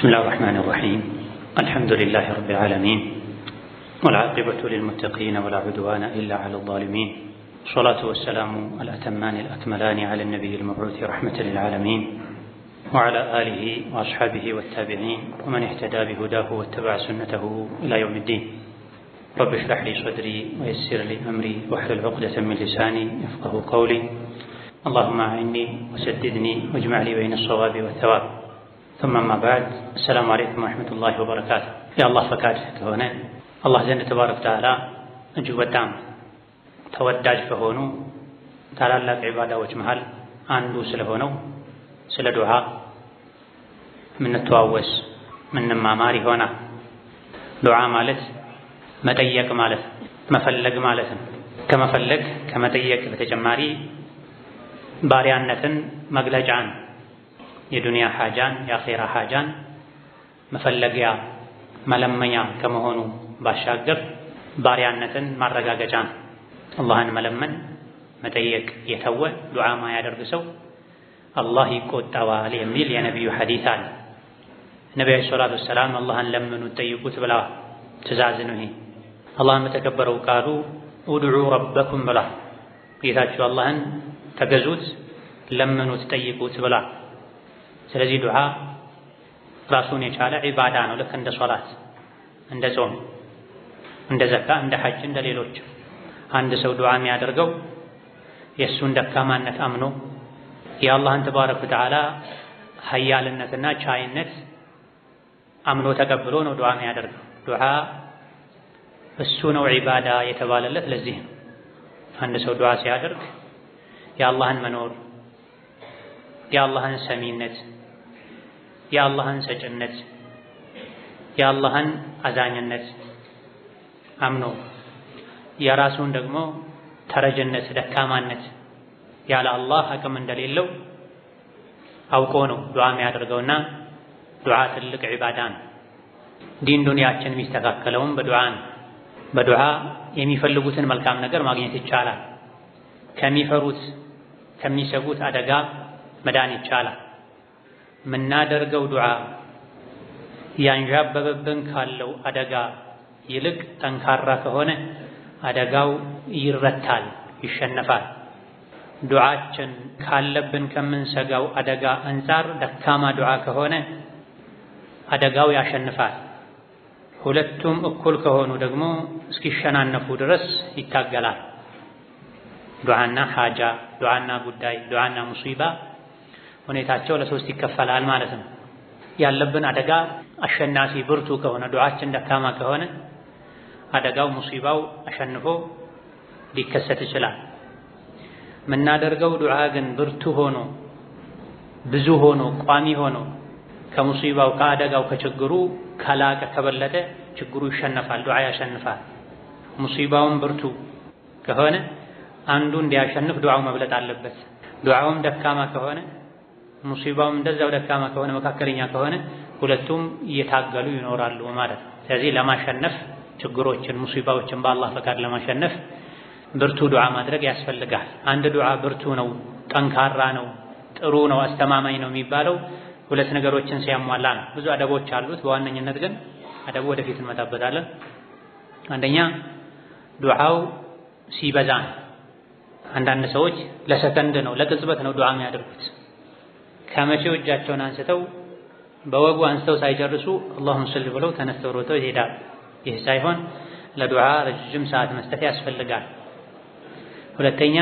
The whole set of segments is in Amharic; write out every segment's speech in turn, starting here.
بسم الله الرحمن الرحيم. الحمد لله رب العالمين، والعاقبة للمتقين ولا عدوان إلا على الظالمين، والصلاة والسلام الأتمان الأكملان على النبي المبعوث رحمة للعالمين وعلى آله وأصحابه والتابعين ومن اهتدى بهداه واتبع سنته إلى يوم الدين. رب اشرح لي صدري ويسر لي أمري واحلل عقدة من لساني يفقهوا قولي. اللهم أعني وسددني واجمع لي بين الصواب والثواب. ثم ما بعد، السلام عليكم ورحمة الله وبركاته። يا الله فكاد كهونا الله زين تبارك وتعالى እጅግ በጣም ተወዳጅ ከሆኑ ታላላቅ ዒባዳዎች መሃል አንዱ ስለሆነው ስለ ዱዓ ምንተዋወስ ምንማማር ይሆናል። ዱዓ ማለት መጠየቅ ማለት መፈለግ ማለት ነው። ከመፈለግ ከመጠየቅ በተጨማሪ ባሪያነትን መግለጫን የዱንያ ሐጃን የአኺራ ሐጃን መፈለጊያ መለመኛ ከመሆኑ ባሻገር ባሪያነትን ማረጋገጫ ነው። አላህን መለመን መጠየቅ የተወ ዱዓ ማያደርግ ሰው አላህ ይቆጣዋል የሚል የነቢዩ ሐዲስ አለ። ነቢዩ ሰለላሁ ዐለይሂ ወሰለም አላህን ለምኑ ጠይቁት ብለዋል። ትእዛዝ ነው ይሄ። አላህን በተከበረው ቃሉ ኡድዑ ረበኩም ብለዋል። ጌታችሁ አላህን ተገዙት፣ ለምኑት፣ ጠይቁት ብለዋል። ስለዚህ ዱዓ ራሱን የቻለ ዒባዳ ነው። ልክ እንደ ሶላት፣ እንደ ጾም፣ እንደ ዘካ፣ እንደ ሐጅ፣ እንደ ሌሎች አንድ ሰው ዱዓ የሚያደርገው የእሱን ደካማነት አምኖ የአላህን ተባረከ ወተዓላ ሀያልነትና ቻይነት አምኖ ተቀብሎ ነው ዱዓ የሚያደርገው። ዱዓ እሱ ነው ዒባዳ የተባለለት ለዚህ ነው። አንድ ሰው ዱዓ ሲያደርግ የአላህን መኖር፣ የአላህን ሰሚነት፣ የአላህን ሰጭነት፣ የአላህን አዛኝነት አምኖ የራሱን ደግሞ ተረጅነት ደካማነት ያለ አላህ አቅም እንደሌለው አውቆ ነው ዱዓ የሚያደርገውና ዱዓ ትልቅ ዒባዳ ነው። ዲን ዱንያችን የሚስተካከለውም በዱዓ ነው። በዱዓ የሚፈልጉትን መልካም ነገር ማግኘት ይቻላል። ከሚፈሩት ከሚሰጉት አደጋ መዳን ይቻላል። ምናደርገው ዱዓ ያንዣበበብን ካለው አደጋ ይልቅ ጠንካራ ከሆነ አደጋው ይረታል፣ ይሸነፋል። ዱዓችን ካለብን ከምንሰጋው አደጋ አንፃር ደካማ ዱዓ ከሆነ አደጋው ያሸንፋል። ሁለቱም እኩል ከሆኑ ደግሞ እስኪሸናነፉ ድረስ ይታገላል። ዱዓና ሐጃ፣ ዱዓና ጉዳይ፣ ዱዓና ሙሲባ ሁኔታቸው ለሶስት ይከፈላል ማለት ነው። ያለብን አደጋ አሸናፊ ብርቱ ከሆነ ዱዓችን ደካማ ከሆነ አደጋው ሙሲባው አሸንፎ ሊከሰት ይችላል። ምናደርገው ዱዓ ግን ብርቱ ሆኖ ብዙ ሆኖ ቋሚ ሆኖ ከሙሲባው ከአደጋው ከችግሩ ከላቀ ከበለጠ ችግሩ ይሸነፋል፣ ዱዓ ያሸንፋል። ሙሲባውም ብርቱ ከሆነ አንዱ እንዲያሸንፍ ዱዓው መብለጥ አለበት። ዱዓውም ደካማ ከሆነ ሙሲባውም እንደዛው ደካማ ከሆነ መካከለኛ ከሆነ ሁለቱም እየታገሉ ይኖራሉ ማለት ነው። ስለዚህ ለማሸነፍ ችግሮችን ሙሲባዎችን በአላህ ፈቃድ ለማሸነፍ ብርቱ ዱዓ ማድረግ ያስፈልጋል። አንድ ዱዓ ብርቱ ነው፣ ጠንካራ ነው፣ ጥሩ ነው፣ አስተማማኝ ነው የሚባለው ሁለት ነገሮችን ሲያሟላ ነው። ብዙ አደቦች አሉት። በዋነኝነት ግን አደቡ ወደፊት እንመጣበታለን። አንደኛ ዱዓው ሲበዛ ነው። አንዳንድ ሰዎች ለሰከንድ ነው ለቅጽበት ነው ዱዓ የሚያደርጉት። ከመቼው እጃቸውን አንስተው በወጉ አንስተው ሳይጨርሱ አላሁመ ሰሊ ብለው ተነስተው ሮጠው ይሄዳል። ይህ ሳይሆን ለዱዓ ረጅም ሰዓት መስጠት ያስፈልጋል። ሁለተኛ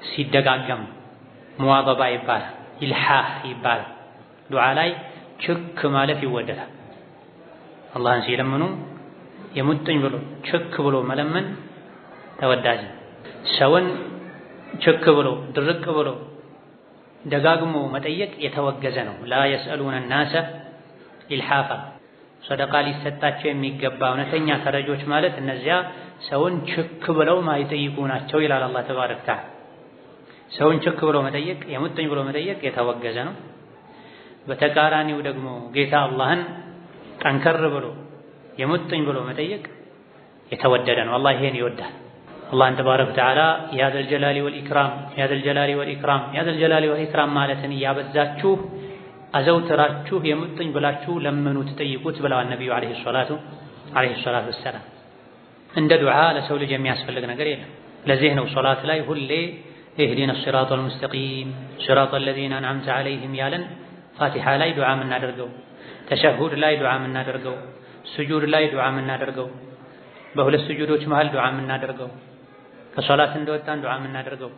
ሲደጋገም ሙዋዘባ ይባላል፣ ኢልሃህ ይባላል። ዱዓ ላይ ችክ ማለት ይወደዳል። አላህን ሲለምኑ የሙጥኝ ብሎ ችክ ብሎ መለመን ተወዳጅ። ሰውን ችክ ብሎ ድርቅ ብሎ ደጋግሞ መጠየቅ የተወገዘ ነው። ላ የስአሉነ ናሰ ኢልሃፋ። ሰደቃ ሊሰጣቸው የሚገባ እውነተኛ ተረጆች ማለት እነዚያ ሰውን ችክ ብለው ማይጠይቁ ናቸው ይላል አላህ ተባረከ ወተዓላ። ሰውን ችክ ብሎ መጠየቅ የሙጥኝ ብሎ መጠየቅ የተወገዘ ነው። በተቃራኒው ደግሞ ጌታ አላህን ጠንከር ብሎ የሙጥኝ ብሎ መጠየቅ የተወደደ ነው። አላህ ይሄን ይወዳል። አላህን ተባረከ ወተዓላ ያ ዘል ጀላሊ ወል ኢክራም ያ ዘል ጀላሊ ወል ኢክራም ያ ዘል ጀላሊ ወል ኢክራም ማለትን እያበዛችሁ አዘውትራችሁ የሙጥኝ ብላችሁ ለምኑት ጠይቁት ብለዋል ነብዩ አለይሂ ሰላቱ ወሰላም። እንደ ዱዓ ለሰው ልጅ የሚያስፈልግ ነገር የለም። ለዚህ ነው ሶላት ላይ ሁሌ ኢህዲነ ሲራጠል ሙስተቂም ሲራጠል ለዚነ አንዓምተ ዐለይሂም ያለን ፋቲሓ ላይ ዱዓ የምናደርገው፣ ተሸሁድ ላይ ዱዓ የምናደርገው፣ ስጁድ ላይ ዱዓ የምናደርገው፣ በሁለት ስጁዶች መሃል ዱዓ የምናደርገው፣ ከሶላት እንደወጣን ዱዓ የምናደርገው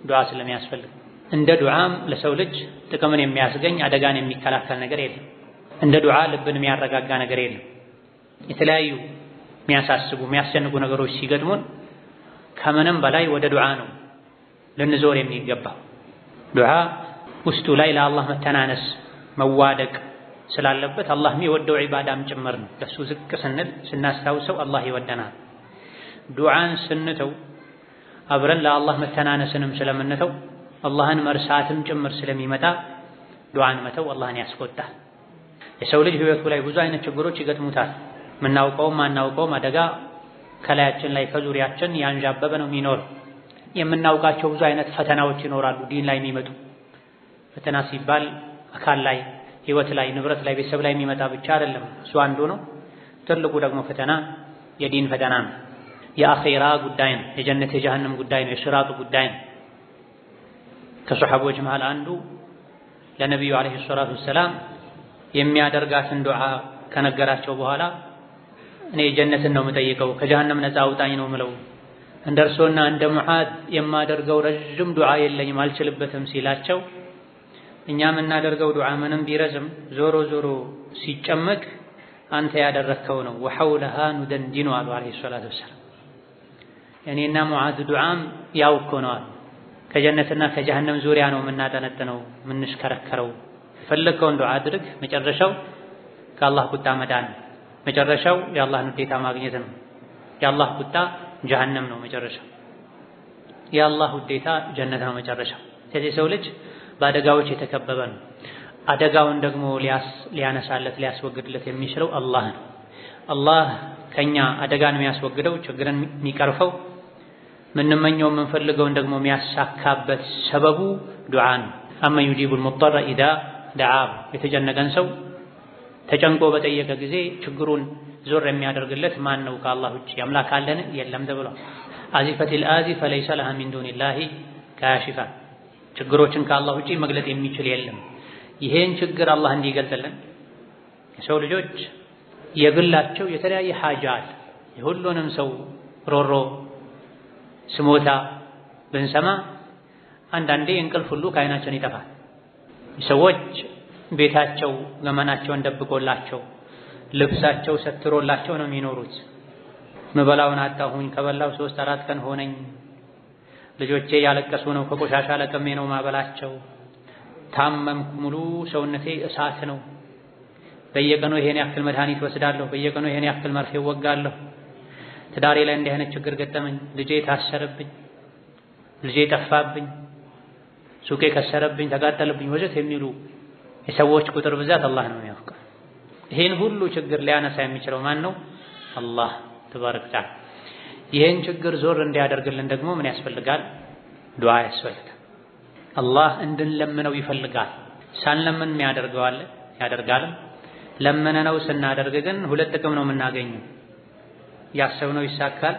ዱዓ ስለሚያስፈልግ። እንደ ዱዓም ለሰው ልጅ ጥቅምን የሚያስገኝ አደጋን የሚከላከል ነገር የለም። እንደ ዱዓ ልብን የሚያረጋጋ ነገር የለም። የተለያዩ የሚያሳስቡ የሚያስጨንቁ ነገሮች ሲገጥሙን ከምንም በላይ ወደ ዱዓ ነው ልንዞር የሚገባው። ዱዓ ውስጡ ላይ ለአላህ መተናነስ መዋደቅ ስላለበት አላህ የሚወደው ዒባዳም ጭምር ነው። ለሱ ዝቅ ስንል ስናስታውሰው አላህ ይወደናል። ዱዓን ስንተው አብረን ለአላህ መተናነስንም ስለምንተው አላህን መርሳትም ጭምር ስለሚመጣ ዱዓን መተው አላህን ያስቆጣል። የሰው ልጅ ህይወቱ ላይ ብዙ አይነት ችግሮች ይገጥሙታል። ምናውቀውም ማናውቀውም አደጋ ከላያችን ላይ ከዙሪያችን ያንዣበበ ነው የሚኖር። የምናውቃቸው ብዙ አይነት ፈተናዎች ይኖራሉ ዲን ላይ የሚመጡ። ፈተና ሲባል አካል ላይ፣ ህይወት ላይ፣ ንብረት ላይ፣ ቤተሰብ ላይ የሚመጣ ብቻ አይደለም። እሱ አንዱ ነው። ትልቁ ደግሞ ፈተና የዲን ፈተና ነው። የአኺራ ጉዳይ ነው። የጀነት የጀሃነም ጉዳይ ነው። የሲራጡ ጉዳይ ነው። ከሰሐቦች መሃል አንዱ ለነብዩ አለይሂ ሰላቱ ወሰላም የሚያደርጋትን ዱዓ ከነገራቸው በኋላ እኔ ጀነትን ነው የምጠይቀው ከጀሃነም ነፃ አውጣኝ ነው ምለው፣ እንደርሶና እንደ ሙዓዝ የማደርገው ረጅም ዱዓ የለኝም አልችልበትም ሲላቸው እኛ የምናደርገው ዱዓ ምንም ቢረዝም ዞሮ ዞሮ ሲጨመቅ አንተ ያደረከው ነው። ወሐውለሃ ኑደንዲኑ አሉ አለይሂ ሰላቱ ወሰላም። እኔና ሙዓዝ ዱዓም ያው እኮ ነው አሉ። ከጀነትና ከጀሃነም ዙሪያ ነው የምናጠነጥነው የምንሽከረከረው። የፈለከውን ዱዓ አድርግ፣ መጨረሻው ከአላህ ቁጣ መዳን፣ መጨረሻው የአላህን ውዴታ ማግኘት ነው። የአላህ ቁጣ ጀሃነም ነው መጨረሻው፣ የአላህ ውዴታ ጀነት ነው መጨረሻው። ስለዚህ ሰው ልጅ በአደጋዎች የተከበበ ነው። አደጋውን ደግሞ ሊያነሳለት ሊያስወግድለት የሚችለው አላህ ነው። አላህ ከኛ አደጋን የሚያስወግደው ችግርን የሚቀርፈው ምንመኘው የምንፈልገውን ደግሞ የሚያሳካበት ሰበቡ ዱዓ ነው። አመን ዩጂቡል ሙጠረ ኢዛ ደዓሁ፣ የተጨነቀን ሰው ተጨንቆ በጠየቀ ጊዜ ችግሩን ዞር የሚያደርግለት ማን ነው? ከአላህ ውጭ አምላክ አለን? የለም ተብሏል። አዚፈቲል አዚፈ ለይሰ ለሃ ሚን ዱኒላሂ ካሺፋ፣ ችግሮችን ከአላህ ውጭ መግለጥ የሚችል የለም። ይሄን ችግር አላህ እንዲገልጥልን የሰው ልጆች የግላቸው የተለያየ ሐጃ አለ። የሁሉንም ሰው ሮሮ ስሞታ ብንሰማ አንዳንዴ እንቅልፍ ሁሉ ከዓይናችን ይጠፋል። ሰዎች ቤታቸው ገመናቸውን ደብቆላቸው ልብሳቸው ሰትሮላቸው ነው የሚኖሩት። ምበላውን አጣሁኝ፣ ከበላው 3-4 ቀን ሆነኝ፣ ልጆቼ ያለቀሱ ነው፣ ከቆሻሻ ለቀሜ ነው ማበላቸው፣ ታመምኩ፣ ሙሉ ሰውነቴ እሳት ነው፣ በየቀኑ ይሄን ያክል መድኃኒት ወስዳለሁ፣ በየቀኑ ይሄን ያክል መርፌ ወጋለሁ፣ ትዳሬ ላይ እንዲህ አይነት ችግር ገጠመኝ፣ ልጄ ታሰረብኝ፣ ልጄ ጠፋብኝ፣ ሱቄ ከሰረብኝ፣ ተቃጠለብኝ ወዘት የሚሉ የሰዎች ቁጥር ብዛት አላህ ነው የሚያውቀው። ይሄን ሁሉ ችግር ሊያነሳ የሚችለው ማን ነው? አላህ ተባረከ ወተዓላ። ይሄን ችግር ዞር እንዲያደርግልን ደግሞ ምን ያስፈልጋል? ዱዓ ያስፈልጋል። አላህ እንድንለምነው ይፈልጋል። ሳንለምን ያደርጋል። ለምነነው ስናደርግ ግን ሁለት ጥቅም ነው የምናገኘው። ያሰብነው ይሳካል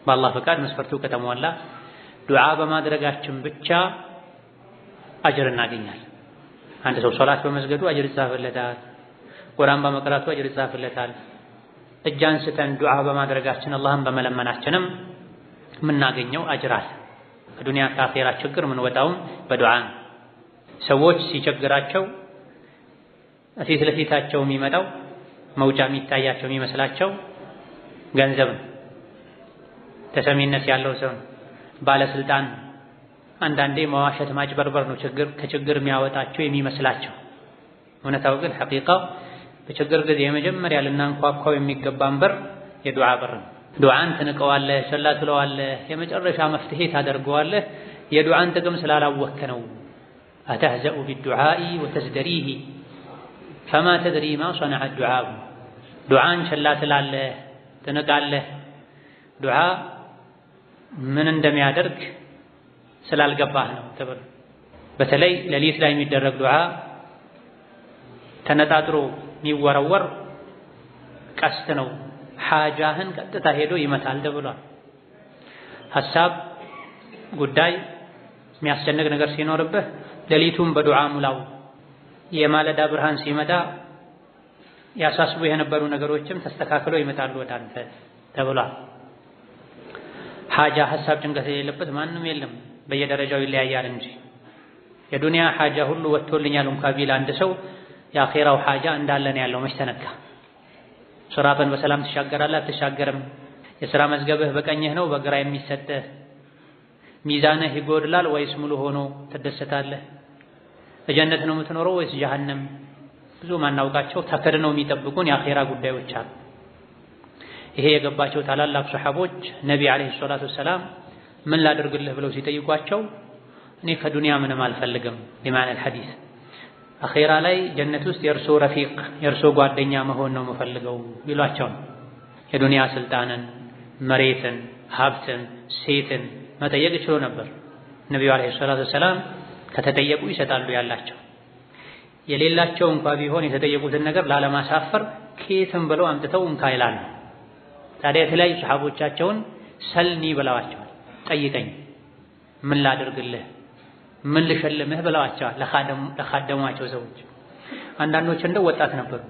በአላህ ፈቃድ መስፈርቱ ከተሟላ። ዱዓ በማድረጋችን ብቻ አጅር እናገኛለን። አንድ ሰው ሶላት በመስገዱ አጅር ይጻፍለታል። ቁርአን በመቅራቱ አጅር ይጻፍለታል። እጅ አንስተን ዱዓ በማድረጋችን አላህን በመለመናችንም የምናገኘው አጅር አለ። ከዱንያ ከአኺራ ችግር የምንወጣውም በዱዓ ነው። ሰዎች ሲቸግራቸው ፊት ለፊታቸው የሚመጣው መውጫ የሚታያቸው የሚመስላቸው ገንዘብ ነው፣ ተሰሚነት ያለው ሰው ነው፣ ባለስልጣን ነው። አንዳንዴ መዋሸት ማጭበርበር ነው ከችግር የሚያወጣቸው የሚመስላቸው። እውነታው ግን ሐቂቃው በችግር ጊዜ የመጀመሪያ ልናንኳኳው የሚገባን በር የዱዓ በር ነው። ዱዓን ትንቀዋለህ፣ ቸላ ትለዋለህ፣ የመጨረሻ መፍትሄ ታደርገዋለህ። የዱዓን ጥቅም ስላላወቅክ ነው። አተህዘኡ ቢዱዓኢ ወተዝደሪሂ ፈማ ተድሪ ማ ሰነዐ ዱዓኡ። ዱዓን ቸላ ትላለህ፣ ትንቃለህ። ዱዓ ምን እንደሚያደርግ ስላልገባህ ነው ተብሎ። በተለይ ሌሊት ላይ የሚደረግ ዱዓ ተነጣጥሮ የሚወረወር ቀስት ነው። ሓጃህን ቀጥታ ሄዶ ይመታል ተብሏል። ሐሳብ ጉዳይ የሚያስጨንቅ ነገር ሲኖርብህ ሌሊቱን በዱዓ ሙላው። የማለዳ ብርሃን ሲመጣ ያሳስቡ የነበሩ ነገሮችም ተስተካክለው ይመጣሉ ወደ አንተ ተብሏል። ሓጃ ሐሳብ ጭንቀት የሌለበት ማንም የለም፣ በየደረጃው ይለያያል እንጂ። የዱንያ ሓጃ ሁሉ ወጥቶልኛል እንኳን ቢል አንድ ሰው የአኼራው ሓጃ እንዳለ ነው ያለው። መች ተነካ? ሱራትን በሰላም ትሻገራለህ አትሻገርም? የሥራ መዝገብህ በቀኝህ ነው በግራ የሚሰጥህ? ሚዛንህ ይጎድላል ወይስ ሙሉ ሆኖ ትደሰታለህ? በጀነት ነው የምትኖረው ወይስ ጀሃነም? ብዙ ማናውቃቸው ተከድነው የሚጠብቁን የአኼራ ጉዳዮች አሉ። ይሄ የገባቸው ታላላቅ ሰሐቦች ነቢ ዓለይሂ ሰላቱ ወሰላም ምን ላድርግልህ ብለው ሲጠይቋቸው እኔ ከዱንያ ምንም አልፈልግም ቢማዕና አልሐዲስ፣ አኼራ ላይ ጀነት ውስጥ የእርሶ ረፊቅ የእርሶ ጓደኛ መሆን ነው የምፈልገው ቢሏቸው የዱንያ ስልጣንን፣ መሬትን፣ ሀብትን፣ ሴትን መጠየቅ ይችሉ ነበር። ነቢዩ ዓለይሂ ሰላቱ ወሰላም ከተጠየቁ ይሰጣሉ ያላቸው። የሌላቸው እንኳ ቢሆን የተጠየቁትን ነገር ላለማሳፈር ከየትም ብለው አምጥተው እንካ ይላሉ። ታዲያ የተለያዩ ሰሐቦቻቸውን ሰልኒ ብለዋቸዋል። ጠይቀኝ፣ ምን ላድርግልህ፣ ምን ልሸልምህ ብለዋቸዋል ለኻደሟቸው ሰዎች። አንዳንዶች እንደው ወጣት ነበሩ።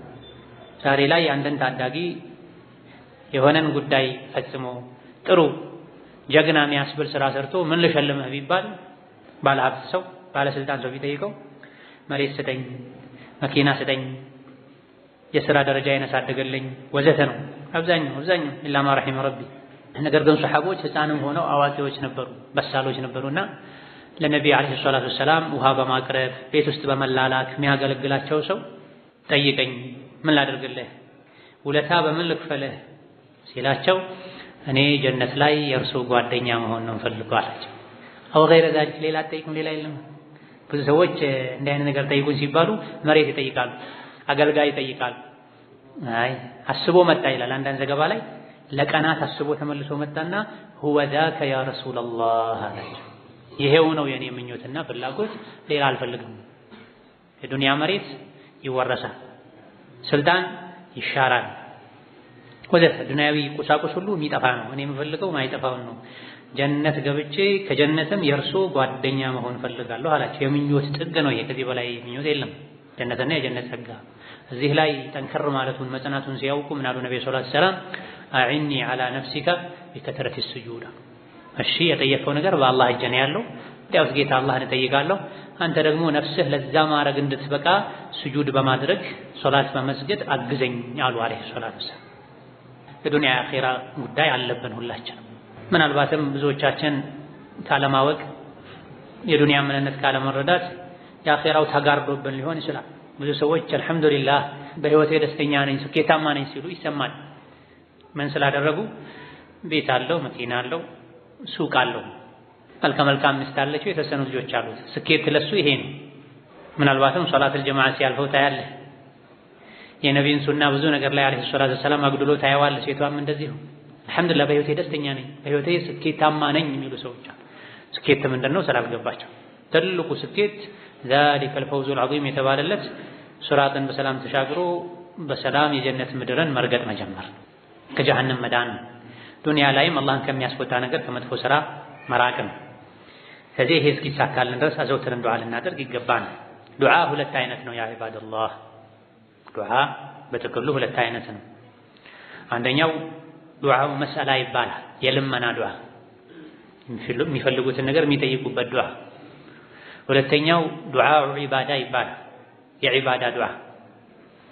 ዛሬ ላይ አንድን ታዳጊ የሆነን ጉዳይ ፈጽሞ ጥሩ ጀግና የሚያስብል ስራ ሰርቶ ምን ልሸልምህ ቢባል ባለሀብት ሰው ባለስልጣን ሰው ቢጠይቀው መሬት ስጠኝ፣ መኪና ስጠኝ፣ የሥራ ደረጃዬን አሳድግልኝ ወዘተ ነው አብዛኛው ኢላ ማ ረሒመ ረቢ። ነገር ግን ሰሐቦች ሕፃንም ሆነው አዋቂዎች ነበሩ፣ በሳሎች ነበሩና ለነቢዩ ዓለይሂ ሰላቱ ወሰላም ውሃ በማቅረብ ቤት ውስጥ በመላላክ የሚያገለግላቸው ሰው ጠይቀኝ፣ ምን ላድርግልህ፣ ውለታ በምን ልክፈልህ ሲላቸው እኔ ጀነት ላይ የእርሱ ጓደኛ መሆን ነው ፈልገው አላቸው። አው ገይረ ዛሊክ ሌላ ጠይቁም ሌላ የለም። ብዙ ሰዎች እንዲህ አይነት ነገር ጠይቁን ሲባሉ መሬት ይጠይቃሉ፣ አገልጋይ ይጠይቃሉ። አይ አስቦ መጣ ይላል አንዳንድ ዘገባ ላይ። ለቀናት አስቦ ተመልሶ መጣና ሁወ ዛከ ያ ረሱላላህ አላቸው። ይሄው ነው የኔ ምኞትና ፍላጎት፣ ሌላ አልፈልግም። የዱንያ መሬት ይወረሳል፣ ስልጣን ይሻራል፣ ወዘተ ዱንያዊ ቁሳቁስ ሁሉ የሚጠፋ ነው። እኔ የምፈልገው ማይጠፋውን ነው። ጀነት ገብቼ ከጀነትም የእርሶ ጓደኛ መሆን ፈልጋለሁ አላቸው። የምኞት ጥግ ነው ይሄ፣ ከዚህ በላይ ምኞት የለም። ጀነትና የጀነት ጸጋ። እዚህ ላይ ጠንከር ማለቱን መጽናቱን ሲያውቁ ምን አሉ ነብዩ ሰለላሁ ዐለይሂ ወሰለም? አዕኒ ዐላ ነፍሲከ ቢከትረቲ ሱጁድ። እሺ የጠየቀው ነገር በአላህ እጅ ነው ያለው። እንዲያውስ ጌታ አላህን እጠይቃለሁ፣ አንተ ደግሞ ነፍስህ ለዛ ማድረግ እንድትበቃ ስጁድ በማድረግ ሶላት በመስገድ አግዘኝ አሉ አለይሂ ሰላቱ ወሰላም። የዱንያ አኺራ ጉዳይ አለብን ሁላችንም። ምናልባትም ብዙዎቻችን ካለማወቅ የዱንያ ምንነት ካለመረዳት የአኺራው ተጋርዶብን ሊሆን ይችላል። ብዙ ሰዎች አልሐምዱሊላህ በህይወቴ ደስተኛ ነኝ ስኬታማ ነኝ ሲሉ ይሰማል። ምን ስላደረጉ? ቤት አለው፣ መኪና አለው፣ ሱቅ አለው፣ መልካም ሚስት አለችው፣ የተወሰኑ ልጆች አሉት። ስኬት ለሱ ይሄ ነው። ምናልባትም ሶላተል ጀማዓ ሲያልፈው ታያለህ። የነቢዩን ሱና ብዙ ነገር ላይ አለይሂ ሰላቱ ወሰላም አግድሎ ታየዋለህ። ሴቷም እንደዚሁ አልሐምዱሊላህ በህይወቴ ደስተኛ ነኝ በህይወቴ ስኬታማ ነኝ የሚሉ ሰዎች አሉ። ስኬት ምንድነው ስላልገባቸው። ትልቁ ስኬት ዛሊከል ፈውዙል ዐዚም የተባለለት ሱራትን በሰላም ተሻግሮ በሰላም የጀነት ምድርን መርገጥ መጀመር፣ ከጀሃነም መዳን፣ ዱንያ ላይም አላህን ከሚያስቆጣ ነገር ከመጥፎ ስራ መራቅ ነው። ስለዚህ ይሄ እስኪሳካልን ድረስ አዘውትረን ዱዓ ልናደርግ ይገባናል። ዱዓ ሁለት አይነት ነው ያ ዒባደላህ። ዱዓ በጥቅሉ ሁለት አይነት ነው። አንደኛው ዱዓው መስአላ ይባላል፣ የልመና ዱዓ፣ የሚፈልጉትን ነገር የሚጠይቁበት ዱዓ። ሁለተኛው ዱዓው ዒባዳ ይባላል፣ የዒባዳ ዱዓ፣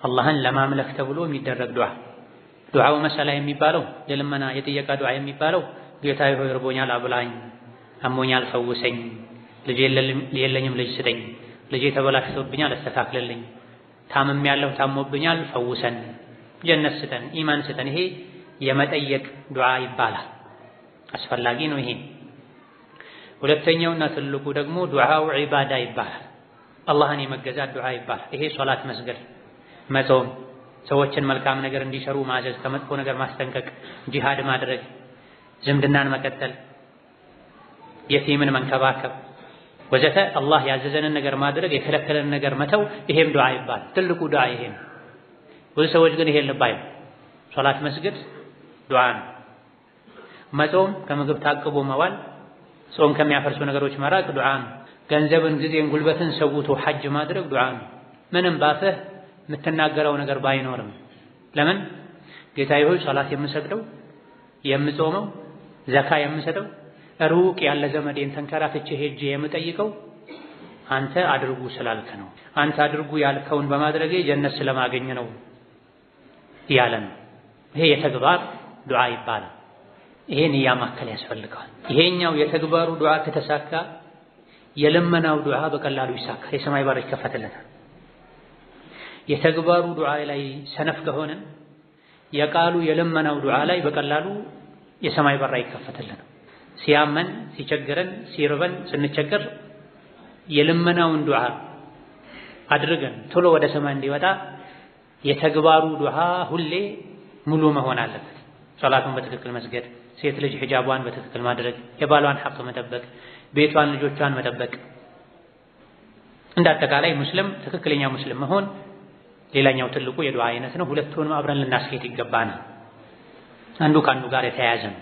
አላህን ለማምለክ ተብሎ የሚደረግ ዱዓ። ዱዓው መስአላ የሚባለው የልመና የጥየቃ ዱዓ የሚባለው ጌታዬ ሆይ እርቦኛል አብላኝ፣ አሞኛል ፈውሰኝ፣ ልጅ የለኝም ልጅ ስጠኝ፣ ልጄ ተበላሽቶብኛል አስተካክልልኝ፣ ታምሜያለሁ ታሞብኛል ፈውሰን፣ ጀነት ስጠን፣ ኢማን ስጠን። ይሄ የመጠየቅ ዱዓ ይባላል። አስፈላጊ ነው ይሄ። ሁለተኛውና ትልቁ ደግሞ ዱዓው ዒባዳ ይባላል፣ አላህን የመገዛት ዱዓ ይባላል። ይሄ ሶላት መስገድ፣ መጾም፣ ሰዎችን መልካም ነገር እንዲሰሩ ማዘዝ፣ ከመጥፎ ነገር ማስጠንቀቅ፣ ጂሃድ ማድረግ፣ ዝምድናን መቀጠል፣ የቲምን መንከባከብ፣ ወዘተ አላህ ያዘዘንን ነገር ማድረግ የከለከለን ነገር መተው ይሄም ዱዓ ይባላል። ትልቁ ዱዓ ይሄ ነው። ብዙ ሰዎች ግን ይሄን ልብ አይሉ። ሶላት መስገድ ዱዓ ነው። መጾም ከምግብ ታቅቦ መዋል፣ ጾም ከሚያፈርሱ ነገሮች መራቅ ዱዓ ነው። ገንዘብን፣ ጊዜን፣ ጉልበትን ሰውቶ ሐጅ ማድረግ ዱዓ ነው። ምንም ባፍህ የምትናገረው ነገር ባይኖርም ለምን ጌታዬ ሆይ ሶላት የምሰግደው የምጾመው ዘካ የምሰጠው ሩቅ ያለ ዘመዴን ተንከራትቼ ሄጄ የምጠይቀው አንተ አድርጉ ስላልክ ነው። አንተ አድርጉ ያልከውን በማድረጌ ጀነት ስለማገኝ ነው ያለን። ይሄ የተግባር ዱዓ ይባላል። ይሄን ያማከል ያስፈልጋል። ይሄኛው የተግባሩ ዱዓ ከተሳካ የለመናው ዱዓ በቀላሉ ይሳካል፣ የሰማይ በር ይከፈትለታል። የተግባሩ ዱዓ ላይ ሰነፍ ከሆነ የቃሉ የለመናው ዱዓ ላይ በቀላሉ የሰማይ በር አይከፈትልንም። ሲያመን፣ ሲቸግረን፣ ሲርበን፣ ስንቸገር የለመናውን ዱዓ አድርገን ቶሎ ወደ ሰማይ እንዲወጣ የተግባሩ ዱዓ ሁሌ ሙሉ መሆን አለበት። ሶላቱን በትክክል መስገድ፣ ሴት ልጅ ሒጃቧን በትክክል ማድረግ፣ የባሏን ሐቅ መጠበቅ፣ ቤቷን ልጆቿን መጠበቅ፣ እንደ አጠቃላይ ሙስሊም ትክክለኛ ሙስሊም መሆን ሌላኛው ትልቁ የዱዓ አይነት ነው። ሁለቱንም አብረን ልናስኬድ ይገባናል። አንዱ ከአንዱ ጋር የተያያዘ ነው።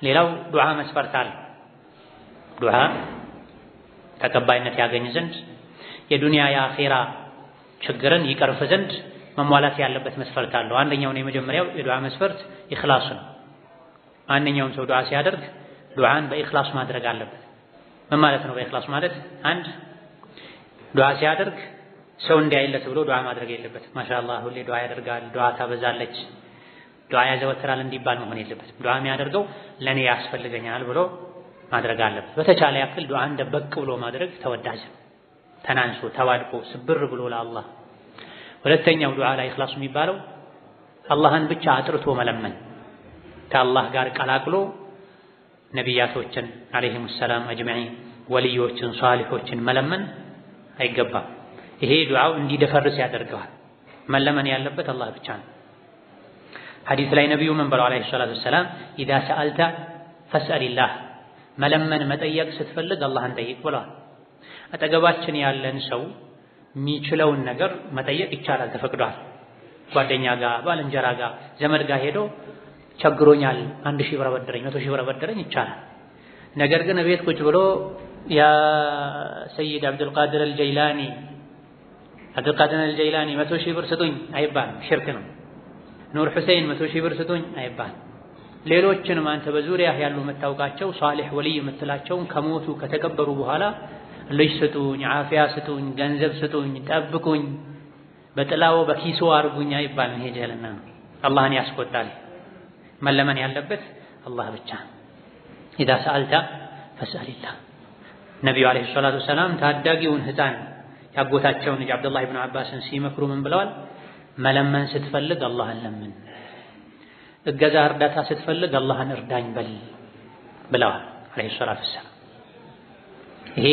ሌላው ዱዓ መስፈርት አለ። ዱዓ ተቀባይነት ያገኝ ዘንድ የዱንያ የአኼራ ችግርን ይቀርፍ ዘንድ መሟላት ያለበት መስፈርት አለው። አንደኛው ነው የመጀመሪያው የዱዓ መስፈርት ኢኽላስ ነው። ማንኛውም ሰው ዱዓ ሲያደርግ ዱዓን በኢኽላስ ማድረግ አለበት። ምን ማለት ነው በኢኽላስ ማለት? አንድ ዱዓ ሲያደርግ ሰው እንዲያይለት ብሎ ዱዓ ማድረግ የለበትም። ማሻአላህ ሁሌ ዱዓ ያደርጋል፣ ዱዓ ታበዛለች፣ ዱዓ ያዘወትራል እንዲባል መሆን የለበትም። ዱዓ የሚያደርገው ለኔ ያስፈልገኛል ብሎ ማድረግ አለበት። በተቻለ ያክል ዱዓን ደበቅ ብሎ ማድረግ ተወዳጅ፣ ተናንሶ ተዋድቆ ስብር ብሎ ለአላህ። ሁለተኛው ዱዓ ላይ ኢኽላስ የሚባለው አላህን ብቻ አጥርቶ መለመን፣ ከአላህ ጋር ቀላቅሎ ነቢያቶችን አለይሂሙ ሰላም አጅመዒን፣ ወልዮችን፣ ሷሊሖችን መለመን አይገባም። ይሄ ዱዓው እንዲደፈርስ ያደርገዋል። መለመን ያለበት አላህ ብቻ ነው። ሐዲስ ላይ ነቢዩ ምን ብለው አለይሂ ሰላቱ ወሰላም ኢዛ ሰአልተ ፈስአሊላህ፣ መለመን መጠየቅ ስትፈልግ አላህን ጠይቅ ብለዋል። አጠገባችን ያለን ሰው የሚችለውን ነገር መጠየቅ ይቻላል፣ ተፈቅዷል። ጓደኛ ጋር፣ ባልንጀራ ጋር፣ ዘመድ ጋር ሄዶ ቸግሮኛል 1000 ብር አበድረኝ፣ 100 ሺህ ብር አበድረኝ ይቻላል። ነገር ግን ቤት ቁጭ ብሎ ያ ሰይድ አብዱልቃድር አልጀይላኒ 100 ሺህ ብር ስጡኝ አይባልም፣ ሽርክ ነው። ኑር ሁሴን 100 ሺህ ብር ስጡኝ አይባልም። ሌሎችንም አንተ በዙሪያ ያሉ የምታውቃቸው ሷሊህ ወልይ የምትላቸውን ከሞቱ ከተቀበሩ በኋላ ልጅ ስጡኝ፣ ዓፊያ ስጡኝ፣ ገንዘብ ስጡኝ፣ ጠብቁኝ፣ በጥላው በኪሱ አርጉኝ አይባልም። ይሄ ጀልና ነው፣ አላህን ያስቆጣል። መለመን ያለበት አላህ ብቻ። ኢዛ ሰአልተ ፈስአሊላህ። ነቢዩ ዓለይሂ ሰላቱ ወሰላም ታዳጊውን ሕፃን ያጎታቸውን ልጅ አብዱላህ ኢብኑ አባስን ሲመክሩ ምን ብለዋል? መለመን ስትፈልግ አላህን ለምን፣ እገዛ እርዳታ ስትፈልግ አላህን እርዳኝ በል ብለዋል ዓለይሂ ሰላቱ ወሰላም። ይሄ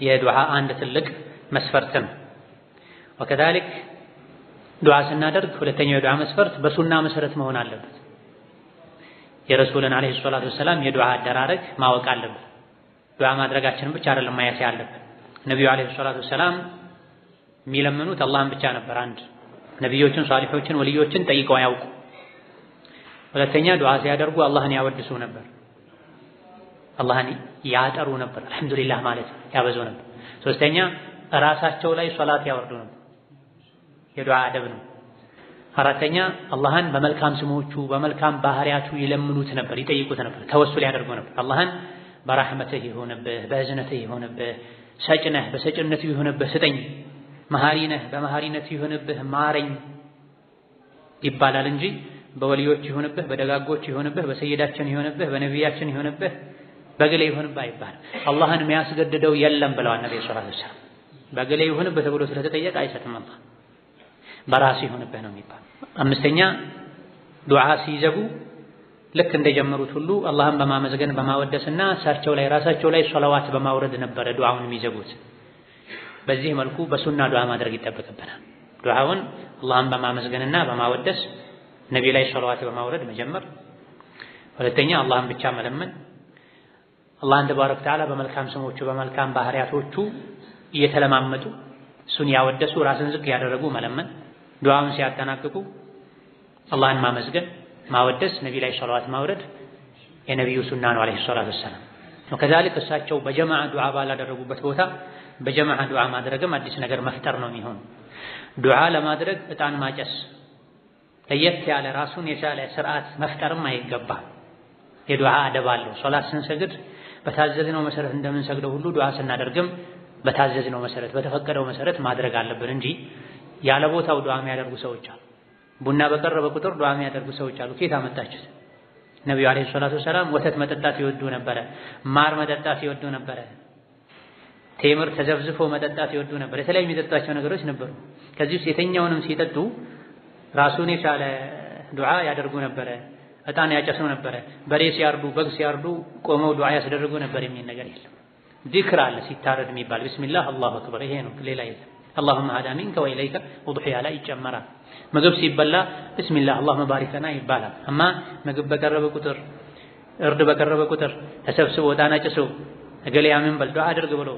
የዱዓ አንድ ትልቅ መስፈርት ነው። ወከዛሊክ ዱዓ ስናደርግ ሁለተኛው የዱዓ መስፈርት በሱና መሰረት መሆን አለበት። የረሱልን ዓለይሂ ሰላቱ ወሰላም የዱዓ አደራረግ ማወቅ አለበት። ዱዓ ማድረጋችንን ብቻ አይደለም ማየት ያለብን። ነቢዩ ዓለይሂ ሰላቱ ወሰላም የሚለምኑት አላህን ብቻ ነበር። አንድ ነቢዮችን፣ ሷሊሖችን፣ ወልዮችን ጠይቀው አያውቁ። ሁለተኛ ዱዓ ሲያደርጉ አላህን ያወድሱ ነበር፣ አላህን ያጠሩ ነበር፣ አልሐምዱሊላህ ማለት ያበዙ ነበር። ሶስተኛ ራሳቸው ላይ ሶላት ያወርዱ ነበር፣ የዱዓ አደብ ነው። አራተኛ አላህን በመልካም ስሞቹ በመልካም ባህሪያቱ ይለምኑት ነበር፣ ይጠይቁት ነበር፣ ተወሱል ያደርጉ ነበር። አላህን በራህመትህ ይሆንብህ፣ በእዝነትህ ይሆንብህ፣ ሰጭ ነህ በሰጭነትህ ይሆንብህ ስጠኝ፣ መሃሪ ነህ በመሃሪነትህ ይሆንብህ ማረኝ ይባላል እንጂ በወልዮች ይሆንብህ፣ በደጋጎች ይሆንብህ፣ በሰይዳችን ይሆንብህ፣ በነቢያችን ይሆንብህ፣ በገሌ ይሆንብህ አይባልም። አላህን የሚያስገድደው የለም ብለዋል ነብዩ ሰለላሁ ዐለይሂ ወሰለም። በገሌ ይሆንብህ ተብሎ ስለተጠየቀ አይሰጥም። አላህ በራስ ይሆንብህ ነው የሚባል። አምስተኛ ዱዓ ሲዘጉ ልክ እንደጀመሩት ሁሉ አላህን በማመስገን በማወደስና እሳቸው ላይ ራሳቸው ላይ ሶላዋት በማውረድ ነበረ ዱዓውን የሚዘጉት። በዚህ መልኩ በሱና ዱዓ ማድረግ ይጠበቅብናል። ዱዓውን አላህን በማመስገንና በማወደስ ነቢ ላይ ሶላዋት በማውረድ መጀመር። ሁለተኛ አላህን ብቻ መለመን። አላህን ተባረከ ወተዓላ በመልካም ስሞቹ በመልካም ባህሪያቶቹ እየተለማመጡ እሱን ያወደሱ ራስን ዝቅ ያደረጉ መለመን፣ ዱዓውን ሲያጠናቅቁ አላህን ማመስገን ማወደስ፣ ነቢ ላይ ሰላዋት ማውረድ የነቢዩ ሱና ነው አለይሂ ሰላቱ ወሰላም። ወከዛሊክ እሳቸው በጀማዓ ዱዓ ባላደረጉበት ቦታ በጀማዓ ዱዓ ማድረግም አዲስ ነገር መፍጠር ነው የሚሆነው። ዱዓ ለማድረግ ዕጣን ማጨስ ለየት ያለ ራሱን የቻለ ስርዓት መፍጠርም አይገባም። የዱዓ አደብ አለው። ሶላት ስንሰግድ በታዘዝነው መሰረት እንደምንሰግደው ሁሉ ዱዓ ስናደርግም በታዘዝነው መሰረት በተፈቀደው መሰረት ማድረግ አለብን እንጂ ያለ ቦታው ዱዓ የሚያደርጉ ሰዎች አሉ። ቡና በቀረበ ቁጥር ዱዓ የሚያደርጉ ሰዎች አሉ። ከየት አመጣችሁት? ነብዩ አለይሂ ሰላቱ ወሰላም ወተት መጠጣት ይወዱ ነበረ፣ ማር መጠጣት ይወዱ ነበረ፣ ቴምር ተዘፍዝፎ መጠጣት ይወዱ ነበር። የተለያዩ የሚጠጣቸው ነገሮች ነበሩ። ከዚህ ውስጥ የተኛውንም ሲጠጡ ራሱን የቻለ ዱዓ ያደርጉ ነበረ፣ ዕጣን ያጨሱ ነበረ። በሬ ሲያርዱ በግ ሲያርዱ ቆመው ዱዓ ያስደርጉ ነበር የሚል ነገር የለም። ዚክር አለ ሲታረድ የሚባል ቢስሚላህ አላሁ አክበር፣ ይሄ ነው፣ ሌላ የለም። አላሁመ ሀዳ ሚንከ ወኢለይከ ውዱሕያ ላይ ይጨመራል። ምግብ ሲበላ ቢስሚላህ አላሁመ ባሪክ ለና ይባላል። አማ ምግብ በቀረበ ቁጥር እርድ በቀረበ ቁጥር ተሰብስቦ ዕጣን አጭሶ እገሌ አሜን በል ዱዓ አድርግ ብሎ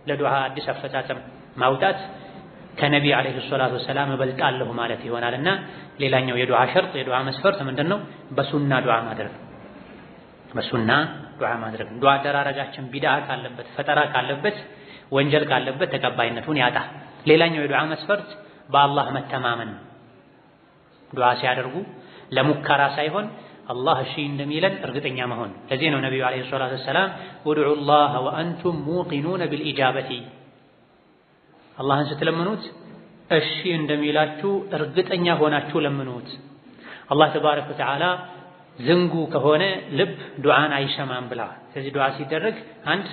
ለዱዓ አዲስ አፈጻጸም ማውጣት ከነቢ አለይሂ ሰላቱ ወሰላም እበልጣለሁ ማለት ይሆናልና ሌላኛው የዱዓ ሸርጥ የዱዓ መስፈርት ምንድነው? በሱና ዱዓ ማድረግ። በሱና ዱዓ ማድረግ። ዱዓ አደራረጋችን ቢድዓ ካለበት ፈጠራ ካለበት ወንጀል ካለበት ተቀባይነቱን ያጣ። ሌላኛው የዱዓ መስፈርት በአላህ መተማመን። ዱዓ ሲያደርጉ ለሙከራ ሳይሆን አላህ እሺ እንደሚለን እርግጠኛ መሆን። ለዚህ ነው ነብዩ አለይሂ ሰላቱ ወሰላም ወድዑ ላህ ወአንቱም ሙቂኑነ ቢልኢጃበቲ፣ አላህን ስትለምኑት እሺ እንደሚላችሁ እርግጠኛ ሆናችሁ ለምኑት። አላህ ተባረከ ወተዓላ ዝንጉ ከሆነ ልብ ዱዓን አይሰማም ብለዋል። ስለዚህ ዱዓ ሲደረግ አንድ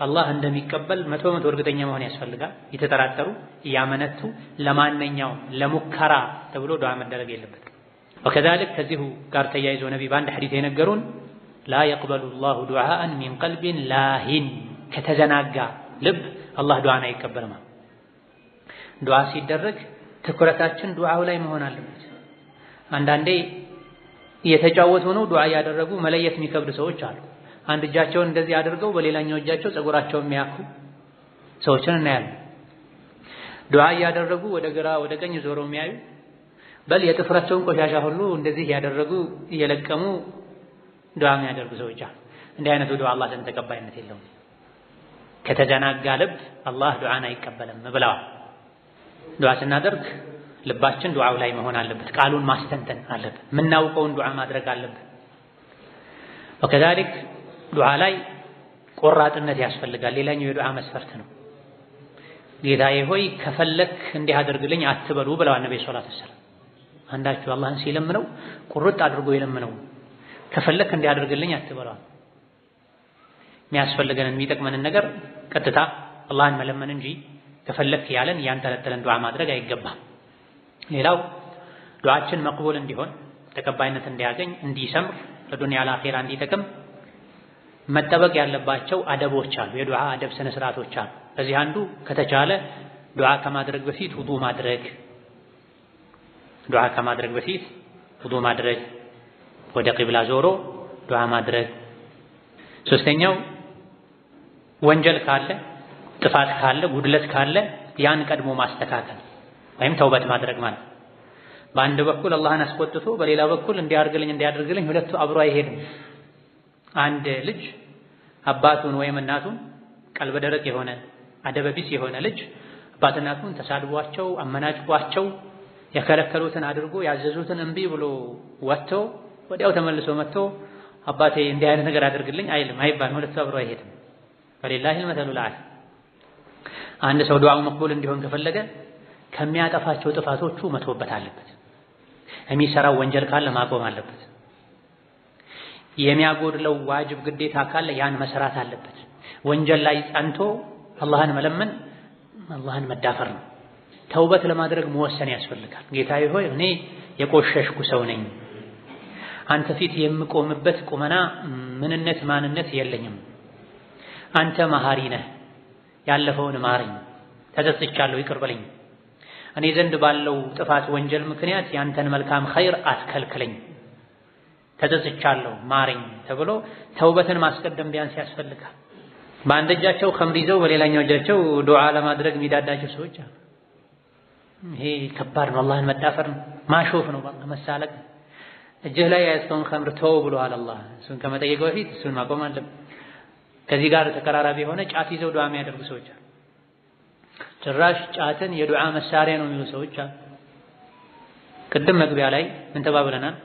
አላህ እንደሚቀበል 100% እርግጠኛ መሆን ያስፈልጋል። የተጠራጠሩ እያመነቱ ለማንኛውም ለሙከራ ተብሎ ዱዓ መደረግ የለበትም። ወከዛሊክ ከዚሁ ጋር ተያይዞ ነቢ በአንድ ሐዲስ የነገሩን ላ የቅበሉ ላሁ ዱዓአን ሚን ቀልቢን ላሂን፣ ከተዘናጋ ልብ አላህ ዱዓን አይቀበልም። ዱዓ ሲደረግ ትኩረታችን ዱዓው ላይ መሆን አለበት። አንዳንዴ እየተጫወቱ ነው ዱዓ እያደረጉ መለየት የሚከብድ ሰዎች አሉ። አንድ እጃቸውን እንደዚህ አድርገው በሌላኛው እጃቸው ፀጉራቸውን የሚያኩ ሰዎችን እናያለን። ዱዓ እያደረጉ ወደ ግራ ወደ ቀኝ ዞረው የሚያዩ በል የጥፍራቸውን ቆሻሻ ሁሉ እንደዚህ ያደረጉ እየለቀሙ ዱዓ የሚያደርጉ ሰዎች አሉ። እንዲህ አይነቱ ዱዓ አላህ ዘንድ ተቀባይነት የለውም። ከተዘናጋ ልብ አላህ ዱዓን አይቀበልም ብለዋል። ዱዓ ስናደርግ ልባችን ዱዓው ላይ መሆን አለበት። ቃሉን ማስተንተን አለበት። የምናውቀውን ዱዓ ማድረግ አለበት። ወከዛሊክ ዱዓ ላይ ቆራጥነት ያስፈልጋል። ሌላኛው የዱዓ መስፈርት ነው። ጌታዬ ሆይ ከፈለክ እንዲህ አድርግልኝ አትበሉ ብለዋል ነብዩ ሰለላሁ ዐለይሂ ወሰለም። አንዳችሁ አላህን ሲለምነው ቁርጥ አድርጎ ይለምነው። ከፈለክ እንዲህ አድርግልኝ አትበሉ። የሚያስፈልገንን የሚጠቅመንን ነገር ቀጥታ አላህን መለመን እንጂ ከፈለክ ያለን ያንተለተለን ዱዓ ማድረግ አይገባም። ሌላው ዱዓችን መቅቡል እንዲሆን ተቀባይነት እንዲያገኝ እንዲሰምር ለዱንያ ለአኺራ እንዲጠቅም መጠበቅ ያለባቸው አደቦች አሉ። የዱዓ አደብ ስነ ስርዓቶች አሉ። ከዚህ አንዱ ከተቻለ ዱዓ ከማድረግ በፊት ውዱእ ማድረግ፣ ዱዓ ከማድረግ በፊት ውዱእ ማድረግ፣ ወደ ቂብላ ዞሮ ዱዓ ማድረግ። ሶስተኛው ወንጀል ካለ ጥፋት ካለ ጉድለት ካለ ያን ቀድሞ ማስተካከል ወይም ተውበት ማድረግ ማለት። በአንድ በኩል አላህን አስቆጥቶ በሌላ በኩል እንዲያደርግልኝ ሁለቱ አብሮ አይሄድም። አንድ ልጅ አባቱን ወይም እናቱን ቀልበ ደረቅ የሆነ አደበ ቢስ የሆነ ልጅ አባት እናቱን ተሳድቧቸው አመናጭቋቸው የከለከሉትን አድርጎ ያዘዙትን እምቢ ብሎ ወጥቶ ወዲያው ተመልሶ መጥቶ አባቴ እንዲህ አይነት ነገር አድርግልኝ አይልም፣ አይባልም። ሁለቱ አብሮ አይሄድም። ወሊላሂ አልመሰሉል አዕላ። አንድ ሰው ዱዓው መቅቡል እንዲሆን ከፈለገ ከሚያጠፋቸው ጥፋቶቹ መተውበት አለበት። የሚሰራው ወንጀል ካለ ማቆም አለበት። የሚያጎድለው ዋጅብ ግዴታ ካለ ያን መስራት አለበት። ወንጀል ላይ ጸንቶ አላህን መለመን አላህን መዳፈር ነው። ተውበት ለማድረግ መወሰን ያስፈልጋል። ጌታዬ ሆይ እኔ የቆሸሽኩ ሰው ነኝ፣ አንተ ፊት የምቆምበት ቁመና ምንነት ማንነት የለኝም፣ አንተ መሐሪ ነህ፣ ያለፈውን ማረኝ፣ ተጸጽቻለሁ፣ ይቅር በለኝ። እኔ ዘንድ ባለው ጥፋት ወንጀል ምክንያት ያንተን መልካም ኸይር አትከልክለኝ። ተጸጽቻለሁ ማረኝ ተብሎ ተውበትን ማስቀደም ቢያንስ ያስፈልጋል። በአንድ እጃቸው ኸምር ይዘው በሌላኛው እጃቸው ዱዓ ለማድረግ የሚዳዳቸው ሰዎች አሉ። ይሄ ከባድ ነው። አላህን መዳፈር ነው፣ ማሾፍ ነው፣ መሳለቅ። እጅህ ላይ ያዝከውን ኸምር ተው ብሎሃል አላህ። እሱን ከመጠየቅ በፊት እሱን ማቆም አለብን። ከዚህ ጋር ተቀራራቢ የሆነ ጫት ይዘው ዱዓ የሚያደርጉ ሰዎች አሉ። ጭራሽ ጫትን የዱዓ መሳሪያ ነው የሚሉ ሰዎች አሉ። ቅድም መግቢያ ላይ ምን ተባብለናል?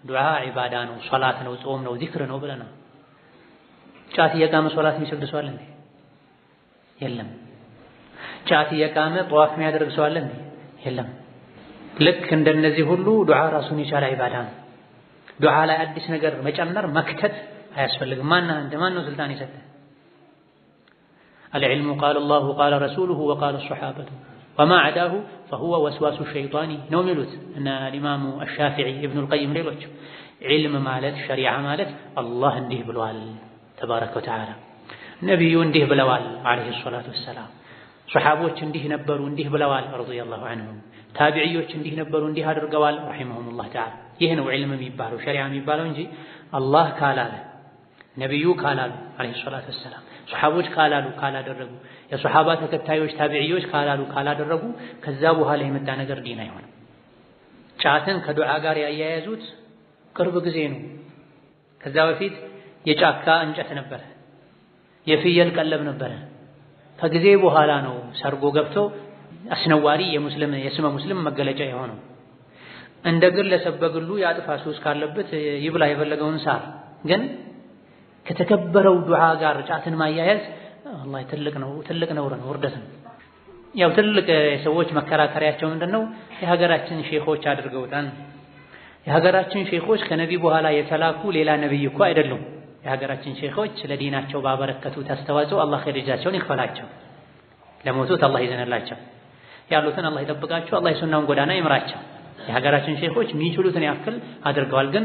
ዱዓ ዒባዳ ነው፣ ሶላት ነው፣ ጾም ነው፣ ዚክር ነው ብለናል። ጫት እየቃመ ሶላት የሚሰግድ ሰው አለ እንዴ? የለም። ጫት እየቃመ ጠዋፍ የሚያደርግ ሰው አለ እንዴ? የለም። ልክ እንደነዚህ ሁሉ ዱዓ ራሱን የቻለ ዒባዳ ነው። ዱዓ ላይ አዲስ ነገር መጨመር መክተት አያስፈልግም። ማን ነው ስልጣን የሰጠ? العلم قال الله قال رسوله وقال الصحابة وما عداه فهو وسواس الشيطان ነው የሚሉት እና الإمام الشافعي ابن القيم ሌሎች ዒልም ማለት ሸሪዓ ማለት አላህ እንዲህ ብሏል ተባረከ ወተዓላ፣ ነብዩ እንዲህ ብለዋል አለይሂ ሰላቱ ወሰላም፣ ሱሐቦች እንዲህ ነበሩ እንዲህ ብለዋል ረዲየላሁ ዐንሁም፣ ታቢዒዎች እንዲህ ነበሩ እንዲህ አድርገዋል ረሂመሁሙላህ ተዓላ። ይህ ነው ዒልም የሚባለው ሸሪዓ የሚባለው እንጂ አላህ ካላለ ነብዩ ካላሉ አለይሂ ሰላቱ ወሰላም ሱሐቦች ካላሉ ካላደረጉ የሱሐባ ተከታዮች ታቢዒዎች ካላሉ ካላደረጉ ከዛ በኋላ የመጣ ነገር ዲን አይሆንም። ጫትን ከዱዓ ጋር ያያያዙት ቅርብ ጊዜ ነው። ከዛ በፊት የጫካ እንጨት ነበረ፣ የፍየል ቀለብ ነበረ። ከጊዜ በኋላ ነው ሰርጎ ገብቶ አስነዋሪ የስመ ሙስሊም መገለጫ የሆነው። እንደ ግለሰብ በግሉ ያጥፋ ሱስ ካለበት ይብላ የፈለገውን ሳር። ግን ከተከበረው ዱዓ ጋር ጫትን ማያያዝ ወላሂ ትልቅ ነውር ነው፣ ውርደት ነው። ያው ትልቅ የሰዎች መከራከሪያቸው ምንድነው? የሀገራችን ሼኾች አድርገውታል። የሀገራችን ሼኾች ከነቢ በኋላ የተላኩ ሌላ ነብይ እኮ አይደሉም። የሀገራችን ሼኾች ለዲናቸው ባበረከቱት አስተዋጽኦ አላህ ኸይራቸውን ይክፈላቸው። ለሞቱት አላህ ይዘንላቸው፣ ያሉትን አላህ ይጠብቃቸው፣ አላህ የሱናውን ጎዳና ይምራቸው። የሀገራችን ሼኾች የሚችሉትን ያክል አድርገዋል። ግን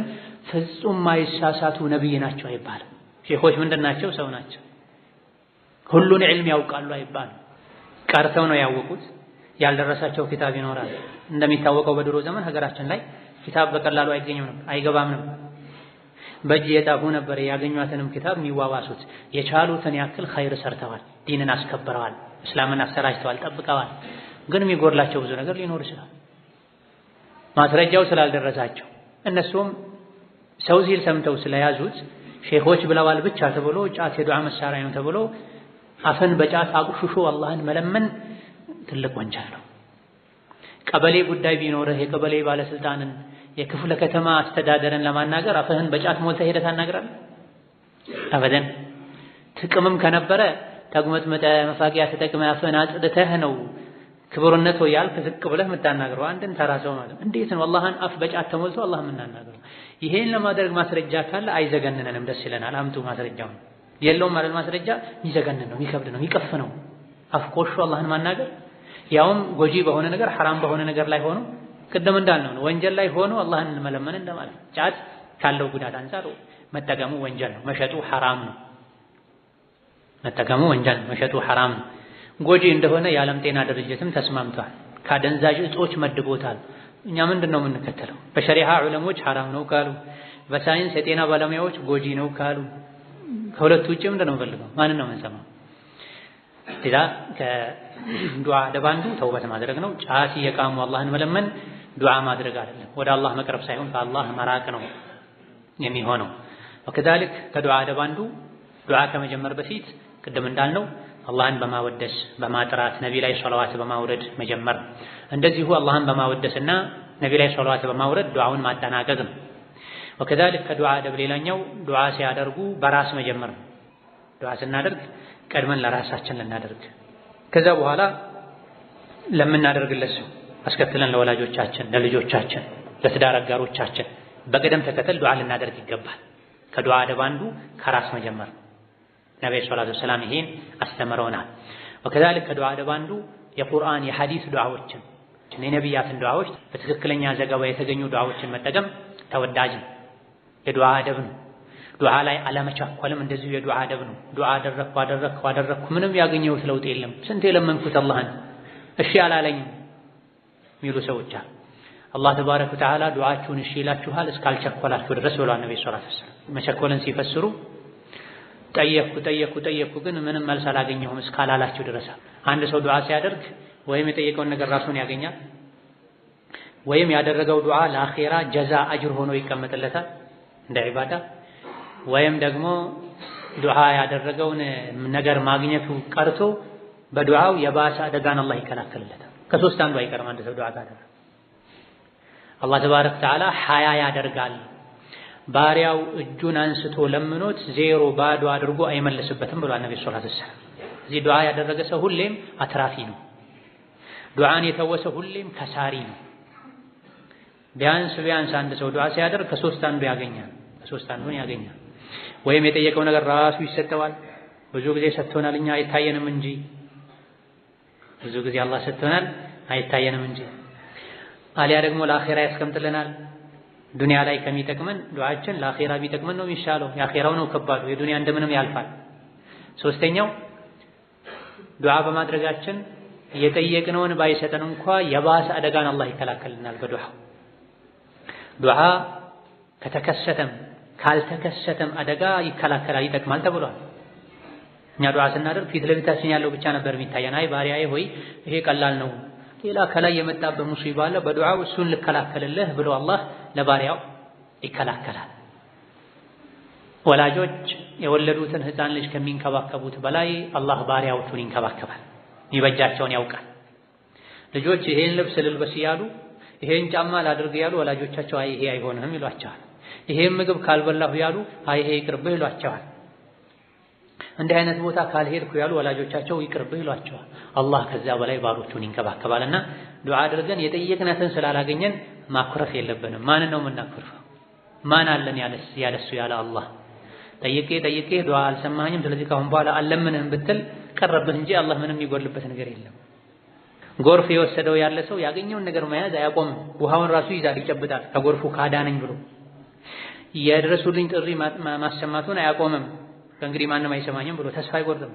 ፍጹም ማይሳሳቱ ነብይ ናቸው አይባልም። ሼኾች ምንድናቸው? ሰው ናቸው። ሁሉን ዒልም ያውቃሉ አይባልም። ቀርተው ነው ያወቁት። ያልደረሳቸው ኪታብ ይኖራል። እንደሚታወቀው በድሮ ዘመን ሀገራችን ላይ ኪታብ በቀላሉ አይገኝም ነበር፣ አይገባም ነበር። በእጅ የጻፉ ነበር ያገኟትንም ኪታብ የሚዋዋሱት። የቻሉትን ያክል ኸይር ሰርተዋል፣ ዲንን አስከብረዋል፣ እስላምን አሰራጭተዋል፣ ጠብቀዋል። ግን የሚጎድላቸው ብዙ ነገር ሊኖር ይችላል። ማስረጃው ስላልደረሳቸው እነሱም ሰው ሲል ሰምተው ስለያዙት ሼኾች ብለዋል ብቻ ተብሎ ጫት የዱዓ መሳሪያ ነው ተብሎ አፈን በጫት አቁሽሾ አላህን መለመን ትልቅ ወንጀል ነው። ቀበሌ ጉዳይ ቢኖርህ የቀበሌ ባለስልጣንን የክፍለ ከተማ አስተዳደርን ለማናገር አፈህን በጫት ሞልተህ ሄደህ ታናግራለህ? አበደን። ጥቅምም ከነበረ ተግመጥመጠ መፋቂያ ተጠቅመህ አፈህን አጽድተህ ነው ክብርነት ወይ ያልክ ዝቅ ብለህ የምታናግረው አንድን ተራ ሰው ማለት እንዴት ነው አላህን አፍ በጫት ተሞልቶ አላህ የምናናግረው? ይሄን ለማድረግ ማስረጃ ካለ አይዘገንነንም፣ ደስ ይለናል። አምጡ ማስረጃውን። የለውም ማለት ማስረጃ የሚዘገንን ነው፣ የሚከብድ ነው፣ የሚቀፍ ነው። አፍ ቆሾ አላህን ማናገር ያውም ጎጂ በሆነ ነገር ሐራም በሆነ ነገር ላይ ሆኖ ቅድም እንዳልነው ነው ወንጀል ላይ ሆኖ አላህን መለመን እንደማለት። ጫት ካለው ጉዳት አንፃር መጠቀሙ ወንጀል ነው፣ መሸጡ ሐራም ነው። መጠቀሙ ወንጀል ነው፣ መሸጡ ሐራም ነው። ጎጂ እንደሆነ የዓለም ጤና ድርጅትም ተስማምቷል። ካደንዛዥ እጾች መድቦታል። እኛ ምንድነው የምንከተለው? በሸሪዓ ዑለሞች ሐራም ነው ካሉ፣ በሳይንስ የጤና ባለሙያዎች ጎጂ ነው ካሉ፣ ከሁለቱ ውጭ ምንድነው የምንፈልገው? ማንን ነው የምንሰማው? ኢዛ ከዱዓ አደብ አንዱ ተውበት ማድረግ ነው። ጫት እየቃሙ አላህን መለመን ዱዓ ማድረግ አይደለም፣ ወደ አላህ መቅረብ ሳይሆን ከአላህ መራቅ ነው የሚሆነው። ወከዛሊክ ከዱዓ አደብ አንዱ ዱዓ ከመጀመር በፊት ቅድም እንዳልነው አላህን በማወደስ በማጥራት ነቢ ላይ ሶላዋት በማውረድ መጀመር። እንደዚሁ አላህን በማወደስና ነቢ ላይ ሶላዋት በማውረድ ዱዓውን ማጠናቀቅ ነው። ወከዛሊክ ከዱዓ አደብ ሌላኛው ዱዓ ሲያደርጉ በራስ መጀመር ነው። ዱዓ ስናደርግ ቀድመን ለራሳችን ልናደርግ፣ ከዛ በኋላ ለምናደርግለት ሰው አስከትለን ለወላጆቻችን፣ ለልጆቻችን፣ ለትዳር አጋሮቻችን በቅደም ተከተል ዱዓ ልናደርግ ይገባል። ከዱዓ አደብ አንዱ ከራስ መጀመር ነው። ነብዩ ሰለላሁ ዐለይሂ ወሰለም ይሄን አስተምረውናል። ወከዛሊክ ከዱዓ አደብ አንዱ የቁርአን የሐዲስ ዱዓዎችን የነቢያትን ዱዓዎች በትክክለኛ ዘገባ የተገኙ ዱዓዎችን መጠቀም ተወዳጅ ነው፣ የዱዓ አደብ ነው። ዱዓ ላይ አለመቻኮልም እንደዚሁ የዱዓ አደብ ነው። ዱዓ አደረኩ ምንም ያገኘሁት ለውጥ የለም፣ ስንት የለመንኩት አላህን እሺ አላለኝም የሚሉ ሰዎች አሉ። አላህ ተባረከ ወተዓላ ዱዓችሁን እሺ ይላችኋል እስካልቸኮላችሁ ድረስ ብሏል ነብዩ ሰለላሁ ዐለይሂ ወሰለም። መቸኮልን ሲፈስሩ ጠየቅኩ ግን ምንም መልስ አላገኘሁም እስካላላችሁ ድረስ። አንድ ሰው ዱዓ ሲያደርግ ወይም የጠየቀውን ነገር ራሱን ያገኛል ወይም ያደረገው ዱዓ ለአኺራ ጀዛ አጅር ሆኖ ይቀመጥለታል እንደ ዒባዳ፣ ወይም ደግሞ ዱዓ ያደረገውን ነገር ማግኘቱ ቀርቶ በዱዓው የባሰ አደጋን አላህ ይከላከልለታል። ከሶስት አንዱ አይቀርም። አንድ ሰው ዱዓ ካደረገ አላህ ተባረከ ወተዓላ ሀያ ያደርጋል። ባሪያው እጁን አንስቶ ለምኖት ዜሮ ባዶ አድርጎ አይመልስበትም ብሏል ነብዩ ሰለላሁ ዐለይሂ ወሰለም። እዚህ ዱዓ ያደረገ ሰው ሁሌም አትራፊ ነው። ዱዓን የተወሰ ሁሌም ከሳሪ ነው። ቢያንስ አንድ ሰው ዱዓ ሲያደርግ ከሶስት አንዱ ያገኛል። ወይም የጠየቀው ነገር ራሱ ይሰጠዋል። ብዙ ጊዜ ሰጥቶናል እኛ አይታየንም እንጂ ብዙ ጊዜ አላህ ሰጥቶናል አይታየንም እንጂ። አሊያ ደግሞ ለአኺራ ያስቀምጥልናል። ዱንያ ላይ ከሚጠቅመን ዱዓችን ለአኺራ ቢጠቅመን ነው የሚሻለው። የአኺራው ነው ከባዱ፣ የዱንያ እንደምንም ያልፋል። ሶስተኛው ዱዓ በማድረጋችን የጠየቅነውን ባይሰጠን እንኳ የባሰ አደጋን አላህ ይከላከልናል በዱዓው። ዱዓ ከተከሰተም ካልተከሰተም አደጋ ይከላከላል፣ ይጠቅማል ተብሏል። እኛ ዱዓ ስናደርግ ፊት ለፊታችን ያለው ብቻ ነበር የሚታየን። አይ ባሪያዬ ሆይ ይሄ ቀላል ነው፣ ሌላ ከላይ የመጣበት ሙሲባ አለ፣ በዱዓው እሱን ልከላከልልህ ብሎ አላህ ለባሪያው ይከላከላል። ወላጆች የወለዱትን ሕፃን ልጅ ከሚንከባከቡት በላይ አላህ ባሪያዎቹን ይንከባከባል፣ ይበጃቸውን ያውቃል። ልጆች ይሄን ልብስ ልልበስ እያሉ ይሄን ጫማ ላድርግ ያሉ ወላጆቻቸው አይ ይሄ አይሆንህም ይሏቸዋል። ይሄን ምግብ ካልበላሁ ያሉ አይ ይሄ ይቅርብህ ይሏቸዋል። እንዲህ አይነት ቦታ ካልሄድኩ ያሉ ወላጆቻቸው ይቅርብህ ይሏቸዋል። አላህ ከዛ በላይ ባሮቹን ይንከባከባልና ዱዓ አድርገን የጠየቅነትን ስላላገኘን ማኩረፍ የለብንም። ማንን ነው የምናኩርፈው? ማን አለን ያለሱ ያለ አላህ። ጠይቄ ዱዓ አልሰማኝም ስለዚህ ካሁን በኋላ አልለምንህም ብትል ቀረብህ እንጂ አላህ ምንም የሚጎልበት ነገር የለም። ጎርፍ የወሰደው ያለ ሰው ያገኘውን ነገር መያዝ አያቆምም። ውሃውን ራሱ ይዛል፣ ይጨብጣል ከጎርፉ ካዳነኝ ብሎ የድረሱልኝ ጥሪ ማሰማቱን አያቆምም። ከእንግዲህ ማንም አይሰማኝም ብሎ ተስፋ አይቆርጥም።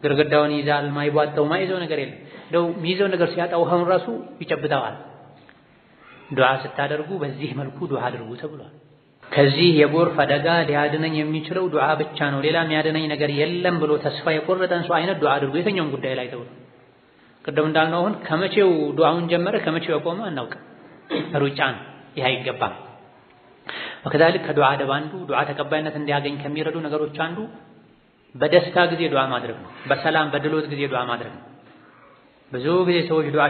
ግርግዳውን ይዛል፣ ማይቧጠው ማይዘው ነገር የለም። እንደው ሚይዘው ነገር ሲያጣ ውሃውን ራሱ ይጨብጠዋል። ዱዓ ስታደርጉ በዚህ መልኩ ዱዓ አድርጉ ተብሏል። ከዚህ የጎርፍ አደጋ ሊያድነኝ የሚችለው ዱዓ ብቻ ነው፣ ሌላ የሚያድነኝ ነገር የለም ብሎ ተስፋ የቆረጠን ሰው አይነት ዱዓ አድርጉ የትኛውም ጉዳይ ላይ ተብሏል። ቅድም እንዳልነው አሁን ከመቼው ዱዓውን ጀመረ ከመቼው ያቆመ አናውቅም። ሩጫ ነው፣ ይህ አይገባም። ወከዛልክ ከዱዓ አደብ አንዱ ዱዓ ተቀባይነት እንዲያገኝ ከሚረዱ ነገሮች አንዱ በደስታ ጊዜ ዱዓ ማድረግ ነው። በሰላም በድሎት ጊዜ ዱዓ ማድረግ ነው። ብዙ ጊዜ ሰዎች ዱዓ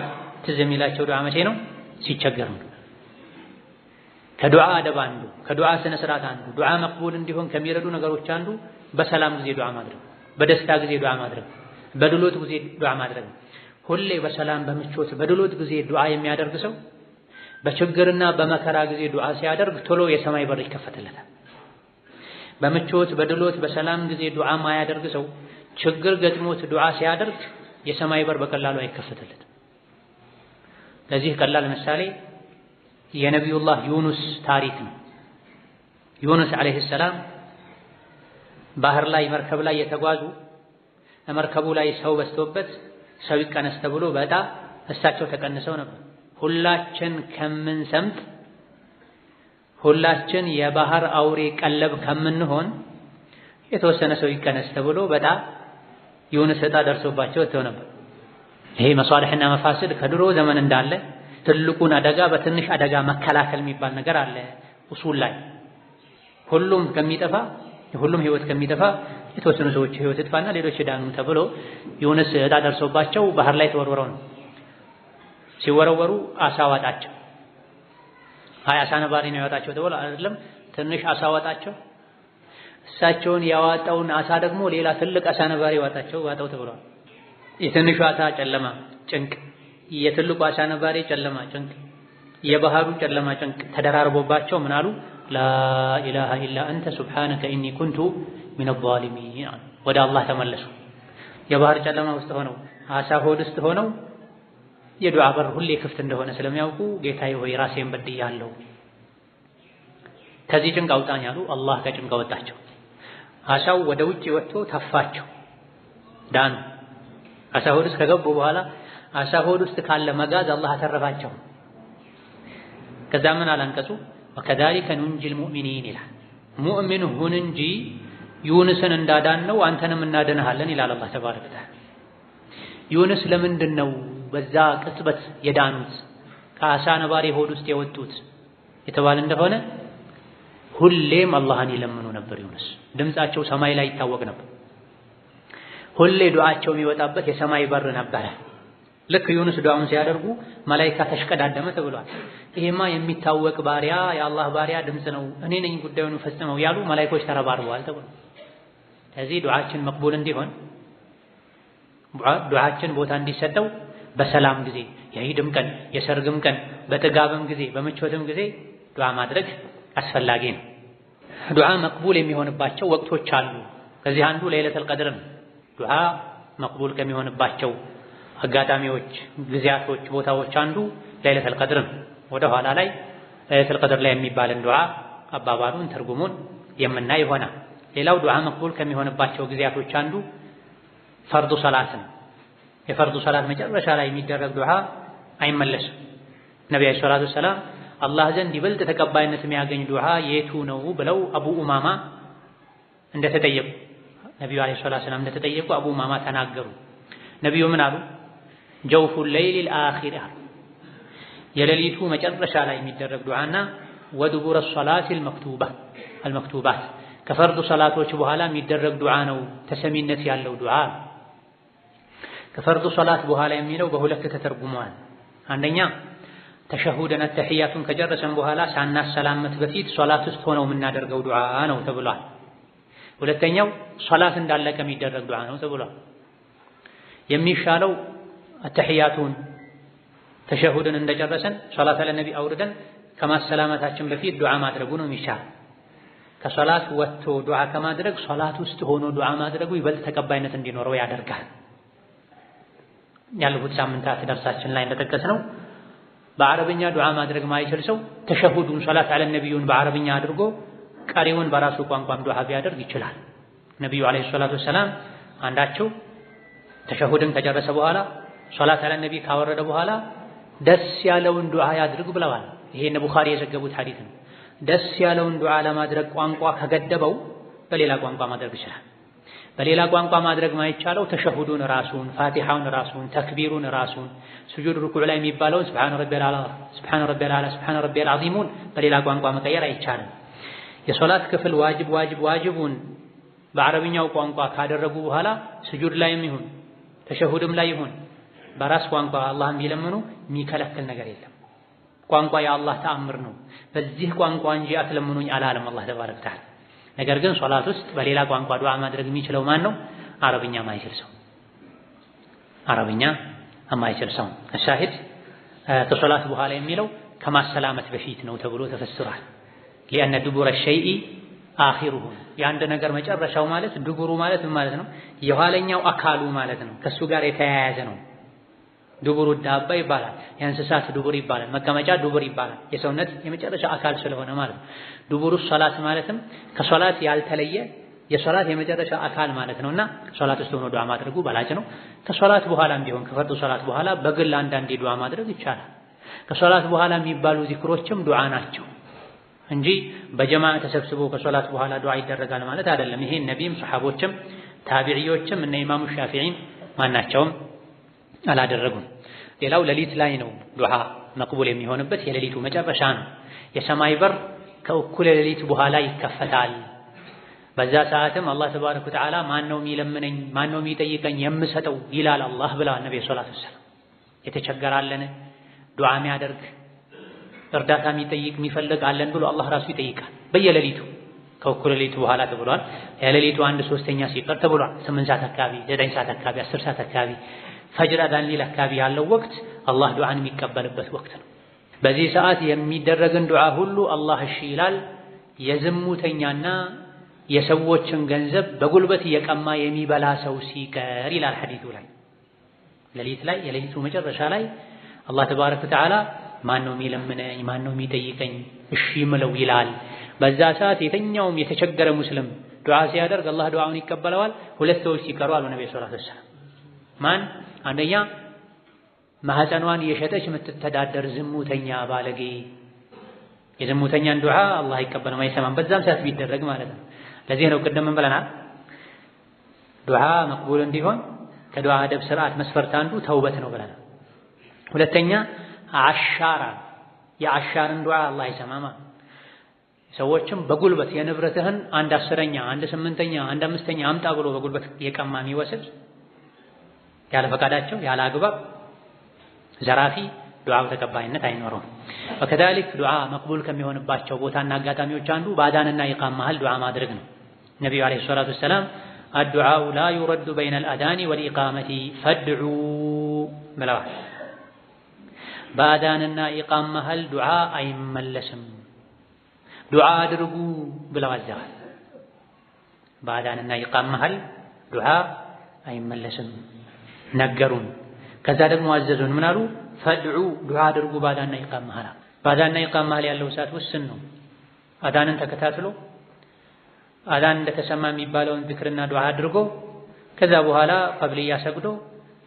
ትዝ የሚላቸው ዱዓ መቼ ነው? ሲቸገሩ ነው። ከዱዓ አደብ አንዱ ከዱዓ ስነ ስርዓት አንዱ ዱዓ መቅቡል እንዲሆን ከሚረዱ ነገሮች አንዱ በሰላም ጊዜ ዱዓ ማድረግ፣ በደስታ ጊዜ ዱዓ ማድረግ፣ በድሎት ጊዜ ዱዓ ማድረግ። ሁሌ በሰላም በምቾት በድሎት ጊዜ ዱዓ የሚያደርግ ሰው በችግርና በመከራ ጊዜ ዱዓ ሲያደርግ ቶሎ የሰማይ በር ይከፈትለታል። በምቾት በድሎት በሰላም ጊዜ ዱዓ ማያደርግ ሰው ችግር ገጥሞት ዱዓ ሲያደርግ የሰማይ በር በቀላሉ አይከፈትለትም። ለዚህ ቀላል ምሳሌ የነቢዩላህ ዩኑስ ታሪክ ነው። ዩኑስ ዓለይሂ ሰላም ባህር ላይ መርከብ ላይ የተጓዙ መርከቡ ላይ ሰው በዝቶበት ሰው ይቀነስ ተብሎ በዕጣ እሳቸው ተቀንሰው ነበር። ሁላችን ከምንሰምጥ ሁላችን የባህር አውሬ ቀለብ ከምንሆን የተወሰነ ሰው ይቀነስ ተብሎ በዕጣ ዩኑስ ዕጣ ደርሶባቸው ወጥተው ነበር። ይሄ መሷሊሕና መፋስድ ከድሮ ዘመን እንዳለ ትልቁን አደጋ በትንሽ አደጋ መከላከል የሚባል ነገር አለ። ኡሱል ላይ ሁሉም ከሚጠፋ የሁሉም ህይወት ከሚጠፋ የተወሰኑ ሰዎች ህይወት ይጥፋና ሌሎች ይዳኑ ተብሎ ዩኑስ ዕጣ ደርሶባቸው ባህር ላይ ተወርውረው ነው። ሲወረወሩ አሳ ዋጣቸው። አይ አሳ ነባሪ ነው ያወጣቸው ተብሎ አይደለም፣ ትንሽ አሳ ዋጣቸው። እሳቸውን ያዋጣውን አሳ ደግሞ ሌላ ትልቅ አሳ ነባሪ ዋጣው ተብሏል። የትንሹ አሳ ጨለማ ጭንቅ፣ የትልቁ አሳ ነባሪ ጨለማ ጭንቅ፣ የባህሩ ጨለማ ጭንቅ ተደራርቦባቸው ምን አሉ? ላ ኢላሃ ኢላ አንተ ሱብሓነከ ኢኒ ኩንቱ ሚነ ዛሊሚን። ወደ አላህ ተመለሱ። የባህር ጨለማ ውስጥ ሆነው አሳ ሆድ ውስጥ ሆነው የዱዓ በር ሁሌ ክፍት እንደሆነ ስለሚያውቁ ጌታዬ ሆይ ራሴን በድያለሁ፣ ከዚህ ጭንቅ አውጣኝ አሉ። አላህ ከጭንቅ አወጣቸው። አሳው ወደ ውጭ ወጥቶ ተፋቸው፣ ዳኑ። አሳ ሆድ ውስጥ ከገቡ በኋላ አሳ ሆድ ውስጥ ካለ መጋዝ አላህ አተረፋቸው። ከዛ ምን አላንቀጹ ወከዛሊከ ኑንጂል ሙእሚኒን ይላል። ሙእሚን ሁን እንጂ ዩኑስን እንዳዳነው አንተንም እናድንሃለን ይላል አላህ ተባረከ ወተዓላ። ዩኑስ ለምንድን ነው በዛ ቅጽበት የዳኑት ከአሳ ነባሪ ሆድ ውስጥ የወጡት የተባለ እንደሆነ ሁሌም አላህን ይለምኑ ነበር። ዩኑስ ድምጻቸው ሰማይ ላይ ይታወቅ ነበር። ሁሌ ዱዓቸው የሚወጣበት የሰማይ በር ነበረ። ልክ ዩኑስ ዱዓውን ሲያደርጉ መላኢካ ተሽቀዳደመ ተብሏል። ይሄማ የሚታወቅ ባሪያ የአላህ ባሪያ ድምጽ ነው፣ እኔ ነኝ ጉዳዩን ፈጽመው ያሉ መላኢኮች ተረባርበዋል ተብሏል። ስለዚህ ዱዓችን መቅቡል እንዲሆን ዱዓችን ቦታ እንዲሰጠው በሰላም ጊዜ የዒድም ቀን የሰርግም ቀን በጥጋብም ጊዜ በምቾትም ጊዜ ዱዓ ማድረግ አስፈላጊ ነው። ዱዓ መቅቡል የሚሆንባቸው ወቅቶች አሉ። ከዚህ አንዱ ለይለቱል ቀድር ነው። ዱዓ መቅቡል ከሚሆንባቸው አጋጣሚዎች፣ ጊዜያቶች፣ ቦታዎች አንዱ ለይለቱል ቀድር ነው። ወደ ኋላ ላይ ለይለቱል ቀድር ላይ የሚባልን ዱዓ አባባሉን ትርጉሙን የምናይ ይሆናል። ሌላው ዱዓ መቅቡል ከሚሆንባቸው ጊዜያቶች አንዱ ፈርዱ ሰላት ነው። የፈርዱ ሰላት መጨረሻ ላይ የሚደረግ ዱዓ አይመለስም። ነብዩ ሰለላሁ ዐለይሂ ወሰለም አላህ ዘንድ ይበልጥ ተቀባይነት የሚያገኝ ዱዓ የቱ ነው ብለው አቡ ኡማማ እንደተጠየቁ ነብዩ ሰለላሁ ዐለይሂ ወሰለም እንደተጠየቁ አቡ ኡማማ ተናገሩ። ነብዩ ምን አሉ? ጀውፉል ለይሊል አኺር አሉ። የሌሊቱ መጨረሻ ላይ የሚደረግ ዱዓና ወዱቡረ ሶላቲል መክቱባት ከፈርዱ ሰላቶች በኋላ የሚደረግ ዱዓ ነው ተሰሚነት ያለው ዱዓ። ከፈርዱ ሰላት በኋላ የሚለው በሁለት ተተርጉሟል። አንደኛ ተሸሁድና ተህያቱን ከጨረሰን በኋላ ሳናሰላመት በፊት ሶላት ውስጥ ሆነው የምናደርገው ዱዓ ነው ተብሏል። ሁለተኛው ሶላት እንዳለቀ የሚደረግ ዱዓ ነው ተብሏል። የሚሻለው ተህያቱን ተሸሁድን እንደጨረሰን ሶላት ለነቢ አውርደን ከማሰላመታችን በፊት ዱዓ ማድረጉ ነው የሚሻል። ከሶላት ወጥቶ ዱዓ ከማድረግ ሶላት ውስጥ ሆኖ ዱዓ ማድረጉ ይበልጥ ተቀባይነት እንዲኖረው ያደርጋል። ያለፉት ሳምንታት ደርሳችን ላይ እንደጠቀስነው በአረብኛ ዱዓ ማድረግ ማይችል ሰው ተሸሁዱን ሶላት አለ ነብዩን በአረብኛ አድርጎ ቀሪውን በራሱ ቋንቋም ዱዓ ቢያደርግ ይችላል። ነብዩ አለይሂ ሰላቱ ወሰላም አንዳቸው ተሸሁድን ከጨረሰ በኋላ ሶላት አለ ነብይ ካወረደ በኋላ ደስ ያለውን ዱዓ ያድርግ ብለዋል። ይሄ እነ ቡኻሪ የዘገቡት ሐዲስ ነው። ደስ ያለውን ዱዓ ለማድረግ ቋንቋ ከገደበው በሌላ ቋንቋ ማድረግ ይችላል። በሌላ ቋንቋ ማድረግ ማይቻለው ተሸሁዱን ራሱን፣ ፋቲሃውን ራሱን፣ ተክቢሩን ራሱን፣ ስጁድ ሩኩዕ ላይ የሚባለውን ሱብሃነ ረቢየል አዕላ፣ ሱብሃነ ረቢየል አዕላ፣ ሱብሃነ ረቢየል ዐዚሙን በሌላ ቋንቋ መቀየር አይቻልም። የሶላት ክፍል ዋጅቡን በአረብኛው ቋንቋ ካደረጉ በኋላ ስጁድ ላይም ይሁን ተሸሁድም ላይ ይሁን በራስ ቋንቋ አላህን ቢለምኑ የሚከለክል ነገር የለም። ቋንቋ የአላህ ተአምር ነው። በዚህ ቋንቋ እንጂ አትለምኑኝ አላለም አላህ ተባረከ ወተዓላ። ነገር ግን ሶላት ውስጥ በሌላ ቋንቋ ዱዓ ማድረግ የሚችለው ማን ነው? አረብኛ ማይችል ሰው። አረብኛ የማይችል ሰው። አሻሂድ ከሶላት በኋላ የሚለው ከማሰላመት በፊት ነው ተብሎ ተፈስሯል። ሊአነ ዱቡረ ሸይኢ አኺሩሁ፣ የአንድ ነገር መጨረሻው ማለት ዱቡሩ ማለት ምን ማለት ነው? የኋለኛው አካሉ ማለት ነው። ከሱ ጋር የተያያዘ ነው። ዱቡሩ ዳባ ይባላል። የእንስሳት ዱቡር ይባላል። መቀመጫ ዱቡር ይባላል። የሰውነት የመጨረሻ አካል ስለሆነ ማለት ነው። ዱቡሩ ሶላት ማለትም ከሶላት ያልተለየ የሶላት የመጨረሻ አካል ማለት ነውና ሶላት ውስጥ ሆኖ ዱዓ ማድረጉ በላጭ ነው። ከሶላት በኋላም ቢሆን ከፈርዱ ሶላት በኋላ በግል አንዳንዴ ዱዓ ማድረግ ይቻላል። ከሶላት በኋላ የሚባሉ ዚክሮችም ዱዓ ናቸው እንጂ በጀማዓ ተሰብስቦ ከሶላት በኋላ ዱዓ ይደረጋል ማለት አይደለም። ይሄ ነቢይም ሰሐቦችም ታቢዒዮችም እነ ኢማሙ ሻፊዒም ማናቸውም አላደረጉም። ሌላው ሌሊት ላይ ነው ዱዓ መቅቡል የሚሆንበት፣ የሌሊቱ መጨረሻ ነው። የሰማይ በር ከእኩለ ሌሊት በኋላ ይከፈታል። በዛ ሰዓትም አላህ ተባረከ ወተዓላ ማን ነው የሚለምነኝ ማን ነው የሚጠይቀኝ የምሰጠው ይላል አላህ ብለዋል ነብዩ ሰለላሁ ዐለይሂ ወሰለም። የተቸገራለን ዱዓ የሚያደርግ እርዳታ የሚጠይቅ የሚፈልግ አለን ብሎ አላህ ራሱ ይጠይቃል በየሌሊቱ ከእኩለ ሌሊቱ በኋላ ተብሏል። የሌሊቱ 1/3 ሲቀር ተብሏል። 8 ሰዓት አካባቢ 9 ሰዓት አካባቢ 10 ሰዓት አካባቢ ፈጅር አዳን ሊል አካባቢ ያለው ወቅት አላህ ዱዓን የሚቀበልበት ወቅት ነው። በዚህ ሰዓት የሚደረግን ዱዓ ሁሉ አላህ እሺ ይላል። የዝሙተኛና የሰዎችን ገንዘብ በጉልበት እየቀማ የሚበላ ሰው ሲቀር ይላል ሐዲሱ ላይ። ሌሊት ላይ የሌሊቱ መጨረሻ ላይ አላህ ተባረከ ወተዓላ ማን ነው የሚለምነኝ ማን ነው የሚጠይቀኝ እሺ ምለው ይላል። በዛ ሰዓት የተኛውም የተቸገረ ሙስሊም ዱዓ ሲያደርግ አላህ ዱዓውን ይቀበለዋል። ሁለት ሰዎች ሲቀሩ አሉ ነብዩ ሰለላሁ ዐለይሂ ወሰለም። ማን? አንደኛ ማህፀኗን የሸጠች የምትተዳደር ዝሙተኛ ባለጌ የዝሙተኛን ዱዓ አላህ አይቀበልም አይሰማም በዛም ሰዓት ቢደረግ ማለት ነው። ለዚህ ነው ቅድም ምን ብለናል? ዱዓ መቅቡል እንዲሆን ከዱዓ አደብ ስርዓት መስፈርት አንዱ ተውበት ነው ብለናል። ሁለተኛ አሻራ የአሻርን ዱዓ አላህ አይሰማማ። ሰዎችም በጉልበት የንብረትህን 1/10ኛ 1/8ኛ 1/5ኛ አምጣ ብሎ በጉልበት የቀማ የሚወስድ ያለ ፈቃዳቸው ያለ አግባብ ዘራፊ ዱዓው ተቀባይነት አይኖረውም። ወከዛሊክ ዱዓ መቅቡል ከሚሆንባቸው ቦታና አጋጣሚዎች አንዱ በአዳንና ኢቃም መሃል ዱዓ ማድረግ ነው። ነቢዩ ዓለይሂ ሰላቱ ወሰላም አዱዓኡ ላ ዩረዱ በይነ አልአዳኒ ወልኢቃመቲ ፈድዑ ብለዋል። በአዳንና ኢቃም መሃል ዱዓ አይመለስም፣ ዱዓ አድርጉ ብለው አዘዋል። በአዳንና ኢቃም መሃል ዱዓ አይመለስም ነገሩን። ከዛ ደግሞ አዘዙን ምን አሉ? ፈድዑ ዱዓ አድርጉ በአዳንና ኢቃም መሃል። በአዳንና ኢቃም መሃል ያለው ሰዓት ውስን ነው። አዳንን ተከታትሎ አዳን እንደተሰማ የሚባለውን ዚክርና ዱዓ አድርጎ ከዛ በኋላ ቀብልያ ሰግዶ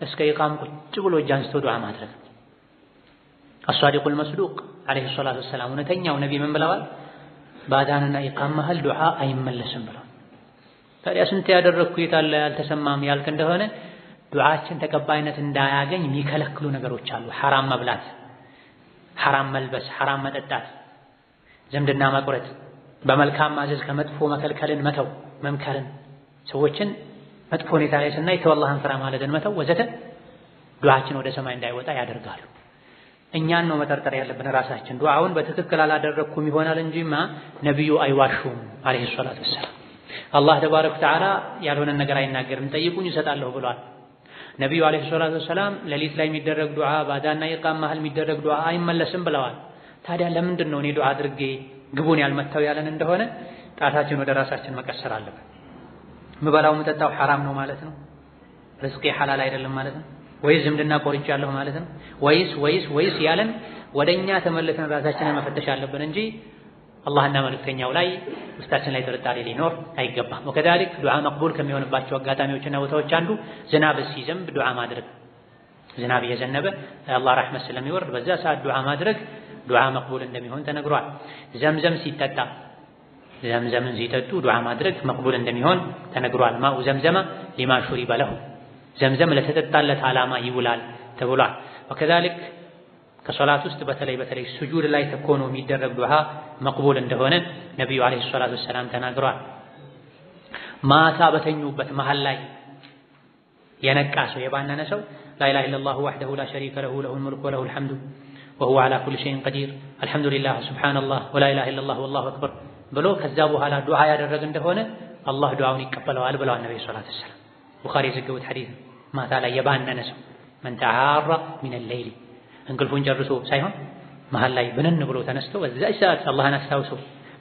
እስከ ኢቃም ቁጭ ብሎ እጅ አንስቶ ዱዓ ማድረግ። አሷዲቁል መስዱቅ ዓለይሂ ሰላቱ ወሰላም እውነተኛው ነቢ ምን ብለዋል? በአዳንና ኢቃም መሃል ዱዓ አይመለስም ብለዋል። ታዲያ ስንት ያደረግኩ የታለ ያልተሰማም ያልክ እንደሆነ ዱዓችን ተቀባይነት እንዳያገኝ የሚከለክሉ ነገሮች አሉ። ሐራም መብላት፣ ሐራም መልበስ፣ ሐራም መጠጣት፣ ዝምድና መቁረጥ፣ በመልካም ማዘዝ ከመጥፎ መከልከልን መተው፣ መምከርን፣ ሰዎችን መጥፎ ሁኔታ ላይ ስናይ ተው አላህን ፍራ ማለትን መተው ወዘተ ዱዓችን ወደ ሰማይ እንዳይወጣ ያደርጋሉ። እኛን ነው መጠርጠር ያለብን ራሳችን። ዱዓውን በትክክል አላደረኩም ይሆናል እንጂማ ነብዩ አይዋሹም አለይሂ ሰላቱ ወሰላም። አላህ ተባረከ ወተዓላ ያልሆነን ነገር አይናገርም፣ ጠይቁኝ እሰጣለሁ ብሏል። ነብዩ አለይሂ ሰላቱ ወሰላም ሌሊት ላይ የሚደረግ ዱዓ በአዳንና ኢቃም መሃል የሚደረግ ዱዓ አይመለስም ብለዋል። ታዲያ ለምንድን ነው እኔ ዱዓ አድርጌ ግቡን ያልመታው ያለን እንደሆነ ጣታችን ወደ ራሳችን መቀሰር አለብን። ምበላው ምጠጣው ሐራም ነው ማለት ነው? ርዝቄ ሐላል አይደለም ማለት ነው? ወይስ ዝምድና ቆርጫለሁ ማለት ነው? ወይስ ያለን ወደኛ ተመልሰን ራሳችንን መፈተሽ አለብን እንጂ አላህና መልእክተኛው ላይ ውስጣችን ላይ ጥርጣሬ ሊኖር አይገባም። ወከዛሊክ ዱዓ መቅቡል ከሚሆንባቸው አጋጣሚዎችና ቦታዎች አንዱ ዝናብ ሲዘንብ ዱዓ ማድረግ። ዝናብ እየዘነበ አላህ ረሕመት ስለሚወርድ በዛ ሰዓት ዱዓ ማድረግ ዱዓ መቅቡል እንደሚሆን ተነግሯል። ዘምዘም ሲጠጣ ዘምዘምን ሲጠጡ ዱዓ ማድረግ መቅቡል እንደሚሆን ተነግሯል። ማኡ ዘምዘመ ሊማ ሹሪበ ለሁ ዘምዘም ለተጠጣለት ዓላማ ይውላል ተብሏል። ወከዛሊክ ከሶላት ውስጥ በተለይ ሱጁድ ላይ ተኮኖ የሚደረግ ዱዓ መቅቡል እንደሆነ ነብዩ አለይሂ ሰላቱ ወሰላም ተናግረዋል። ማታ በተኙበት መሃል ላይ የነቃ ሰው የባነነ ሰው ላኢላሃ ኢለላሁ ወህደሁ ላ ሸሪከ ለሁ ለሁል ሙልኩ ወለሁል ሐምዱ ወሁወ ዐላ ኩሊ ሸይኢን ቀዲር አልሐምዱሊላህ ሱብሓነላህ ወላኢላሃ ኢለላህ ወላሁ አክበር ብሎ ከዛ በኋላ ዱዓ ያደረገ እንደሆነ አላህ ዱዓውን ይቀበለዋል ብለዋል ነብዩ ሰለላሁ ዐለይሂ ወሰለም። ቡኻሪ የዘገቡት ሐዲስ ማታ ላይ የባነነ ሰው መን ተዓራ ሚነል ለይሊ እንቅልፉን ጨርሶ ሳይሆን መሃል ላይ ብንን ብሎ ተነስቶ በዛች ሰዓት አላህን አስታውሶ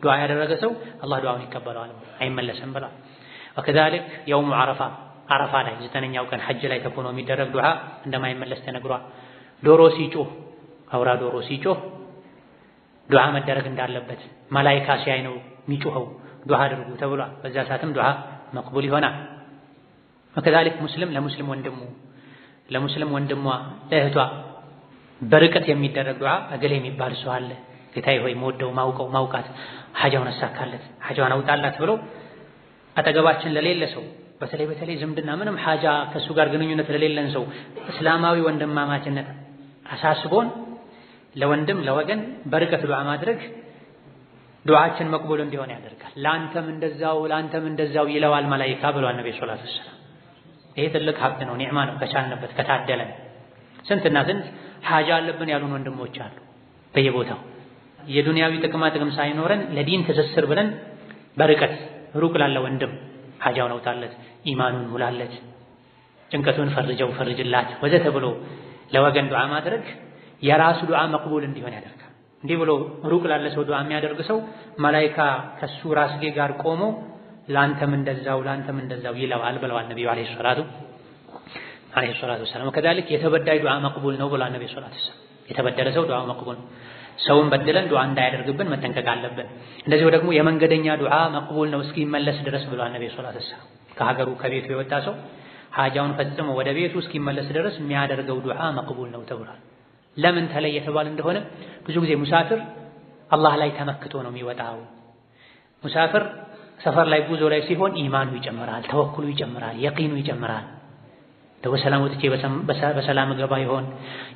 ዱዓ ያደረገ ሰው አላህ ዱዓውን ይቀበለዋል፣ አይመለስም ብለዋል። ወከዛሊክ የውሙ ዓረፋ ላይ 9ኛው ቀን ሐጅ ላይ ተኮኖ የሚደረግ ዱዓ እንደማይመለስ ተነግሯል። ዶሮ ሲጮህ አውራ ዶሮ ሲጮህ ዱዓ መደረግ እንዳለበት መላኢካ ሲያይ ነው የሚጮኸው ዱዓ አድርጉ ተብሏል። በዛ ሰዓትም ዱዓ መቅቡል ይሆናል። ወከዛሊክ ሙስሊም ለሙስሊም ወንድሟ ለእህቷ በርቀት የሚደረግ ዱዓ እገሌ የሚባል ሰው አለ ጌታዬ ሆይ መወደው ማውቃት ሐጃውን አሳካለት ሐጃውን አውጣላት ብሎ አጠገባችን ለሌለ ሰው በተለይ ዝምድና ምንም ሐጃ ከሱ ጋር ግንኙነት ለሌለን ሰው እስላማዊ ወንድማማችነት አሳስቦን ለወንድም ለወገን በርቀት ዱዓ ማድረግ ዱዓችን መቅቡል እንዲሆን ያደርጋል። ላንተም እንደዛው ይለዋል መላኢካ ብሏል ነብዩ ሰለላሁ ዐለይሂ ወሰለም። ይሄ ትልቅ ሀብት ነው፣ ኒዕማ ነው። ከቻልንበት ከታደለን ስንትና ስንት ሐጃ አለብን ያሉን ወንድሞች አሉ በየቦታው የዱንያዊ ጥቅም ሳይኖረን ለዲን ትስስር ብለን በርቀት ሩቅ ላለ ወንድም ሐጃውን አውጣለት፣ ኢማኑን ሙላለት፣ ጭንቀቱን ፈርጅላት ወዘተ ብሎ ለወገን ዱዓ ማድረግ የራሱ ዱዓ መቅቡል እንዲሆን ያደርጋል። እንዲህ ብሎ ሩቅ ላለ ሰው ዱዓ የሚያደርግ ሰው መላኢካ ከሱ ራስጌ ጋር ቆሞ ላንተም እንደዛው ይለዋል ብለዋል ነብዩ አለይሂ ሰላቱ ወሰላም። ከዛልክ የተበዳይ ዱዓ መቅቡል ነው ብለዋል ነብዩ ሰለላሁ ዐለይሂ ወሰለም። የተበደለ ሰው ዱዓ መቅቡል፣ ሰውን በድለን ዱዓ እንዳያደርግብን መጠንቀቅ አለብን። እንደዚሁ ደግሞ የመንገደኛ ዱዓ መቅቡል ነው እስኪመለስ ድረስ ብለዋል ነብዩ ሰለላሁ ዐለይሂ ወሰለም። ከሀገሩ ከቤቱ የወጣ ሰው ሐጃውን ፈጽሞ ወደ ቤቱ እስኪመለስ ድረስ የሚያደርገው ዱዓ መቅቡል ነው ተብሏል። ለምን ተለየ የተባለ እንደሆነ ብዙ ጊዜ ሙሳፊር አላህ ላይ ተመክቶ ነው የሚወጣው። ሙሳፍር ሰፈር ላይ ጉዞ ላይ ሲሆን ኢማኑ ይጨምራል፣ ተወኩሉ ይጨምራል፣ የቂኑ ይጨምራል። በሰላም ወጥቼ በሰላም ገባ ይሆን፣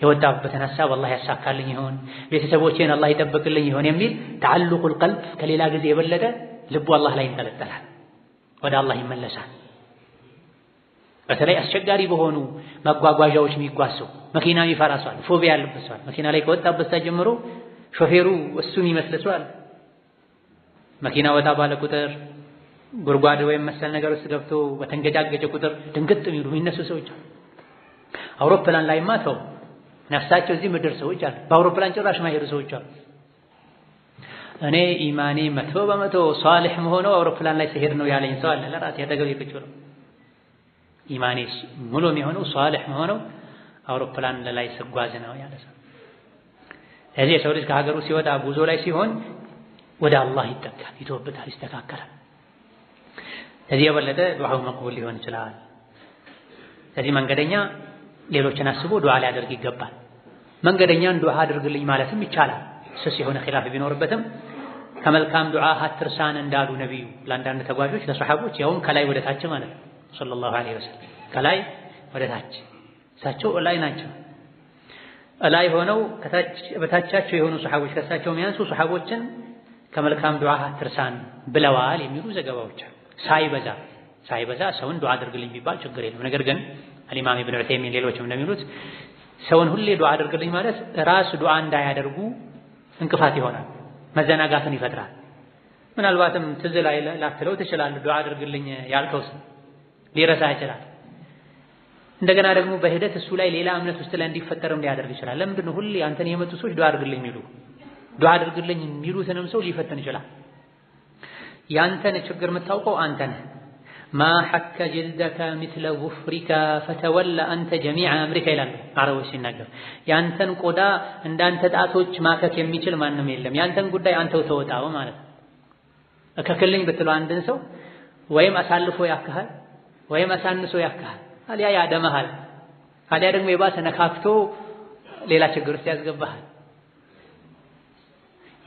የወጣበትን ሐሳብ አላህ ያሳካልኝ ይሆን፣ ቤተሰቦቼን አላህ ይጠብቅልኝ ይሆን የሚል ተዓልቁል ቀልብ ከሌላ ጊዜ የበለጠ ልቡ አላህ ላይ ይንጠለጠላል፣ ወደ አላህ ይመለሳል። በተለይ አስቸጋሪ በሆኑ መጓጓዣዎች የሚጓዝ ሰው፣ መኪና የሚፈራ ሰው፣ ፎቢያ ያለበት ሰው፣ መኪና ላይ ከወጣበት ሰዓት ጀምሮ ሾፌሩ እሱን ይመስል ሰው አለ። መኪና ወጣ ባለ ቁጥር ጉርጓድ ወይም መሰል ነገር ውስጥ ገብቶ በተንገጫገጨ ቁጥር ድንግጥ የሚሉ የሚነሱ ሰዎች አሉ። አውሮፕላን ላይማ ተው ነፍሳቸው እዚህ ምድር ሰዎች አሉ። በአውሮፕላን ጭራሽ ማይሄዱ ሰዎች አሉ። እኔ ኢማኔ 100% ሷሊህ መሆነው አውሮፕላን ላይ ሲሄድ ነው ያለኝ ሰው አለ። ለራሴ ያደገው ይቅጭው ኢማኔ ሙሉ የሚሆነው ሷሊህ መሆነው አውሮፕላን ላይ ስጓዝ ነው ያለ ሰው። ስለዚህ የሰው ልጅ ከሀገሩ ሲወጣ ጉዞ ላይ ሲሆን ወደ አላህ ይጠጋል፣ ይተወበታል፣ ይስተካከላል። ከዚህ የበለጠ ዱዓው መቅቡል ሊሆን ይችላል። ስለዚህ መንገደኛ ሌሎችን አስቦ ዱዓ ሊያደርግ ይገባል። መንገደኛን ዱዓ አድርግልኝ ማለትም ይቻላል። ስስ የሆነ ኺላፍ ቢኖርበትም ከመልካም ዱዓ አትርሳን እንዳሉ ነብዩ ለአንዳንድ ተጓዦች ለሰሐቦች ያውም ከላይ ወደ ታች ማለት ነው ሰለላሁ ዐለይሂ ወሰለም ከላይ ወደ ታች እሳቸው ላይ ናቸው። ላይ ሆነው በታቻቸው የሆኑ ሰሐቦች ከእሳቸው የሚያንሱ ሰሐቦችን ከመልካም ዱዓ አትርሳን ብለዋል የሚሉ ዘገባዎች አሉ። ሳይበዛ ሰውን ዱዓ አድርግልኝ ቢባል ችግር የለም። ነገር ግን አልኢማም ኢብኑ ዑሰይሚን ሌሎችም እንደሚሉት ሰውን ሁሌ ዱዓ አድርግልኝ ማለት ራስ ዱዓ እንዳያደርጉ እንቅፋት ይሆናል፣ መዘናጋትን ይፈጥራል። ምናልባትም ትዝ ላይ ላትለው ትችላለህ። ዱዓ አድርግልኝ ያልከው ሰው ሊረሳ ይችላል። እንደገና ደግሞ በሂደት እሱ ላይ ሌላ እምነት ውስጥ ላይ እንዲፈጠርም ሊያደርግ ይችላል። ለምንድን ነው ሁሌ አንተን የመጡ ሰዎች ዱዓ አድርግልኝ የሚሉ? ዱዓ አድርግልኝ የሚሉትንም ሰው ሊፈትን ይችላል። ያንተን ችግር የምታውቀው አንተ ነህ። ማ ሐከ ጅልደከ ሚስለ ውፍሪከ ፈተወለ አንተ ጀሚዐ አምሪከ ይላሉ አረቦች ሲናገር። ያንተን ቆዳ እንዳንተ ጣቶች ማከክ የሚችል ማንም የለም። ያንተን ጉዳይ አንተው ተወጣው ማለት ነው። እከክልኝ ብትለው አንድን ሰው ወይም አሳልፎ ያክሃል ወይም አሳንሶ ያክሃል፣ አልያ ያደመሃል፣ አልያ ደግሞ የባሰ ነካክቶ ሌላ ችግር ውስጥ ያስገባሃል።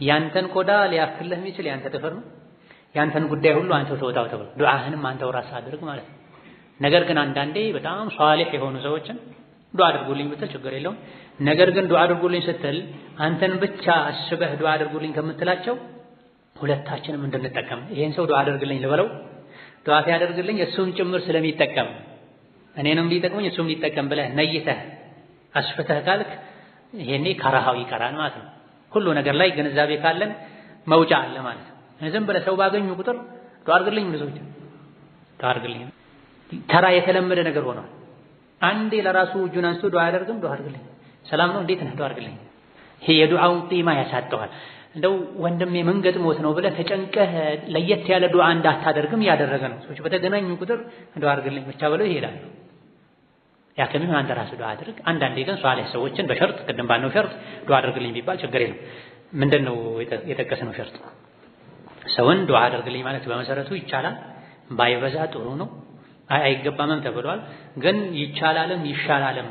ያንተን ቆዳ ሊያክልህ የሚችል ያንተ ጥፍር ነው። ያንተን ጉዳይ ሁሉ አንተው ተወጣው ተብሎ ዱዓህንም አንተው ራስህ አድርግ ማለት ነው። ነገር ግን አንዳንዴ በጣም ሷሊህ የሆኑ ሰዎችን ዱዓ አድርጉልኝ ብትል ችግር የለውም። ነገር ግን ዱዓ አድርጉልኝ ስትል አንተን ብቻ አስበህ ዱዓ አድርጉልኝ ከምትላቸው ሁለታችንም እንድንጠቀም ይሄን ሰው ዱዓ አድርግልኝ ልበለው፣ ዱዓ ሲያደርግልኝ እሱም ጭምር ስለሚጠቀም እኔንም ሊጠቅመኝ እሱም ሊጠቀም ብለህ ነይተህ አስፍተህ ካልክ ይሄኔ ከራሃው ይቀራል ማለት ነው። ሁሉ ነገር ላይ ግንዛቤ ካለን መውጫ አለ ማለት ነው። ዝም ብለህ ሰው ባገኙ ቁጥር ዱዓ አድርግልኝ ብለህ ሰዎች ዱዓ አድርግልኝ ተራ የተለመደ ነገር ሆኗል። አንዴ ለራሱ እጁን አንስቶ ዱዓ አያደርግም። ዱዓ አድርግልኝ ሰላም ነው እንዴት ነህ ዱዓ አድርግልኝ። ይሄ የዱዓውን ቂማ ያሳጠዋል። እንደው ወንድሜ ምን ገጥሞት ነው ብለህ ተጨንቀህ ለየት ያለ ዱዓ እንዳታደርግም ያደረገ ነው። ሰዎች በተገናኙ ቁጥር ዱዓ አድርግልኝ ብቻ ብለው ይሄዳሉ። ያ ከሚሆን አንተ ራስህ ዱዓ አድርግ። አንዳንዴ ግን ሷሊህ ሰዎችን በሸርጥ ቅድም ባልነው ሸርጥ ዱዓ አድርግልኝ ቢባል ችግር የለም። ምንድነው የጠቀስነው ሸርጥ? ሰውን ዱዓ አድርግልኝ ማለት በመሰረቱ ይቻላል፣ ባይበዛ ጥሩ ነው። አይገባምም ተብሏል። ግን ይቻላልም ይሻላልም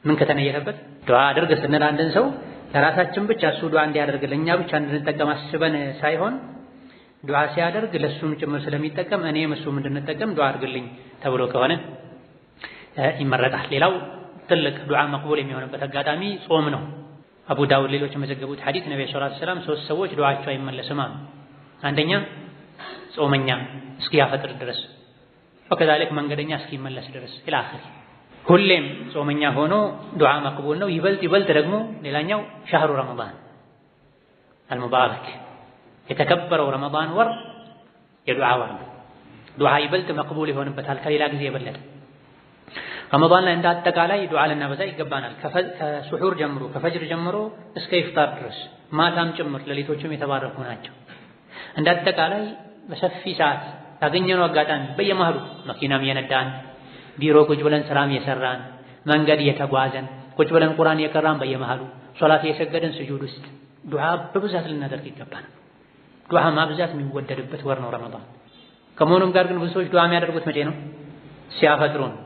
ምን ከተነየረበት ዱዓ አድርግ ስንል አንድን ሰው ለራሳችን ብቻ እሱ ዱዓ እንዲያደርግልኝ እኛ ብቻ እንድንጠቀም አስበን ሳይሆን ዱዓ ሲያደርግ ለሱም ጭምር ስለሚጠቀም እኔም እሱም እንድንጠቀም ዱዓ አድርግልኝ ተብሎ ከሆነ ይመረጣል። ሌላው ትልቅ ዱዓ መቅቡል የሚሆንበት አጋጣሚ ጾም ነው። አቡ ዳውድ ሌሎች የመዘገቡት ሐዲስ ነብዩ ሰለላሁ ዐለይሂ ወሰለም ሶስት ሰዎች ዱዓቸው አይመለስም አሉ። አንደኛ ጾመኛ እስኪያፈጥር ድረስ፣ ወከዛሊክ መንገደኛ እስኪመለስ ድረስ ኢላ አኺር። ሁሌም ጾመኛ ሆኖ ዱዓ መቅቡል ነው። ይበልጥ ደግሞ ሌላኛው ሸህሩ ረመዳን አልሙባረክ የተከበረው ረመዳን ወር የዱዓ ወር ነው። ዱዓ ይበልጥ መቅቡል ይሆንበታል ከሌላ ጊዜ የበለጠ። ረመዳን ላይ እንዳጠቃላይ ዱዓ ልናበዛ ይገባናል። ከሱሑር ጀምሮ ከፈጅር ጀምሮ እስከ ኢፍጣር ድረስ ማታም ጭምር ሌሊቶችም የተባረኩ ናቸው። እንዳጠቃላይ በሰፊ ሰዓት ያገኘነው አጋጣሚ በየመሃሉ መኪናም እየነዳን ቢሮ ቁጭ ብለን ስራም እየሰራን መንገድ እየተጓዘን ቁጭ ብለን ቁርአን እየቀራን በየመሃሉ ሶላት እየሰገድን ስጁድ ውስጥ ዱዓ በብዛት ልናደርግ ይገባናል። ዱዓ ማብዛት የሚወደድበት ወር ነው ረመዳን። ከመሆኑም ጋር ግን ብዙ ሰዎች ዱዓ የሚያደርጉት መቼ ነው? ሲያፈጥሩ ነው።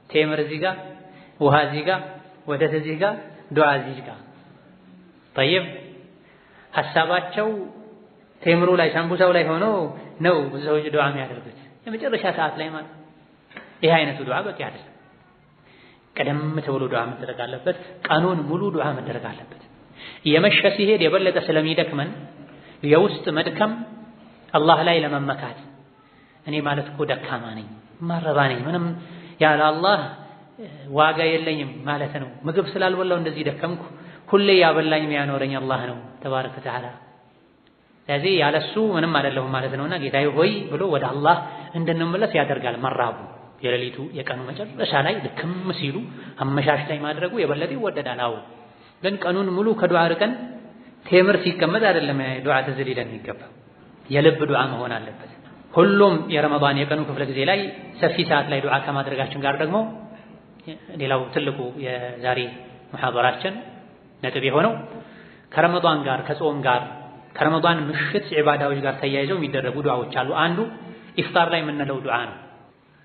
ቴምር እዚህ ጋር፣ ውሃ እዚህ ጋር፣ ወተት እዚህ ጋር፣ ዱዓ እዚህ ጋር። ጠይብ ሐሳባቸው ቴምሩ ላይ ሳምቡሳው ላይ ሆኖ ነው ብዙ ሰዎች ዱዓ የሚያደርጉት የመጨረሻ ሰዓት ላይ ማለት ይሄ አይነቱ ዱዓ በቂ አይደለም። ቀደም ተብሎ ዱዓ መደረግ አለበት። ቀኑን ሙሉ ዱዓ መደረግ አለበት። የመሸ ሲሄድ የበለጠ ስለሚደክመን የውስጥ መድከም አላህ ላይ ለመመካት እኔ ማለት እኮ ደካማ ነኝ ማረባ ነኝ ምንም ያለ አላህ ዋጋ የለኝም ማለት ነው። ምግብ ስላልበላው እንደዚህ ደከምኩ ሁሌ ያበላኝ የሚያኖረኝ አላህ ነው ተባረከ ወተዓላ። ስለዚህ ያለሱ ምንም አይደለሁም ማለት ነውና ጌታዬ ሆይ ብሎ ወደ አላህ እንድንመለስ ያደርጋል። መራቡ የሌሊቱ የቀኑ መጨረሻ ላይ ልክም ሲሉ አመሻሽ ላይ ማድረጉ የበለጠ ይወደዳል። አዎ ግን ቀኑን ሙሉ ከዱዓ ርቀን ቴምር ሲቀመጥ አይደለም ዱዓ ትዝ ሊለን የሚገባው የልብ ዱዓ መሆን አለበት። ሁሉም የረመዳን የቀኑ ክፍለ ጊዜ ላይ ሰፊ ሰዓት ላይ ዱዓ ከማድረጋችን ጋር ደግሞ ሌላው ትልቁ የዛሬ ሙሐደራችን ነጥብ የሆነው ከረመዳን ጋር ከጾም ጋር ከረመዳን ምሽት ዒባዳዎች ጋር ተያይዘው የሚደረጉ ዱዓዎች አሉ። አንዱ ኢፍጣር ላይ የምንለው ዱዓ ነው።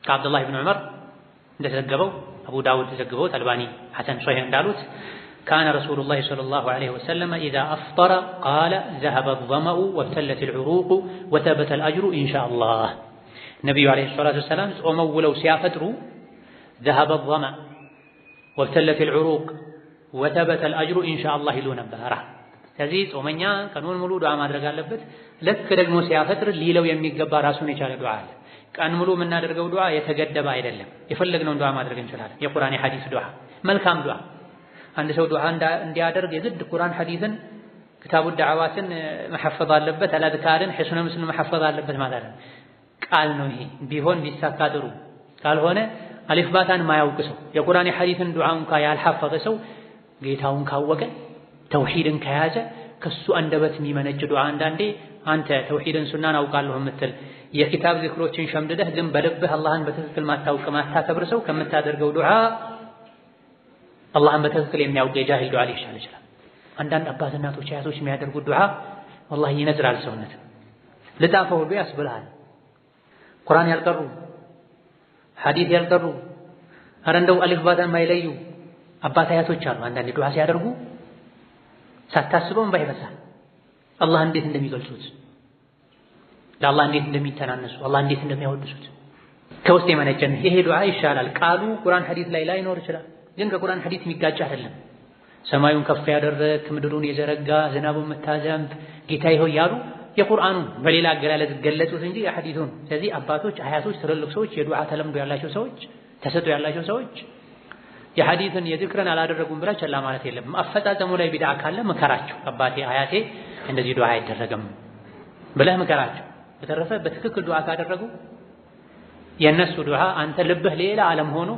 ከአብዱላህ ብን ዑመር እንደተዘገበው አቡ ዳውድ ተዘግበውት አልባኒ ሐሰን ሶሒህ እንዳሉት ካነ ረሱሉላህ ሰለላሁ ዐለይሂ ወሰለም ኢዛ አፍጠረ ቃለ ዘሀበ አዝ-ظመኡ ወብተለት አልዑሩቁ ወተበተ አልአጅሩ ኢንሻአላህ። ነቢዩ ዐለይሂ ሰላቱ ወሰላም ጾመው ውለው ሲያፈጥሩ ዘሀበ አዝ-ظመእ ወብተለት አልዑሩቅ ወተበተ አልአጅሩ ኢንሻአላህ ይሉ ነበር። ስለዚህ ጾመኛ ቀኑን ሙሉ ዱዓ ማድረግ አለበት። ልክ ደግሞ ሲያፈጥር ሊለው የሚገባ ራሱን የቻለ ዱዓ አለ። ቀን ሙሉ የምናደርገው ዱዓ የተገደበ አይደለም። የፈለግነውን ዱዓ ማድረግ እንችላለን። የቁርአን የሐዲስ ዱዓ መልካም ዱዓ አንድ ሰው ዱዓ እንዲያደርግ የግድ ቁርአን ሐዲስን ክታቡ ዳዕዋትን መሐፈዝ አለበት፣ አልአዝካርን ሒስኑል ሙስሊም መሐፈዝ አለበት ማለት ነው። ቃል ነው ይሄ ቢሆን ቢሳካ ጥሩ። ካልሆነ አሊፍ ባታን ማያውቅ ሰው የቁርአን የሐዲስን ዱዓ እንኳ ያልሐፈዘ ሰው ጌታውን ካወቀ ተውሂድን ከያዘ ከሱ አንደበት የሚመነጭ ዱዓ አንዳንዴ አንተ ተውሂድን ሱናን አውቃለሁ የምትል የኪታብ ዝክሮችን ሸምድደህ ግን በልብህ አላህን በትክክል ማታውቅ ማታከብር ሰው ከምታደርገው ዱዓ አላህን በትክክል የሚያውቅ የጃሂል ዱዓ ሊሻል ይችላል። አንዳንድ አባት እናቶች አያቶች የሚያደርጉት ዱዓ ወላሂ ይነዝራል ሰውነት ልጣፈው ሁሉ ያስብልሃል። ቁርአን ያልቀሩ ሐዲስ ያልቀሩ ኧረ እንደው አሊፍ ባታን ማይለዩ አባት አያቶች አሉ። አንዳንድ ዱዓ ሲያደርጉ ሳታስበው እንባ ይፈሳል። አላህ እንዴት እንደሚገልጹት ለአላህ እንዴት እንደሚተናነሱ አላህ እንዴት እንደሚያወድሱት ከውስጥ የመነጨን ይሄ ዱዓ ይሻላል። ቃሉ ቁርአን ሐዲስ ላይ ላይኖር ይችላል፣ ግን ከቁርአን ሐዲስ የሚጋጭ አይደለም። ሰማዩን ከፍ ያደረክ ምድሩን የዘረጋ ዝናቡን የምታዘንብ ጌታዬ ሆይ ያሉ የቁርአኑን በሌላ አገላለጽ ገለጹት እንጂ የሐዲሱን። ስለዚህ አባቶች አያቶች ትልልቅ ሰዎች የዱዓ ተለምዶ ያላቸው ሰዎች ተሰጥኦ ያላቸው ሰዎች የሐዲስን የዝክርን አላደረጉም ብላ ቸላ ማለት የለም። አፈጻጸሙ ላይ ቢድዓ ካለ ምከራቸው። አባቴ አያቴ እንደዚህ ዱዓ አይደረግም ብለህ ምከራቸው። በተረፈ በትክክል ዱዓ ካደረጉ የነሱ ዱዓ አንተ ልብህ ሌላ ዓለም ሆኖ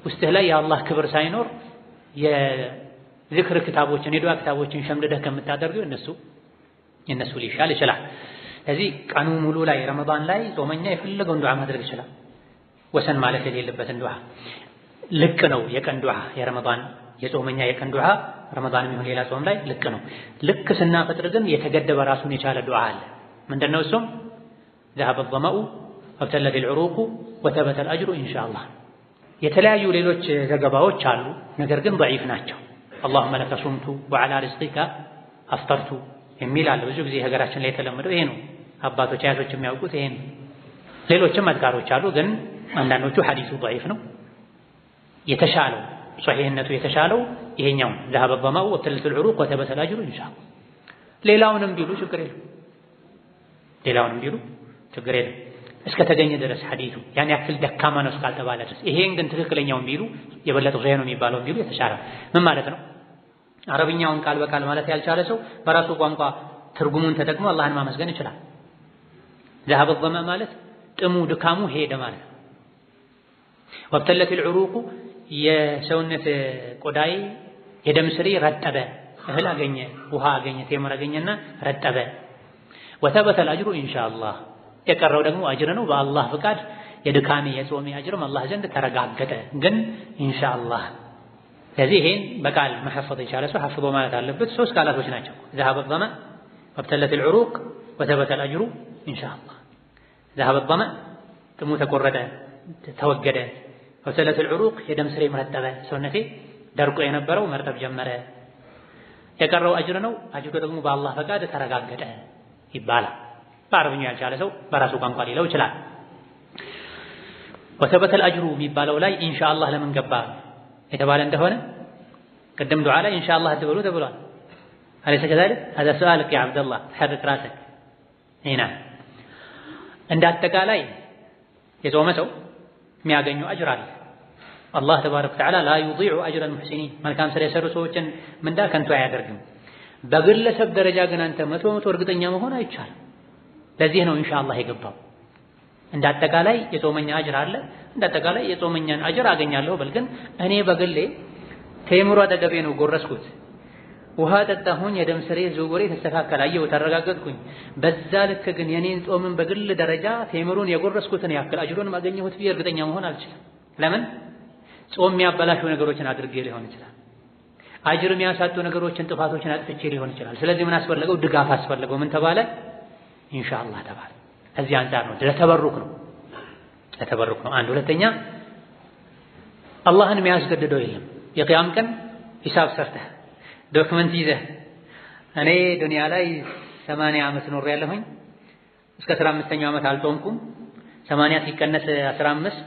ውስጥህ ላይ የአላህ ክብር ሳይኖር የዝክር ክታቦችን የዱዓ ክታቦችን ሸምድደህ ከምታደርገው የነሱ ሊሻል ይችላል። ስለዚህ ቀኑ ሙሉ ላይ ረመዳን ላይ ጾመኛ የፈለገውን ዱዓ ማድረግ ይችላል። ወሰን ማለት የሌለበትን ዱዓ ልክ ነው። የቀን ዱዓ የረመዳን የጾመኛ የቀን ዱዓ ረመዳን የሚሆን ሌላ ጾም ላይ ልክ ነው። ልክ ስናፈጥር ግን የተገደበ ራሱን የቻለ ዱዓ አለ። ምንድነው እሱም? ذهب الظمأ وابتلت العروق وثبت الأجر إن شاء الله። የተለያዩ ሌሎች ዘገባዎች አሉ፣ ነገር ግን ضعيف ናቸው። اللهم لك صمت وعلى رزقك أفطرت የሚል አለ። ብዙ ጊዜ ሀገራችን ላይ የተለመደው ይሄ ነው። አባቶች አያቶች የሚያውቁት ይሄ ነው። ሌሎችም አዝካሮች አሉ፣ ግን አንዳንዶቹ ሐዲሱ ضعيف ነው። የተሻለው ሶሒህነቱ የተሻለው ይሄኛው ذهب الظمأ وابتلت العروق وثبت الأجر إن شاء الله። ሌላውንም ቢሉ ችግር የለም እስከ ተገኘ ድረስ ሐዲሱ ያን ያክል ደካማ ነው እስካልተባለ ድረስ። ይሄን ግን ትክክለኛውን ቢሉ የበለጠው ሶሒህ ነው የሚባለውን ቢሉ የተሻለ ምን ማለት ነው? አረብኛውን ቃል በቃል ማለት ያልቻለ ሰው በራሱ ቋንቋ ትርጉሙን ተጠቅሞ አላህን ማመስገን ይችላል። ذهب الظمأ ማለት ጥሙ ድካሙ ሄደ ማለት ነው። وابتلت العروق የሰውነት ቆዳይ የደም ስሬ ረጠበ፣ እህል አገኘ፣ ውሃ አገኘ፣ ቴምር አገኘና ረጠበ። وثبت الأجر إن شاء الله የቀረው ደግሞ አጅር ነው በአላህ ፍቃድ። የድካሜ የጾሜ አጅርም አላህ ዘንድ ተረጋገጠ፣ ግን ኢንሻአላህ። ስለዚህ ይሄን በቃል መሐፈዝ የቻለ ሰው ሐፍዞ ማለት አለበት። ሶስት ቃላቶች ናቸው። ذهب الظمأ وابتلت العروق وثبت الأجر إن شاء الله። ذهب الظمأ ጥሙ ተቆረጠ ተወገደ። وابتلت العروق የደም ስሬ መረጠበ፣ ሰውነቴ ደርቆ የነበረው መርጠብ ጀመረ። የቀረው አጅር ነው። አጅሩ ደግሞ በአላህ ፈቃድ ተረጋገጠ ይባላል። በአረብኛ ያልቻለ ሰው በራሱ ቋንቋ ሊለው ይችላል። ወተበተል አጅሩ የሚባለው ላይ ኢንሻአላህ ለምን ገባ የተባለ እንደሆነ ቅድም ዱዓ ላይ ኢንሻአላህ አትበሉ ተብሏል። አለይሰ ከዛሊክ هذا سؤالك يا عبد الله تحرك راسك هنا እንደ አጠቃላይ የጾመ ሰው የሚያገኘው አጅር አለ። አላህ ተባረከ ወተዓላ ላ ዩዲዑ አጅረ አልሙሕሲኒን መልካም ስራ የሰሩ ሰዎችን ምንዳ ከንቱ አያደርግም። በግለሰብ ደረጃ ግን አንተ 100% እርግጠኛ መሆን አይቻልም። ለዚህ ነው ኢንሻአላህ የገባው። እንደ አጠቃላይ የጾመኛ አጅር አለ። እንደ አጠቃላይ የጾመኛን አጅር አገኛለሁ በል ግን እኔ በግሌ ቴምሩ አጠገቤ ነው ጎረስኩት፣ ውሃ ጠጣሁኝ፣ የደም ስሬ ዝውውሬ ተስተካከለ፣ አየሁ፣ ተረጋገጥኩኝ። በዛ ልክ ግን የኔን ጾምን በግል ደረጃ ቴምሩን የጎረስኩትን ያክል አጅሩን ማገኘሁት ብዬ እርግጠኛ መሆን አልችልም። ለምን? ጾም የሚያበላሹ ነገሮችን አድርጌ ሊሆን ይችላል። አጅር የሚያሳጡ ነገሮችን፣ ጥፋቶችን አጥፍቼ ሊሆን ይችላል። ስለዚህ ምን አስፈለገው? ድጋፍ አስፈለገው። ምን ተባለ? ኢንሻአላህ ተባለ። ከዚህ አንፃር ነው ለተበሩክ ነው። አንድ ሁለተኛ አላህን የሚያስገድደው የለም። የቂያም ቀን ሂሳብ ሰርተህ ዶክመንት ይዘህ እኔ ዱንያ ላይ 80 ዓመት ኖሬያለሁኝ እስከ 15ኛው ዓመት አልጾምኩም፣ 80 ሲቀነስ 15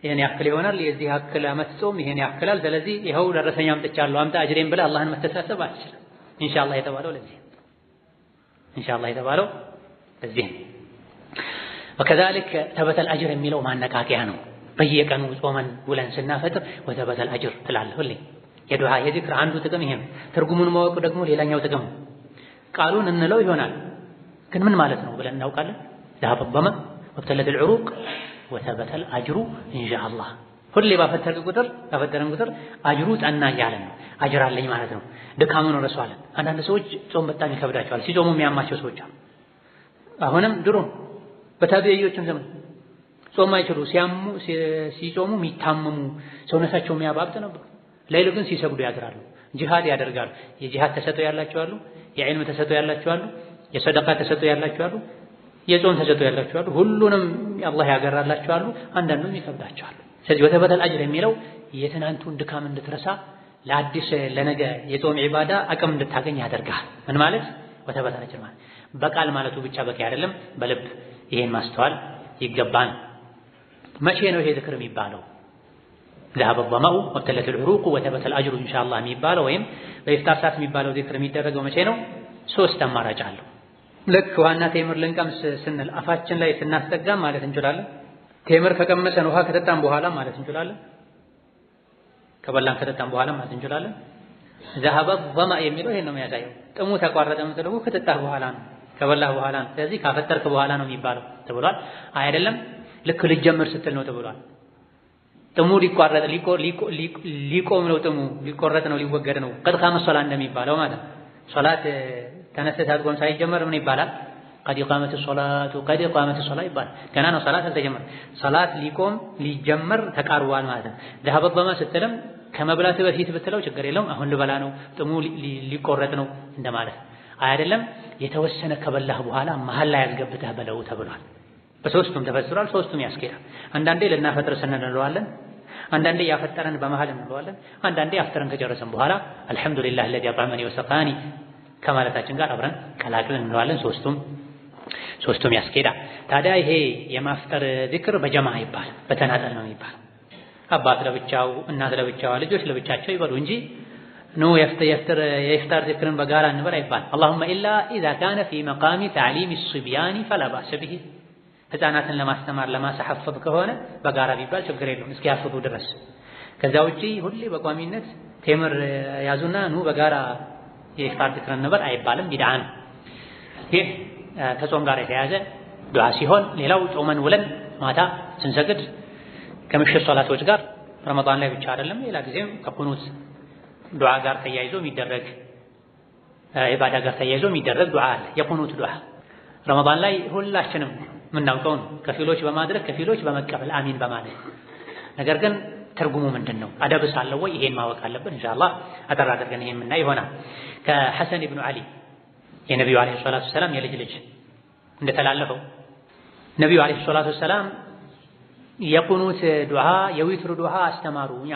ይሄን ያክል ይሆናል፣ የዚህ ያክል ዓመት ጾም ይሄን ያክላል፣ ስለዚህ ይኸው ደረሰኝ አምጥቻለሁ አምጣ አጅሬን ብለህ አላህን መተሳሰብ አትችልም። ኢንሻአላህ የተባለው ለዚህ ወከዛሊክ ተበተል አጅር የሚለው ማነቃቂያ ነው። በየቀኑ ጾመን ውለን ስናፈጥር ወተበተል አጅር ትላለህ ሁሌ። የዱዓ የዚክር አንዱ ጥቅም ይሄ ነው። ትርጉሙን ማወቅ ደግሞ ሌላኛው ጥቅም ነው። ቃሉን እንለው ይሆናል ግን ምን ማለት ነው ብለን እናውቃለን። ذهب الظمأ وابتلت العروق وثبت الأجر إن شاء الله። ሁሌ ባፈጠርን ቁጥር አጅሩ ጸና እያለ ነው። አጅር አለኝ ማለት ነው። ድካሙን ረሷለን። አንዳንድ ሰዎች ጾም በጣም ይከብዳቸዋል። ሲጾሙ የሚያማቸው ሰዎች አሉ። አሁንም ድሮ በታቢዒዎችም ዘመን ጾም አይችሉ ሲጾሙ የሚታመሙ ሰውነታቸው የሚያባብጥ ነበር። ሌሊቱ ግን ሲሰግዱ ያድራሉ፣ ጂሃድ ያደርጋሉ። የጂሃድ ተሰጥኦ ያላቸው አሉ፣ የዕልም ተሰጥኦ ያላቸው አሉ፣ የሰደቃ ተሰጥኦ ያላቸው አሉ፣ የጾም ተሰጥኦ ያላቸው አሉ። ሁሉንም አላህ ያገራላቸው አሉ፣ አንዳንዱም ይከብዳቸዋል። ስለዚህ ወተበተል አጅር የሚለው የትናንቱን ድካም እንድትረሳ ለአዲስ ለነገ የጾም ዒባዳ አቅም እንድታገኝ ያደርጋል። ምን ማለት ወተበተል አጅር ማለት በቃል ማለቱ ብቻ በቂ አይደለም፣ በልብ ይሄን ማስተዋል ይገባል። መቼ ነው ይሄ ዝክር የሚባለው? ذهب الظمأ وابتلت العروق وثبت الأجر إن شاء الله የሚባለው ወይም በኢፍጣር ሰዓት የሚባለው ዝክር የሚደረገው መቼ ነው? ሶስት አማራጭ አለው። ልክ ዋና ቴምር ልንቀምስ ስንል አፋችን ላይ ስናስጠጋም ማለት እንችላለን። ቴምር ከቀመሰን ውሃ ከጠጣን በኋላ ማለት እንችላለን። ከበላን ከጠጣን በኋላ ማለት እንችላለን። ذهب الظمأ የሚለው ይሄን ነው የሚያሳየው። ጥሙ ተቋረጠ የምትለው ከጠጣህ በኋላ ነው፣ ከበላህ በኋላ ነው። ስለዚህ ካፈጠርክ በኋላ ነው የሚባለው ተብሏል። አይደለም ልክ ልጀምር ስትል ነው ተብሏል። ጥሙ ሊቋረጥ ሊቆም ነው፣ ጥሙ ሊቆረጥ ነው፣ ሊወገድ ነው። ቀድ ቃመ ሶላት እንደሚባለው ማለት ነው። ሶላት ተነስተህ ታጥቆም ሳይጀመር ምን ይባላል? ቀድ ቃመት ሶላቱ ቀድ ቃመት ሶላት ይባላል። ገና ነው ሶላት አልተጀመረም። ሶላት ሊጀመር ተቃርቧል ማለት ነው። ذهب الظمأ ስትልም ከመብላት በፊት ብትለው ችግር የለውም። አሁን ልበላ ነው፣ ጥሙ ሊቆረጥ ነው እንደማለት አይደለም። የተወሰነ ከበላህ በኋላ መሀል ላይ ያስገብተህ በለው ተብሏል። በሶስቱም ተፈስሯል። ሶስቱም ያስኬዳል። አንዳንዴ ልናፈጥር ስንል እንለዋለን፣ አንዳንዴ ያፈጠረን በመሃል እንለዋለን፣ አንዳንዴ አፍጥረን ከጨረሰን በኋላ አልሐምዱሊላህ الذي أطعمني وسقاني ከማለታችን ጋር አብረን ቀላቅለን እንለዋለን። ሶስቱም ያስኬዳል። ታዲያ ይሄ የማፍጠር ዚክር በጀማ ይባላል፣ በተናጠል ነው ይባላል። አባት ለብቻው፣ እናት ለብቻዋ፣ ልጆች ለብቻቸው ይበሉ እንጂ ኑ የኢፍጣር ዚክርን በጋራ እንበል አይባል። اللهم إلا إذا كان في مقام تعليم الصبيان فلا بأس به። ህፃናትን ለማስተማር ለማሳሐፈዝ ከሆነ በጋራ ቢባል ችግር የለውም እስኪያፍሩ ድረስ። ከዛ ውጪ ሁሌ በቋሚነት ቴምር ያዙና ኑ በጋራ የኢፍጣር ዚክርን እንበል አይባልም፣ ቢድዓ ነው። ይህ ከጾም ጋር የተያያዘ ዱዓ ሲሆን፣ ሌላው ጾመን ውለን ማታ ስንሰግድ ከምሽት ሶላቶች ጋር ረመዳን ላይ ብቻ አይደለም ሌላ ጊዜም ከቁኑት ዱዓ ጋር ተያይዞ የሚደረግ ኢባዳ ጋር ተያይዞ የሚደረግ ዱዓ አለ። የቁኑት ዱዓ ረመዳን ላይ ሁላችንም የምናውቀው ነው። ከፊሎች በማድረግ ከፊሎች በመቀበል አሚን በማለት ነገር ግን ትርጉሙ ምንድነው? አደብስ አለው ወይ? ይሄን ማወቅ አለብን። ኢንሻአላህ አጠር አድርገን ይሄን የምናይ ይሆናል። ከሐሰን ኢብኑ አሊ የነብዩ አለይሂ ሰላቱ ሰላም የልጅ ልጅ እንደተላለፈው ነብዩ አለይሂ ሰላቱ ሰላም የቁኑት ዱዓ የዊትር ዱዓ አስተማሩኝ።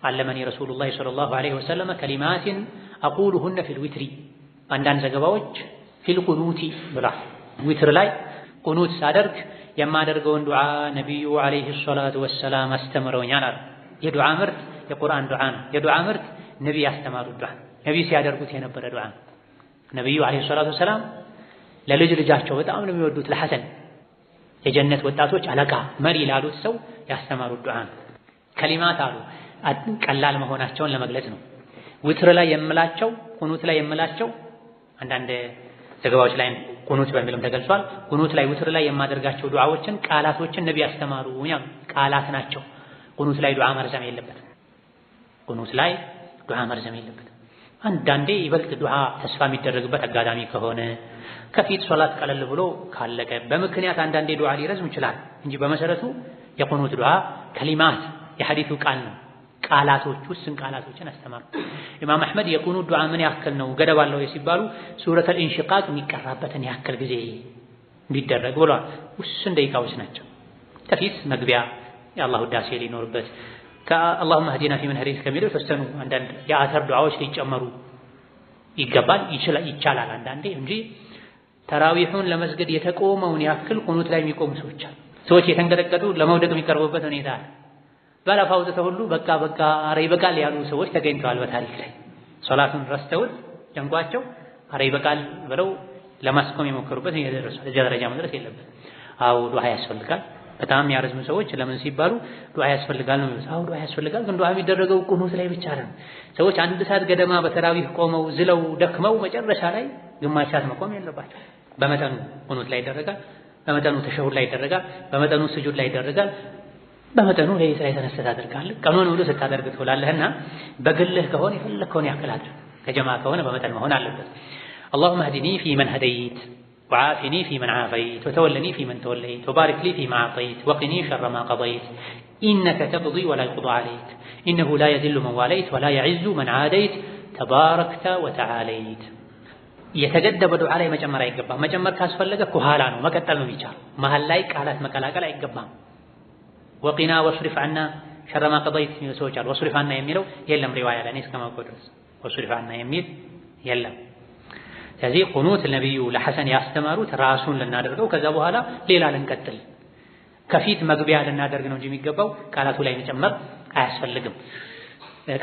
አለመኒ ረሱሉላህ ሰለላሁ ዐለይሂ ወሰለም ከሊማትን አቁሉሁነ ፊል ዊትሪ አንዳንድ ዘገባዎች ፊል ቁኑቲ ብላ ዊትር ላይ ቁኑት ሳደርግ የማደርገውን ዱዓ ነቢዩ ዓለይሂ ሰላቱ ወሰላም አስተምረውኛል አሉ። የዱዓ ምርት የቁርአን ዱዓ ነው። የዱዓ ምርት ነቢ ያስተማሩት ዱዓ ነቢ ሲያደርጉት የነበረ ዱዓ ነው። ነቢዩ ዓለይሂ ሰላቱ ወሰላም ለልጅ ልጃቸው በጣም ነው የሚወዱት ለሐሰን የጀነት ወጣቶች አለቃ መሪ ላሉት ሰው ያስተማሩት ዱዓ ነው። ከሊማት አሉ ቀላል መሆናቸውን ለመግለጽ ነው። ዊትር ላይ የምላቸው ቁኑት ላይ የምላቸው አንዳንድ ዘገባዎች ላይ ቁኑት በሚልም ተገልጿል። ቁኑት ላይ ዊትር ላይ የማደርጋቸው ዱዓዎችን ቃላቶችን ነቢ ያስተማሩኝ ቃላት ናቸው። ቁኑት ላይ ዱዓ መርዘም የለበትም። ቁኑት ላይ ዱዓ መርዘም የለበትም። አንዳንዴ ይበልጥ ዱዓ ተስፋ የሚደረግበት አጋጣሚ ከሆነ ከፊት ሶላት ቀለል ብሎ ካለቀ በምክንያት አንዳንዴ ዱዓ ሊረዝም ይችላል እንጂ በመሰረቱ የቁኑት ዱዓ ከሊማት የሐዲሱ ቃል ነው። ቃላቶች ውስን ቃላቶችን አስተማሩ። ኢማም አሕመድ የቁኑት ዱዓ ምን ያክል ነው ገደብ አለው ሲባሉ ሱረቱል ኢንሺቃቅ የሚቀራበትን ያክል ጊዜ እንዲደረግ ብለዋል። ውስን ደቂቃዎች ናቸው። ከፊት መግቢያ የአላህ ውዳሴ ሊኖርበት ከአላሁመ ህዲና ፊመን ሀዲይት ከሚለው የተወሰኑ አንዳንድ የአተር ዱዓዎች ሊጨመሩ ይገባል ይቻላል አንዳንዴ እንጂ ተራዊሑን ለመስገድ የተቆመውን ያክል ቁኑት ላይ የሚቆሙ ሰዎች የተንቀጠቀጡ ለመውደቅ የሚቀርቡበት ሁኔታ አለ። በለፋ አውጥተው ሁሉ በቃ ኧረ ይበቃል ያሉ ሰዎች ተገኝተዋል በታሪክ ላይ ሶላቱን ረስተውት ጀንጓቸው ኧረ ይበቃል ብለው ለማስቆም የሞከሩበት ይደርሳል። እዚያ ደረጃ መድረስ የለበት። አው ዱዓ ያስፈልጋል። በጣም ያረዝሙ ሰዎች ለምን ሲባሉ ዱዓ ያስፈልጋል ነው የሚሉት። አው ዱዓ ያስፈልጋል፣ ግን ዱዓ የሚደረገው ቁኑት ላይ ብቻ አይደለም። ሰዎች አንድ ሰዓት ገደማ በተራዊህ ቆመው ዝለው ደክመው መጨረሻ ላይ ግማሽ ሰዓት መቆም የለባቸው። በመጠኑ ቁኑት ላይ ይደረጋል፣ በመጠኑ ተሸሁድ ላይ ይደረጋል፣ በመጠኑ ስጁድ ላይ ይደረጋል፣ በመጠኑ ሌሊት ላይ ተነስተህ ታደርጋለህ። ቀኑን ሙሉ ስታደርግ ትውላለህና በግልህ ከሆነ የፈለግከውን ያክል አድርግ። ከጀማ ከሆነ በመጠን መሆን አለበት። اللهم اهدني فيمن هديت وعافني فيمن عافيت وتولني فيمن توليت وبارك لي فيما أعطيت وقني شر ما قضيت إنك تقضي ولا يقضى عليك إنه لا يذل من واليت ولا يعز من عاديت تباركت وتعاليت የተገደበ ዱዓ ላይ መጨመር አይገባም። መጨመር ካስፈለገ ከኋላ ነው መቀጠል ነው የሚቻለው። መሃል ላይ ቃላት መቀላቀል አይገባም። ወቂና ወስሪፍ ዐና ሸረ ማ ቀضይት የሚሉ ሰዎች አሉ። ወስሪፍ ዐና የሚለው የለም ሪዋያ ላይ እስከማውቀው ድረስ ወስሪፍ ዐና የሚል የለም። ስለዚህ ቁኑት ነብዩ ለሐሰን ያስተማሩት ራሱን ልናደርገው ከዛ በኋላ ሌላ ልንቀጥል ከፊት መግቢያ ልናደርግ ነው እንጂ የሚገባው ቃላቱ ላይ መጨመር አያስፈልግም።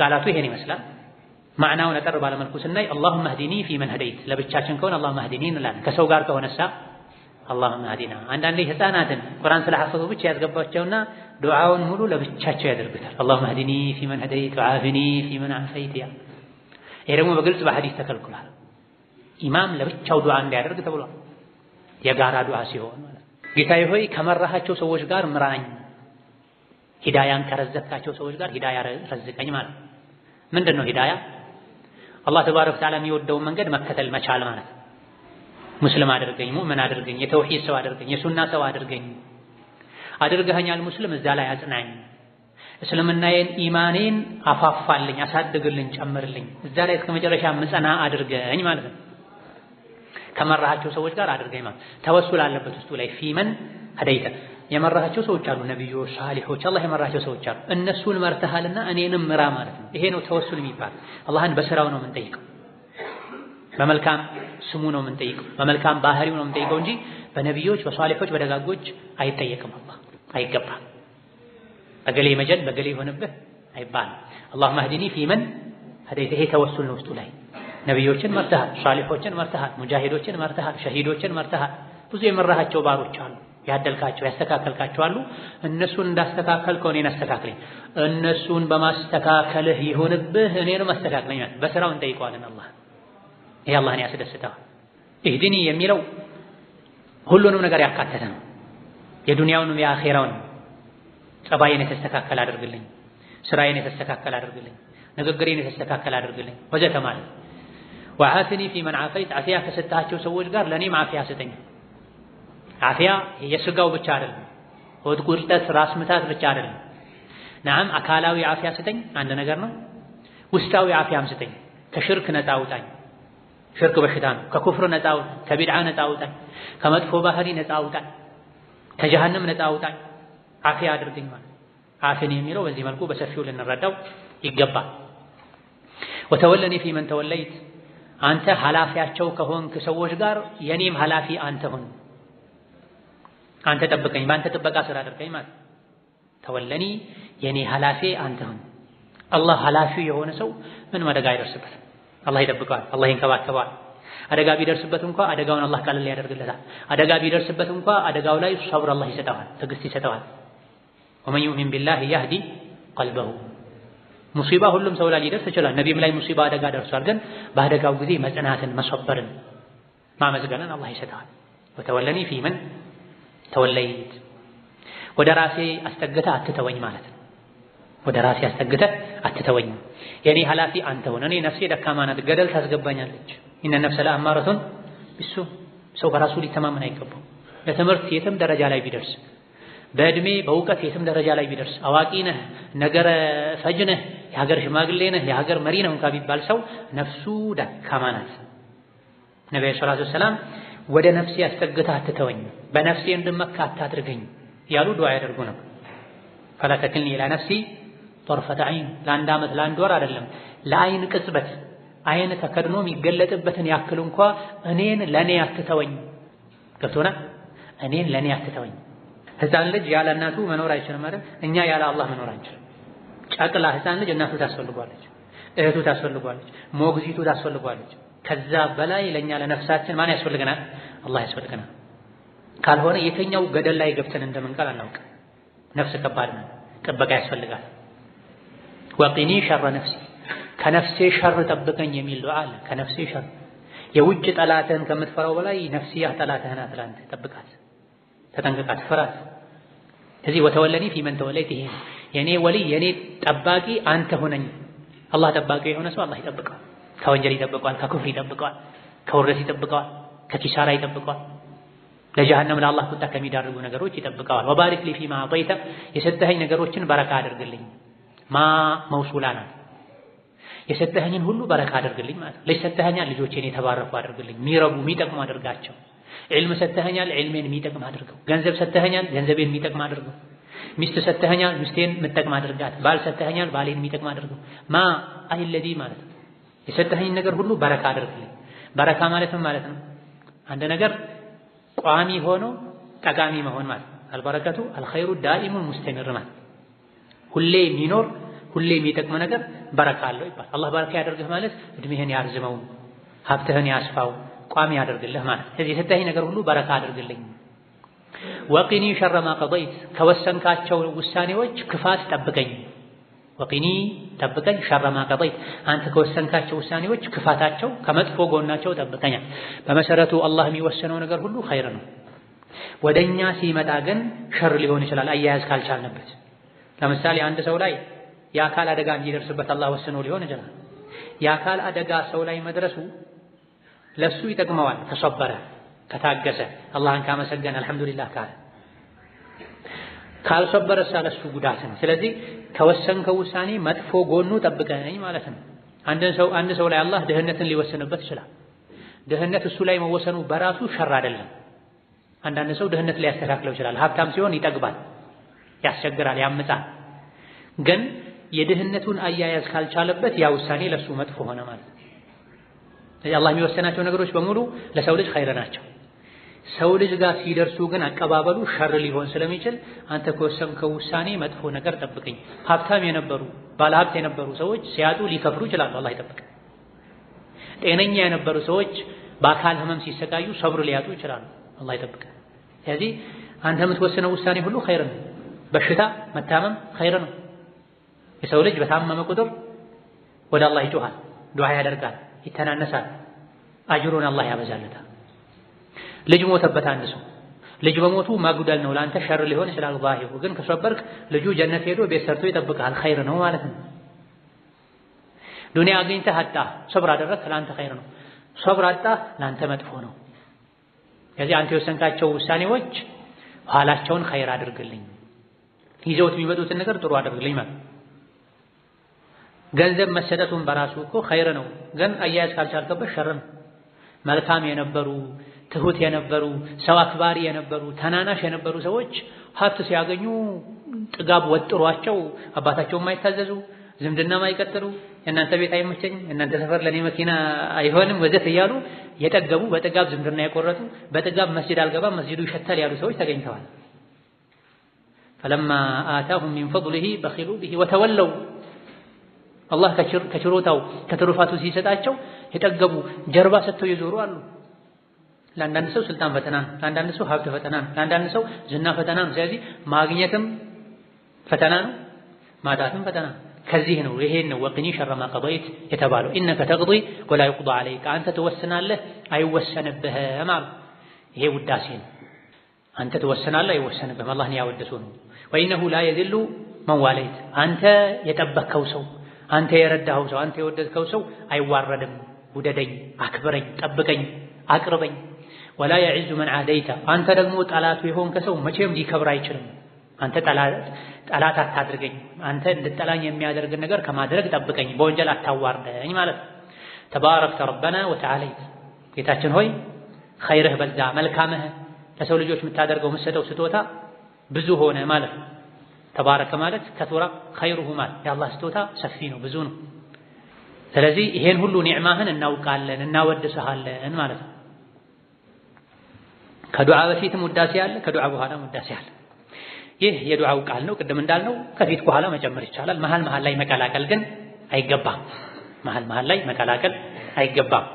ቃላቱ ይሄን ይመስላል። ማዕናውን አጠር ባለመልኩ ስናይ اللهم اهدني فيمن هديت ለብቻችን ከሆነ اللهم اهدني እንላለን። ከሰው ጋር ከሆነሳ اللهم اهدنا። አንዳንዴ ህፃናትን ቁርአን ስለሐፈዙ ብቻ ያስገባቸውና ዱዓውን ሙሉ ለብቻቸው ያደርጉታል። اللهم اهدني فيمن هديت وعافني فيمن عافيت። ይሄ ደግሞ በግልጽ በሐዲስ ተከልክሏል። ኢማም ለብቻው ዱዓ እንዲያደርግ ተብሏል። የጋራ ዱዓ ሲሆን ማለት ጌታዬ ሆይ ከመራሃቸው ሰዎች ጋር ምራኝ፣ ሂዳያን ከረዘቅካቸው ሰዎች ጋር ሂዳያ ረዝቀኝ ማለት ምንድን ነው? ሂዳያ አላህ ተባረከ ወተዓላ የሚወደውን መንገድ መከተል መቻል ማለት ነው። ሙስሊም አድርገኝ፣ ሙእምን አድርገኝ፣ የተውሂድ ሰው አድርገኝ፣ የሱና ሰው አድርገኝ። አድርገኸኛል ሙስሊም፣ እዛ ላይ አጽናኝ። እስልምናዬን ኢማኔን አፋፋልኝ፣ አሳድግልኝ፣ ጨምርልኝ፣ እዛ ላይ እስከ መጨረሻ ምጸና አድርገኝ ማለት ነው። ከመራሃቸው ሰዎች ጋር አድርገኝ ማለት ተወሱል አለበት ውስጡ ላይ ፊመን ሀደይተ የመራሃቸው ሰዎች አሉ፣ ነብዮች፣ ሳሊሖች፣ አላህ የመራሃቸው ሰዎች አሉ። እነሱን መርተሃልና እኔንም ምራ ማለት ነው። ይሄ ነው ተወሱል የሚባል። አላህን በስራው ነው የምንጠይቀው፣ በመልካም ስሙ ነው የምንጠይቀው፣ በመልካም ባህሪው ነው የምንጠይቀው እንጂ በነብዮች፣ በሳሊሖች፣ በደጋጎች አይጠየቅም። አላህ አይገባም። በገሌ መጀል በገሌ የሆነብህ አይባልም። اللهم اهدني فيمن هديت። ይሄ ተወሱል ነው ውስጡ ላይ። ነብዮችን መርተሃል፣ ሳሊሖችን መርተሃል፣ ሙጃሂዶችን መርተሃል፣ ሸሂዶችን መርተሃል። ብዙ የመራሃቸው ባሮች አሉ፣ ያደልካቸው ያስተካከልካቸው አሉ። እነሱን እንዳስተካከልከው እኔን አስተካክለኝ፣ እነሱን በማስተካከልህ ይሁንብህ እኔንም አስተካክለኝ። በስራው እንጠይቀዋለን አላህ። ይሄ አላህን ያስደስተዋል። ኢህዲኒ የሚለው ሁሉንም ነገር ያካተተ ነው። የዱንያውንም የአኼራውንም ጸባዬን የተስተካከለ አድርግልኝ፣ ስራዬን የተስተካከለ አድርግልኝ፣ ንግግሬን የተስተካከለ አድርግልኝ ወዘተ ማለት። ወዓፊኒ ፊመን ዓፈይት፣ ዓፊያ ከሰጣቸው ሰዎች ጋር ለእኔም ዓፊያ ስጠኝ። ዓፊያ የስጋው ብቻ አይደለም፣ ሆድ ቁርጠት፣ ራስ ምታት ብቻ አይደለም። ነዓም አካላዊ ዓፊያ ስጠኝ አንድ ነገር ነው። ውስጣዊ ዓፊያም ስጠኝ። ከሽርክ ነፃ አውጣኝ፣ ሽርክ በሽታ ነው። ከኩፍር ነፃ አውጣኝ፣ ከቢድዓ ነፃ አውጣኝ፣ ከመጥፎ ባህሪ ነፃ አውጣኝ፣ ከጀሃነም ነፃ አውጣኝ። ዓፊያ አድርገኝ ማለት ዓፊን የሚለው በዚህ መልኩ በሰፊው ልንረዳው ይገባል። ወተወለኒ ፊመን ተወለይት አንተ ኃላፊያቸው ከሆንክ ሰዎች ጋር የኔም ኃላፊ አንተ ሁን። አንተ ጠብቀኝ፣ በአንተ ጥበቃ ስራ አድርገኝ ማለት ተወለኒ የኔ ኃላፊ አንተ ሁን። አላህ ኃላፊው የሆነ ሰው ምንም አደጋ አይደርስበትም። አላህ ይጠብቀዋል፣ አላህ ይንከባከባል። አደጋ ቢደርስበት እንኳን አደጋውን አላህ ቀለል ያደርግለታል። አደጋ ቢደርስበት እንኳን አደጋው ላይ ሰብር አላህ ይሰጠዋል፣ ትዕግስት ይሰጠዋል። ወመን ዩእሚን ቢላሂ ያህዲ ቀልበሁ። ሙሲባ ሁሉም ሰው ላይ ሊደርስ ይችላል። ነቢይም ላይ ሙሲባ አደጋ ደርሷል። ግን በአደጋው ጊዜ መጽናትን፣ መሰበርን፣ ማመስገንን አላህ ይሰጠዋል። ወተወለኒ ፊመን ተወለይት ወደ ራሴ አስጠግተህ አትተወኝ ማለት ነው። ወደ ራሴ አስጠግተህ አትተወኝ፣ የኔ ኃላፊ አንተ ሁን። እኔ ነፍሴ ደካማ ናት፣ ገደል ታስገባኛለች። ኢነ ነፍሰ ለአማረቱን ቢሱ። ሰው በራሱ ሊተማመን አይገባው። ለትምህርት የትም ደረጃ ላይ ቢደርስ፣ በእድሜ በእውቀት የትም ደረጃ ላይ ቢደርስ፣ አዋቂ ነህ፣ ነገረ ፈጅ ነህ፣ የሀገር ሽማግሌ ነህ፣ የሀገር መሪ ነህ እንኳ ቢባል ሰው ነፍሱ ደካማ ናት። ነብዩ ሰለላሁ ዐለይሂ ወሰለም ወደ ነፍሴ አስጠግተህ አትተወኝ፣ በነፍሴ እንድመካ አታድርገኝ ያሉ ዱዓ ያደርጉ ነው። ፈላ ተክልኒ ኢላ ነፍሲ ጠርፈተ ዐይን። ለአንድ ዓመት ለአንድ ወር አይደለም፣ ለአይን ቅጽበት አይን ተከድኖ የሚገለጥበትን ያክል እንኳ እኔን ለኔ አትተወኝ። ገብቶናል? እኔን ለኔ አትተወኝ። ህፃን ልጅ ያለ እናቱ መኖር አይችልም አይደል? እኛ ያለ አላህ መኖር አንችልም። ጨቅላ ህፃን ልጅ እናቱ ታስፈልጓለች፣ እህቱ ታስፈልጓለች፣ ሞግዚቱ ታስፈልጓለች። ከዛ በላይ ለኛ ለነፍሳችን ማን ያስፈልገናል? አላህ ያስፈልገናል። ካልሆነ የትኛው ገደል ላይ ገብተን እንደምንቀር አናውቅም። ነፍስ ከባድ ነው፣ ጥበቃ ያስፈልጋል። ወቂኒ ሸረ ነፍሲ፣ ከነፍሴ ሸር ጠብቀኝ የሚል ዱዓ አለ። ከነፍሴ ሸር፣ የውጭ ጠላትህን ከምትፈራው በላይ ነፍስያ ጠላትህን አትላንተ፣ ጠብቃት፣ ተጠንቅቃት፣ ፍራት። ስለዚህ ወተወለኒ ፊመን ተወለይት፣ ይሄ የኔ ወልይ የኔ ጠባቂ አንተ ሁነኝ። አላህ ጠባቂ የሆነ ሰው አላህ ይጠብቀዋል። ከወንጀል ይጠብቀዋል፣ ከኩፍር ይጠብቀዋል፣ ከውርደት ይጠብቀዋል፣ ከኪሳራ ይጠብቀዋል፣ ለጀሃነም ለአላህ ቁጣ ከሚዳርጉ ነገሮች ይጠብቀዋል። ወባሪክ ሊ ፊማ አጠይተ፣ የሰጠኸኝ ነገሮችን በረካ አድርግልኝ። ማ መውሱላ ናት፣ የሰጠኸኝን ሁሉ በረካ አድርግልኝ ማለት ነው። ልጅ ሰጠኸኛል፣ ልጆቼን የተባረኩ አድርግልኝ፣ የሚረቡ የሚጠቅሙ አድርጋቸው። ዒልም ሰጠኸኛል፣ ዒልሜን የሚጠቅም አድርገው። ገንዘብ ሰጠኸኛል፣ ገንዘቤን የሚጠቅም አድርገው። ሚስት ሰጠኸኛል፣ ሚስቴን የምትጠቅም አድርጋት። ባል ሰጠኸኛል፣ ባሌን የሚጠቅም አድርገው። ማ አይለዲ ማለት ነው፣ የሰጠኸኝን ነገር ሁሉ በረካ አድርግልኝ። በረካ ማለት ምን ማለት ነው? አንድ ነገር ቋሚ ሆኖ ጠቃሚ መሆን ማለት ነው። አልበረከቱ አልኸይሩ ዳኢሙን ሙስተሚር ማለት ሁሌ የሚኖር ሁሌ የሚጠቅም ነገር በረካ አለው ይባላል። አላህ በረካ ያደርግህ ማለት እድሜህን ያርዝመው፣ ሀብትህን ያስፋው፣ ቋሚ ያደርግልህ ማለት። ስለዚህ የሰጠኸኝ ነገር ሁሉ በረካ አድርግልኝ። ወቂኒ ሸረ ማ ቀضይት፣ ከወሰንካቸው ውሳኔዎች ክፋት ጠብቀኝ። ወቂኒ ጠብቀኝ፣ ሸረ ማ ቀضይት፣ አንተ ከወሰንካቸው ውሳኔዎች ክፋታቸው ከመጥፎ ጎናቸው ጠብቀኛል። በመሰረቱ አላህ የሚወሰነው ነገር ሁሉ ኸይር ነው። ወደኛ ሲመጣ ግን ሸር ሊሆን ይችላል አያያዝ ካልቻልንበት። ለምሳሌ አንድ ሰው ላይ የአካል አደጋ እንዲደርስበት አላህ ወስኖ ሊሆን ይችላል። የአካል አደጋ ሰው ላይ መድረሱ ለሱ ይጠቅመዋል ከሰበረ፣ ከታገሰ፣ አላህን ካመሰገነ፣ አልሐምዱሊላህ ካለ። ካልሰበረሳ ለሱ ጉዳት ነው። ስለዚህ ከወሰንከው ውሳኔ መጥፎ ጎኑ ጠብቀኝ ማለት ነው። አንድ ሰው ላይ አላህ ድህነትን ሊወስንበት ይችላል። ድህነት እሱ ላይ መወሰኑ በራሱ ሸር አይደለም። አንዳንድ ሰው ድህነት ሊያስተካክለው ይችላል። ሀብታም ሲሆን ይጠግባል፣ ያስቸግራል፣ ያምጻል። ግን የድህነቱን አያያዝ ካልቻለበት ያ ውሳኔ ለሱ መጥፎ ሆነ ማለት ነው። አላህ የሚወሰናቸው ነገሮች በሙሉ ለሰው ልጅ ኸይር ናቸው። ሰው ልጅ ጋር ሲደርሱ ግን አቀባበሉ ሸር ሊሆን ስለሚችል አንተ ከወሰንከው ውሳኔ መጥፎ ነገር ጠብቀኝ። ሀብታም የነበሩ ባለሀብት የነበሩ ሰዎች ሲያጡ ሊከፍሩ ይችላሉ፣ አላህ ይጠብቅ። ጤነኛ የነበሩ ሰዎች በአካል ህመም ሲሰቃዩ ሰብር ሊያጡ ይችላሉ፣ አላህ ይጠብቅ። ስለዚህ አንተ የምትወስነው ውሳኔ ሁሉ ኸይር ነው። በሽታ መታመም ኸይር ነው። የሰው ልጅ በታመመ ቁጥር ወደ አላህ ይጮሃል፣ ዱዓ ያደርጋል፣ ይተናነሳል፣ አጅሩን አላህ ያበዛለታል። ልጅ ሞተበት አንድ ሰው፣ ልጅ በሞቱ ማጉደል ነው ለአንተ ሸር ሊሆን ይችላል ዛሂሩ። ግን ከሰበርክ ልጁ ጀነት ሄዶ ቤት ሰርቶ ይጠብቅሃል፣ ኸይር ነው ማለት ነው። ዱንያ አግኝተህ አጣህ፣ ሰብር አደረግህ፣ ለአንተ ኸይር ነው። ሰብር አጣህ፣ ለአንተ መጥፎ ነው። ስለዚህ አንተ የወሰንካቸው ውሳኔዎች ኋላቸውን ኸይር አድርግልኝ፣ ይዘውት የሚመጡትን ነገር ጥሩ አድርግልኝ ማለት። ገንዘብ መሰጠቱን በራሱ እኮ ኸይር ነው፣ ግን አያያዝ ካልቻልከበት ሸር ነው። መልካም የነበሩ ትሁት የነበሩ ሰው አክባሪ የነበሩ ተናናሽ የነበሩ ሰዎች ሀብት ሲያገኙ ጥጋብ ወጥሯቸው አባታቸውን የማይታዘዙ ዝምድና ማይቀጥሉ እናንተ ቤት አይመቸኝም እናንተ ሰፈር ለኔ መኪና አይሆንም ወዘተ እያሉ የጠገቡ በጥጋብ ዝምድና የቆረጡ በጥጋብ መስጂድ አልገባም መስጂዱ ይሸታል ያሉ ሰዎች ተገኝተዋል። فلما آتاهم من فضله بخلوا به وتولوا አላህ ከችሮታው ከተሩፋቱ ሲሰጣቸው የጠገቡ ጀርባ ሰጥተው ይዞሩ አሉ። ለአንዳንድ ሰው ስልጣን ፈተና ነው፣ ለአንዳንድ ሰው ሀብት ፈተና ነው፣ ለአንዳንድ ሰው ዝና ፈተና ነው። ስለዚህ ማግኘትም ፈተና ነው፣ ማጣትም ፈተና ነው። ከዚህ ነው ይሄን ነው ወቅኒ ሸረ ማ ቀضይት የተባለው ኢነከ ተቅዲ ወላ ይቅضى عليك አንተ ትወስናለህ አይወሰንብህም አሉ። ይሄ ውዳሴ ነው። አንተ ትወስናለህ አይወሰንብህም አላህን ያወደሱ ነው። ወኢነሁ ላ የዝሉ መን ዋለይት አንተ የጠበከው ሰው አንተ የረዳኸው ሰው አንተ የወደድከው ሰው አይዋረድም። ውደደኝ፣ አክብረኝ፣ ጠብቀኝ፣ አቅርበኝ። ወላ የዕዙ መን ዓደይተ አንተ ደግሞ ጠላቱ የሆንከ ሰው መቼም ሊከብር አይችልም። አንተ ጠላት አታድርገኝ፣ አንተ እንድጠላኝ የሚያደርግ ነገር ከማድረግ ጠብቀኝ፣ በወንጀል አታዋርደኝ ማለት ነው። ተባረክተ ረበና ወተዓለይት ጌታችን ሆይ ኸይርህ በዛ መልካምህ ለሰው ልጆች የምታደርገው የምትሰጠው ስጦታ ብዙ ሆነ ማለት ነው። ተባረከ ማለት ከቱራ ኸይሩሁ ማለት የአላህ ስጦታ ሰፊ ነው ብዙ ነው። ስለዚህ ይሄን ሁሉ ኒዕማህን እናውቃለን እናወድስሃለን ማለት ነው። ከዱዓ በፊትም ውዳሴ አለ፣ ከዱዓ በኋላም ውዳሴ አለ። ይህ የዱዓው ቃል ነው። ቅድም እንዳልነው ከፊት በኋላ መጨመር ይቻላል። መሃል ላይ መቀላቀል ግን አይገባም። መሃል ላይ መቀላቀል አይገባም።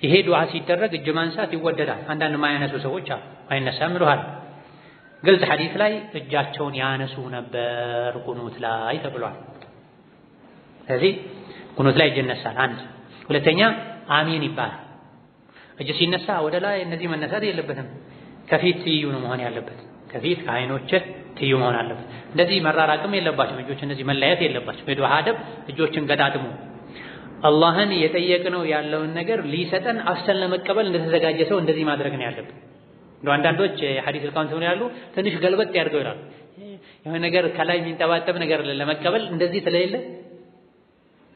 ይሄ ዱዓ ሲደረግ እጅ ማንሳት ይወደዳል። አንዳንድ ማያነሱ ሰዎች አሉ፣ አይነሳም ይሉሃል። ግልጽ ሐዲስ ላይ እጃቸውን ያነሱ ነበር ቁኑት ላይ ተብሏል። ስለዚህ ቁኑት ላይ እጅ ይነሳል። አንድ ሁለተኛ አሚን ይባላል። እጅ ሲነሳ ወደ ላይ እነዚህ መነሳት የለበትም። ከፊት ትይዩ ነው መሆን ያለበት። ከፊት ከዓይኖችህ ትይዩ መሆን አለበት። እንደዚህ መራራቅም የለባቸው እጆች እንደዚህ መለያየት የለባቸው። የዱዓ አደብ እጆችን ገጣጥሞ አላህን የጠየቅነው ያለውን ነገር ሊሰጠን አፍሰን ለመቀበል እንደተዘጋጀ ሰው እንደዚህ ማድረግ ነው ያለብን። አንዳንዶች ሐዲስ ልቃውን ተሆነ ያሉ ትንሽ ገልበጥ ያድርገው ይላሉ። የሆነ ነገር ከላይ የሚንጠባጠብ ነገር ለመቀበል እንደዚህ ስለሌለ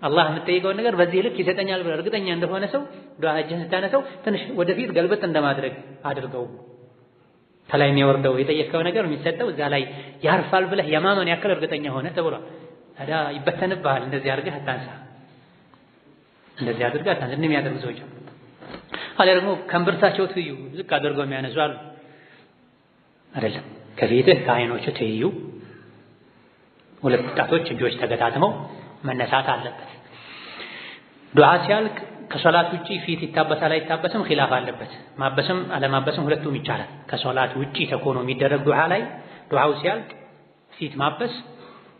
አላህ የምትጠይቀውን ነገር በዚህ ልክ ይሰጠኛል ብለህ እርግጠኛ እንደሆነ ሰው ዱዓ እጅህን ስታነሳው ትንሽ ወደፊት ገልበጥ እንደማድረግ አድርገው። ከላይ የሚወርደው የጠየቅከው ነገር የሚሰጠው እዛ ላይ ያርፋል ብለህ የማመን ያክል እርግጠኛ ሆነ ተብሏል። ታዲያ ይበተንብሃል። እንደዚህ አድርገህ አታንሳ፣ እንደዚህ አድርገህ አታንሳ። እንደሚያደርጉ ሰዎች አለ ደግሞ ከእምብርታቸው ትይዩ ዝቅ አድርገው የሚያነሱ አሉ። አይደለም፣ ከፊትህ ከዓይኖችህ ትይዩ ሁለት ጣቶች እጆች ተገጣጥመው መነሳት አለበት። ዱዓ ሲያልቅ ከሶላት ውጪ ፊት ይታበሳል አይታበስም ኺላፍ አለበት። ማበስም አለማበስም ሁለቱም ይቻላል። ከሶላት ውጪ ተኮኖ የሚደረግ ዱዓ ላይ ዱዓው ሲያልቅ ፊት ማበስ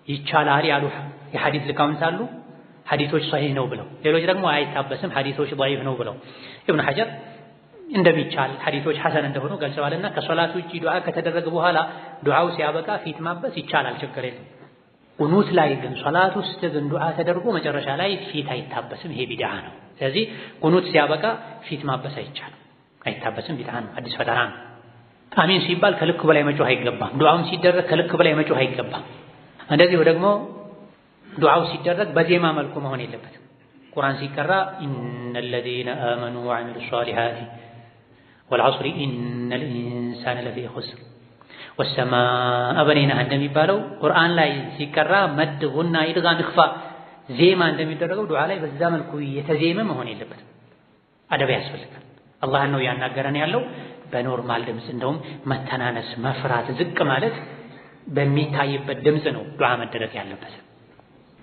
ይቻላል ያሉ የሐዲስ ሊቃውንት አሉ። ሐዲሶች ሰሂህ ነው ብለው፣ ሌሎች ደግሞ አይታበስም ሐዲሶች ضعيف ነው ብለው። ኢብኑ ሐጀር እንደሚቻል ሐዲሶች ሐሰን እንደሆኑ ገልጸዋልና ከሶላት ውጪ ዱዓ ከተደረገ በኋላ ዱዓው ሲያበቃ ፊት ማበስ ይቻላል፣ ችግር የለም። ቁኑት ላይ ግን ሶላት ውስጥ ግን ዱዓ ተደርጎ መጨረሻ ላይ ፊት አይታበስም፣ ይሄ ቢድዓ ነው። ስለዚህ ቁኑት ሲያበቃ ፊት ማበስ አይቻልም፣ አይታበስም፣ ቢድዓ ነው፣ አዲስ ፈጠራ ነው። አሚን ሲባል ከልክ በላይ መጮህ አይገባም። ዱዓውም ሲደረግ ከልክ በላይ መጮህ አይገባም። እንደዚሁ ደግሞ ዱዓው ሲደረግ በዜማ መልኩ መሆን የለበትም። ቁርአን ሲቀራ ኢነል ለዚነ አመኑ ወዐሚሉ ሷሊሃቲ ወልዐስሪ ኢነል ኢንሳነ ለፊ ኹስር ወሰማአ በነይናሃ እንደሚባለው ቁርአን ላይ ሲቀራ መድ ጉና ኢድጋም ኢኽፋ ዜማ እንደሚደረገው ዱዓ ላይ በዛ መልኩ የተዜመ መሆን የለበትም። አደብ ያስፈልጋል። አላህን ነው ያናገረን ያለው በኖርማል ድምፅ። እንደውም መተናነስ፣ መፍራት፣ ዝቅ ማለት በሚታይበት ድምፅ ነው ዱዓ መደረግ ያለበት።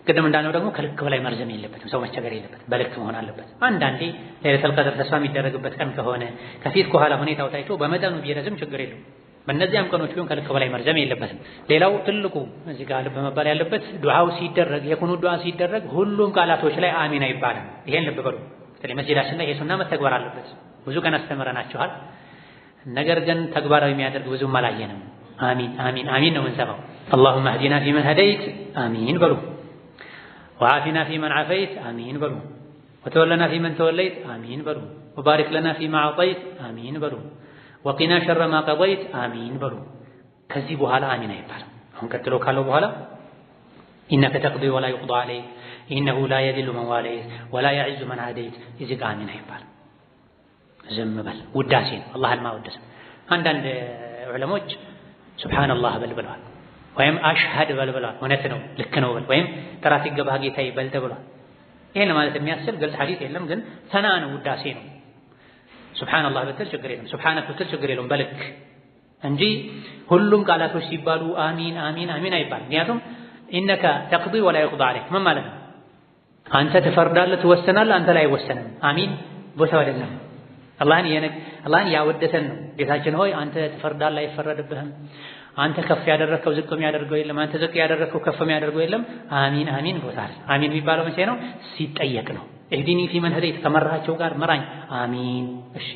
ቅድም እንዳልነው ደግሞ ከልክ በላይ መርዘም የለበትም። ሰው መቸገር የለበትም፣ በልክ መሆን አለበት። አንዳንዴ ለይለቱል ቀድር ተስፋ የሚደረግበት ቀን ከሆነ ከፊት ከኋላ ሁኔታው ታይቶ በመጠኑ ቢረዝም ችግር የለውም። በእነዚያም ቀኖች ቢሆን ከልክ በላይ መርዘም የለበትም። ሌላው ትልቁ እዚህ ጋር ልብ መባል ያለበት ዱዓው ሲደረግ የቁኑት ዱዓ ሲደረግ ሁሉም ቃላቶች ላይ አሚን አይባልም። ይሄን ልብ በሉ። ስለዚህ መስጂዳችን ላይ የሱና መተግበር አለበት። ብዙ ቀን አስተምረናችኋል። ነገር ግን ተግባራዊ የሚያደርግ ብዙም አላየንም። አሚን አሚን አሚን ነው የምንሰማው። አላሁመ እህዲና ፊመን ሀደይት አሚን በሉ። ወዓፊና ፊመን ዓፈይት አሚን በሉ። ወተወለና ፊመን ተወለይት አሚን በሉ። ወባሪክ ለና ፊማ አዕጠይት አሚን በሉ። ወቂና ሸረ ማ ቀضይት አሚን በሉ። ከዚህ በኋላ አሚን አይባልም። አሁን ቀጥሎ ካለው በኋላ ኢነከ ተቅዲ ወላ ዩቅዳ ዐለይክ ኢነሁ ላ የዚሉ መን ዋለይት ወላ የዕዙ መን ዓደይት። እዚህ ጋር አሚን አይባልም። ዝም በል። ውዳሴ ነው፣ አላህን ማወደስ። አንዳንድ ዑለሞች ሱብሓነላህ በል ብለዋል። ወይም አሽሀድ በል ብሏል። እውነት ነው ልክ ነው በል ወይም ጥራት ይገባህ ጌታዬ በል ተብሏል። ይሄን ማለት የሚያስችል ግልጽ ሐዲስ የለም። ግን ሰና ነው ውዳሴ ነው። ሱብሃንአላህ ብትል ችግር የለም፣ ሱብሃነክ ብትል ችግር የለውም በልክ እንጂ ሁሉም ቃላቶች ሲባሉ አሚን አሚን አሚን አይባልም። ምክንያቱም ኢነከ ተቅዲ ወላ ይቅዳ ዐለይክ ምን ማለት ነው? አንተ ትፈርዳለህ ትወሰናለህ፣ አንተ ላይ አይወሰንም። አሚን ቦታው አይደለም። አላህን ያወደሰን ነው። ጌታችን ሆይ አንተ ትፈርዳለህ አይፈረድብህም፣ አንተ ከፍ ያደረከው ዝቅ የሚያደርገው የለም፣ አንተ ዝቅ ያደረከው ከፍ የሚያደርገው የለም። አሚን አሚን ቦታል። አሚን የሚባለው መቼ ነው? ሲጠየቅ ነው። እህዲኒ ፊመን ሀደይት ከመራቸው ጋር ምራኝ። አሚን እሺ።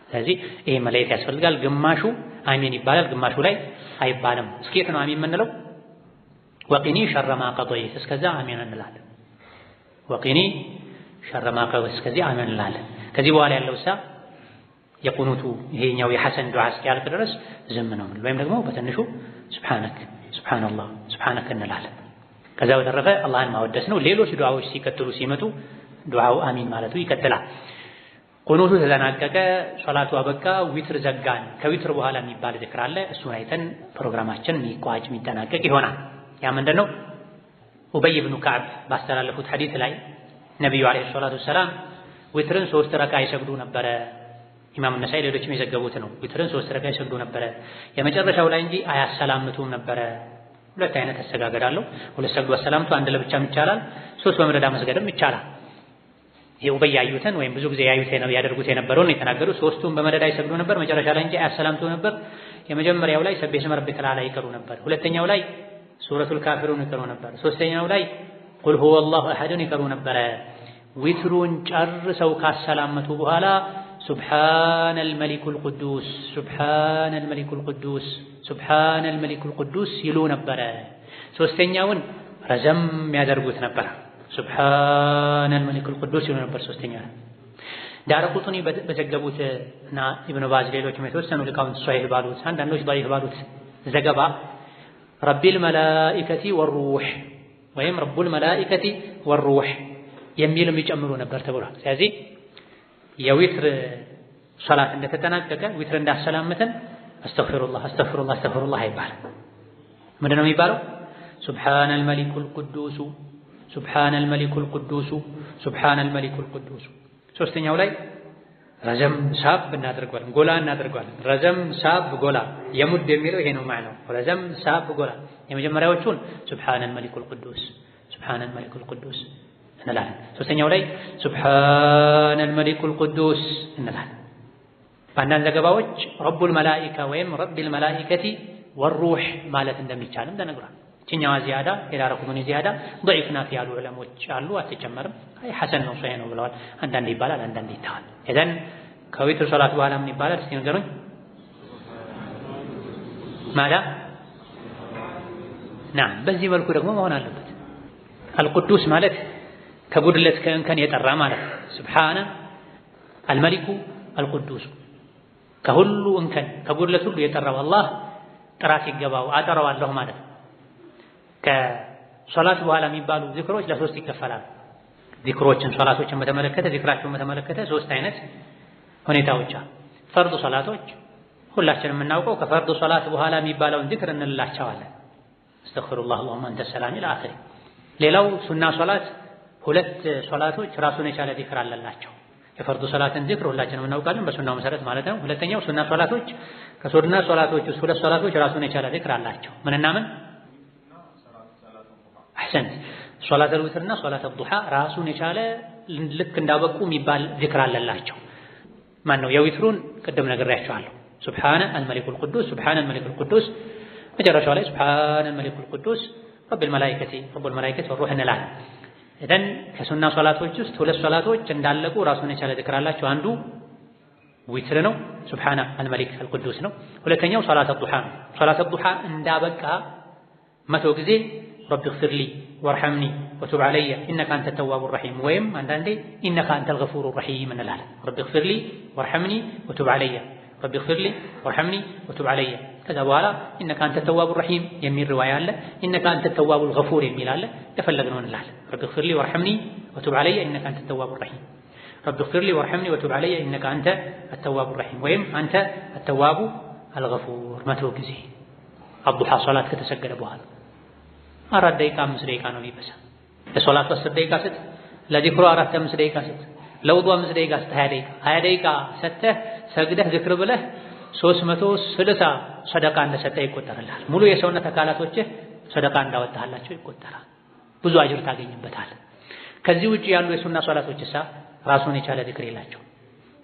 ስለዚህ ይሄ መለየት ያስፈልጋል። ግማሹ አሚን ይባላል፣ ግማሹ ላይ አይባልም። እስኪ የት ነው አሚን የምንለው? ወቂኒ ሸረ ማ ቀضይት እስከዛ አሚን እንላለን። ወቂኒ ሸረ ማ ቀضይት እስከዚህ አሚን እንላለን። ከዚህ በኋላ ያለው የቁኑቱ ይሄኛው የሐሰን ዱዓ እስኪያልቅ ድረስ ዝም ነው ወይም ደግሞ በትንሹ ሱብሃነክ ሱብሃንአላህ ሱብሃነክ እንላለን። ከዛ በተረፈ አላህን ማወደስ ነው። ሌሎች ዱዓዎች ሲቀጥሉ ሲመጡ ዱዓው አሚን ማለቱ ይቀጥላል። ቁኑቱ ተጠናቀቀ፣ ሶላቱ አበቃ፣ ዊትር ዘጋን። ከዊትር በኋላ የሚባል ዚክር አለ። እሱን አይተን ፕሮግራማችን የሚቋጭ የሚጠናቀቅ ይሆናል። ያ ምንድነው? ኡበይ ብኑ ከዕብ ባስተላለፉት ሐዲስ ላይ ነብዩ አለይሂ ሰላቱ ወሰላም ዊትርን 3 ረካ ይሰግዱ ነበረ። ኢማም ነሳኢ ሌሎችም የዘገቡት ነው። ዊትርን 3 ረካ ይሰግዱ ነበረ። የመጨረሻው ላይ እንጂ አያሰላምቱም ነበረ። ሁለት አይነት አሰጋገድ አለው። ሁለት ሰግዱ አሰላምቱ፣ አንድ ለብቻም ይቻላል፣ 3 በመደዳ መስገድም ይቻላል። የኡበይ ያዩትን ወይም ብዙ ጊዜ ያደርጉት የነበረውን የተናገሩት። 3ቱም በመደዳ ይሰግዱ ነበር፣ መጨረሻ ላይ እንጂ አያሰላምቱ ነበር። የመጀመሪያው ላይ ሰቢህ ስመ ረቢከል አዕላ ይቀሩ ነበር። ሁለተኛው ላይ ሱረቱል ካፊሩን ይቀሩ ነበር። ሶስተኛው ላይ ቁል ሁወላሁ አሐድን ይቀሩ ነበረ። ዊትሩን ጨርሰው ካሰላመቱ በኋላ ሱብሓነል መሊኩል ቁዱስ ሱብሓነል መሊኩል ቁዱስ ሱብሓነል መሊኩል ቁዱስ ይሉ ነበረ። ሶስተኛውን ረዘም ያደርጉት ነበር። ሱብሓነል መሊኩል ቁዱስ ይሉ ነበር ሶስተኛው። ዳረቁጡኒ በዘገቡት እና ኢብኑ ባዝ ሌሎችም የተወሰኑ ሊቃውንት ሷሂህ ባሉት፣ አንዳንዶች ضعيف ባሉት ዘገባ ረቢል መላኢከቲ ወሩህ ወይም ረቡል መላኢከቲ ወሩህ የሚልም ይጨምሩ ነበር ተብሏል። ስለዚህ የዊትር ሶላት እንደተጠናቀቀ ዊትር እንዳሰላመተን አስተግፊሩላህ አስተግፊሩላህ አስተግፊሩላህ አይባልም። ምንድነው የሚባለው? ሱብሓነል መሊኩል ቁዱስ ሱብሓነል መሊኩል ቁዱስ ሱብሓነል መሊኩል ቁዱስ። ሶስተኛው ላይ ረዘም ሳብ እናደርገዋለን፣ ጎላ እናደርገዋለን። ረዘም ሳብ ጎላ የሙድ የሚለው ይሄ ነው ማለት ነው። ረዘም ሳብ ጎላ። የመጀመሪያዎቹን ሱብሓነል መሊኩል ቁዱስ ሱብሓነል መሊኩል ቁዱስ እንላለን። ሶስተኛው ላይ ሱብሓነል መሊኩል ቁዱስ እንላለን። በአንዳንድ ዘገባዎች ረቡል መላኢካ ወይም ረቢል መላኢከቲ ወሩህ ማለት እንደሚቻልም ተነግሯል። እችኛዋ ዚያዳ የዳረቁጡኒ ዚያዳ ضعيف ናት ያሉ ዑለሞች አሉ። አትጨመርም፣ አይ ሐሰን ነው ሶሒህ ነው ብለዋል። አንዳንዴ ይባላል፣ አንዳንዴ ይተዋል። እዘን ከዊትር ሶላት በኋላ ምን ይባላል? እስቲ ንገሩኝ። ማዳ ናም በዚህ መልኩ ደግሞ መሆን አለበት። አልቁዱስ ማለት ከጉድለት ከእንከን የጠራ ማለት ነው። ሱብሓነ አልመሊኩ አልቁዱስ ከሁሉ እንከን ከጉድለት ሁሉ የጠራው አላህ ጥራት ይገባው አጠራዋለሁ ማለት ነው። ከሶላት በኋላ የሚባሉ ዚክሮች ለሶስት ይከፈላሉ። ዚክሮችን ሶላቶችን በተመለከተ ዚክራቸውን በተመለከተ 3 አይነት ሁኔታዎች አሉ። ፈርድ ሶላቶች ሁላችንም የምናውቀው ከፈርድ ሶላት በኋላ የሚባለውን ዚክር እንላቸዋለን። አስተግፊሩላህ አላሁመ አንተ ሰላም ኢላ አኺሪ። ሌላው ሱና ሶላት 2 ሶላቶች ራሱን የቻለ ዚክር አለላቸው። የፈርድ ሶላትን ዚክር ሁላችንም እናውቃለን በሱናው መሰረት ማለት ነው። ሁለተኛው ሱና ሶላቶች ከሱና ሶላቶች ውስጥ 2 ሶላቶች ራሱን የቻለ ዚክር አላቸው። ምንና ምን? አሕሰንት ሶላተል ዊትርና ሶላተል ዱሃ ራሱን የቻለ ልክ እንዳበቁ የሚባል ዚክር አለላቸው። ማን ነው? የዊትሩን ቅድም ነግሬያቸዋለሁ። ሱብሓነ አልመሊኩል ቁዱስ ሱብሓነ አልመሊኩል ቁዱስ፣ መጨረሻው ላይ ሱብሓነ አልመሊኩል ቁዱስ ረቢል መላኢከቲ ወሩህ እንላለን። እደን ከሱና ሶላቶች ውስጥ 2 ሶላቶች እንዳለቁ ራሱን የቻለ ዚክር አላቸው። አንዱ ዊትር ነው፣ ሱብሓነ አልመሊክ አልቁዱስ ነው። ሁለተኛው ሶላተል ዱሃ ነው። ሶላተል ዱሃ እንዳበቃ 100 ጊዜ ረቢ እግፊር ሊ ወርሐምኒ ወቱብ ዐለየ ኢነከ አንተ ተዋቡ ረሒም ወይም አንዳንዴ ኢነከ አንተል ገፉሩ ረሒም እንላለን። ረቢ እግፊር ሊ ወርሐምኒ ወቱብ ዐለየ ረቢ እግፊር ሊ ወርሐምኒ ወቱብ ዐለየ። ከዛ በኋላ ኢነከ አንተ ተዋቡ ረሒም የሚል ሪዋያ አለ። ኢነከ አንተ ተዋቡል ገፉር የሚል አለ። የፈለግነው እንላለን። ረቢ እግፊር ሊ ወርሐምኒ ወቱብ ዐለየ ኢነከ አንተ ተዋቡ ረሒም ረቢ እግፊር ሊ ወርሐምኒ ወቱብ ዐለየ ኢነከ አንተ አተዋቡ ረሒም ወይም አንተ አተዋቡ አልገፉር 100 ጊዜ። አዱሃ ሶላት ከተሰገደ በኋላ 4 ደቂቃ 5 ደቂቃ ነው የሚበሳ። ለሶላቱ 10 ደቂቃ ስጥ፣ ለዚክሩ 4-5 ደቂቃ ስጥ፣ ለውዱ 5 ደቂቃ ስጥ፣ 20 ደቂቃ ሰጥተህ ሰግደህ ዝክር ብለህ 360 ሰደቃ እንደሰጠህ ይቆጠርልሃል። ሙሉ የሰውነት አካላቶችህ ሰደቃ እንዳወጣህላቸው ይቆጠራል። ብዙ አጅር ታገኝበታል። ከዚህ ውጪ ያሉ የሱና ሶላቶችሳ ራሱን የቻለ ዝክር የላቸው።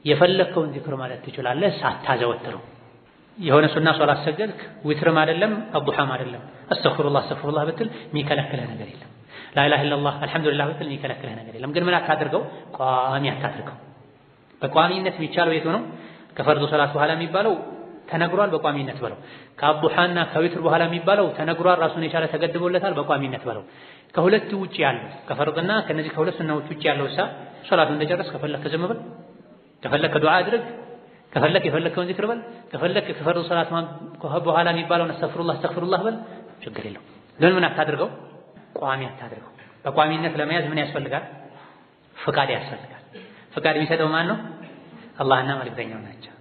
የፈለከውን ዝክር ማለት ትችላለህ ሳታዘወትረው። የሆነ ሱና ሶላት ሰገድክ ዊትርም አይደለም አዱሃም አይደለም አስተግፊሩላህ ብትል የሚከለክልህ ነገር የለም። ላኢላሃ ኢለላህ አልሐምዱሊላህ ብትል የሚከለክልህ ነገር የለም። ግን ምን አታድርገው? ቋሚ አታድርገው። በቋሚነት የሚቻለው የቱ ነው? ከፈርዱ ሶላት በኋላ የሚባለው ተነግሯል፣ በቋሚነት በለው። ከአዱሃና ከዊትር በኋላ የሚባለው ተነግሯል፣ ራሱን የቻለ ተገድቦለታል፣ በቋሚነት በለው። ከሁለት ውጪ ያለው ከፈርድና ከነዚህ ከሁለት ሱናዎች ውጪ ያለው ሶላቱን እንደጨረስ ከፈለክ ዝም በል፣ ከፈለክ ዱዓ አድርግ፣ ከፈለክ የፈለከውን ዚክር በል፣ ከፈለክ ከፈርዱ ሶላት በኋላ የሚባለውን አስተግፊሩላህ በል፣ ችግር የለው። ግን ምን አታድርገው? ቋሚ አታድርገው። በቋሚነት ለመያዝ ምን ያስፈልጋል? ፍቃድ ያስፈልጋል። ፍቃድ የሚሰጠው ማን ነው? አላህና መልእክተኛው ናቸው።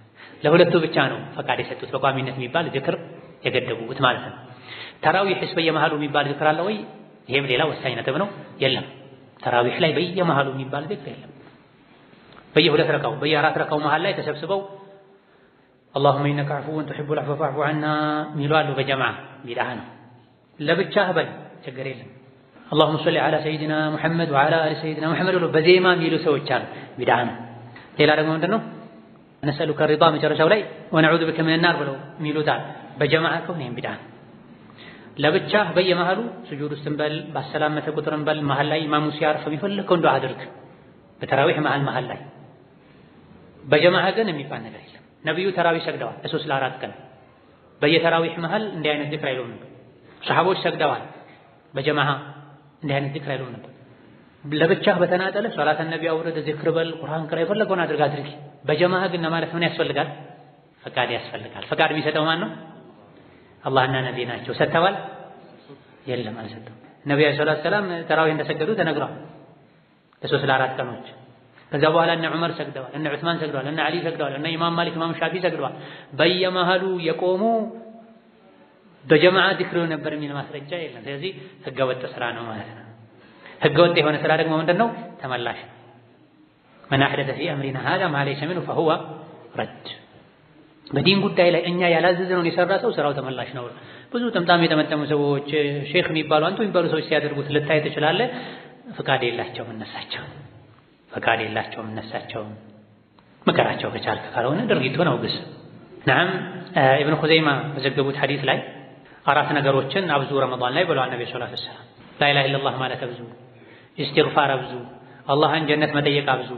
ለሁለቱ ብቻ ነው ፈቃድ የሰጡት በቋሚነት የሚባል ዚክር የገደቡት ማለት ነው። ተራዊህስ በየመሃሉ የሚባል ዚክር አለ ወይ? ይሄም ሌላ ወሳኝ ነጥብ ነው። የለም። ተራዊህ ላይ በየመሃሉ የሚባል ዚክር የለም። በየሁለት ረካው በየአራት ረካው መሃል ላይ ተሰብስበው اللهم انك عفو تحب العفو فاعف عنا ሚሉ አሉ። በጀማዓ ቢድዓ ነው። ለብቻህ በል ችግር የለም። اللهم صل على سيدنا محمد وعلى ال سيدنا محمد ብሎ በዜማ ሚሉ ሰዎች አሉ። ቢድዓ ነው። ሌላ ደግሞ ምንድነው? ነስአሉከ ሪዳ መጨረሻው ላይ ወነዑዙ ቢከ ሚነ ናር ብለው ሚሉታል። በጀማዓ ከሆነ ይሄም ቢድዓ ነው። ለብቻህ በየመሃሉ ስጁድ ውስጥም በል ባሰላመተ ቁጥርም በል መሃል ላይ ኢማሙ ሲያርፍ የሚፈልገውን ዱዓ አድርግ። በተራዊህ መሃል ላይ በጀማዓ ግን የሚባል ነገር የለም። ነብዩ ተራዊህ ሰግደዋል ለ3 ለ4 ቀን። በየተራዊህ መሃል እንዲህ አይነት ዚክር አይሉም ነበር። ሰሃቦች ሰግደዋል በጀማዓ እንዲህ አይነት ዚክር አይሉም ነበር። ለብቻህ በተናጠለ ሶላተ ነቢ አውርድ፣ ዚክር በል፣ ቁርአን ቅራ፣ የፈለገውን አድርግ። በጀማዓ ግን ለማለት ምን ያስፈልጋል? ፈቃድ ያስፈልጋል። ፈቃድ የሚሰጠው ማን ነው? አላህና ነብይ ናቸው። ሰጥተዋል? የለም አልሰጠም። ነብዩ ሰለላሁ ዐለይሂ ወሰለም ተራዊህ እንደሰገዱ ተነግሯል ለ3 ለ4 ቀኖች። ከዛ በኋላ እነ ዑመር ሰግደዋል፣ እነ ዑስማን ሰግደዋል፣ እነ አሊ ሰግደዋል፣ እነ ኢማም ማሊክ ኢማም ሻፊ ሰግደዋል። በየመሃሉ የቆሙ በጀማዓ ዚክር ነበር የሚል ማስረጃ የለም። ስለዚህ ህገወጥ ስራ ነው ማለት ነው። ህገወጥ የሆነ ስራ ደግሞ ምንድነው? ተመላሽ። መን አሕደተ ፊ አምሪና ሃዛ ማ ለይሰ ሚንሁ ፈሁወ ረድ። በዲን ጉዳይ ላይ እኛ ያላዘዝነውን የሰራ ሰው ስራው ተመላሽ ነው። ብዙ ጥምጣም የጠመጠሙ ሰዎች ሼክ የሚባሉ አንቱ የሚባሉ ሰዎች ሲያደርጉት ልታይ ትችላለህ። ፍቃድ የላቸውም እነሳቸውም። መከራቸው ከቻልክ፣ ካልሆነ ድርጊቱን አውግዝ። ነዓም ኢብኑ ኹዘይማ በዘገቡት ሐዲስ ላይ 4 ነገሮችን አብዙ ረመዳን ላይ ብለዋል ነብዩ ሰለላሁ ዐለይሂ ወሰለም። ላኢላሃ ኢለላህ ማለት አብዙ፣ ኢስቲግፋር አብዙ፣ አላህን ጀነት መጠየቅ አብዙ፣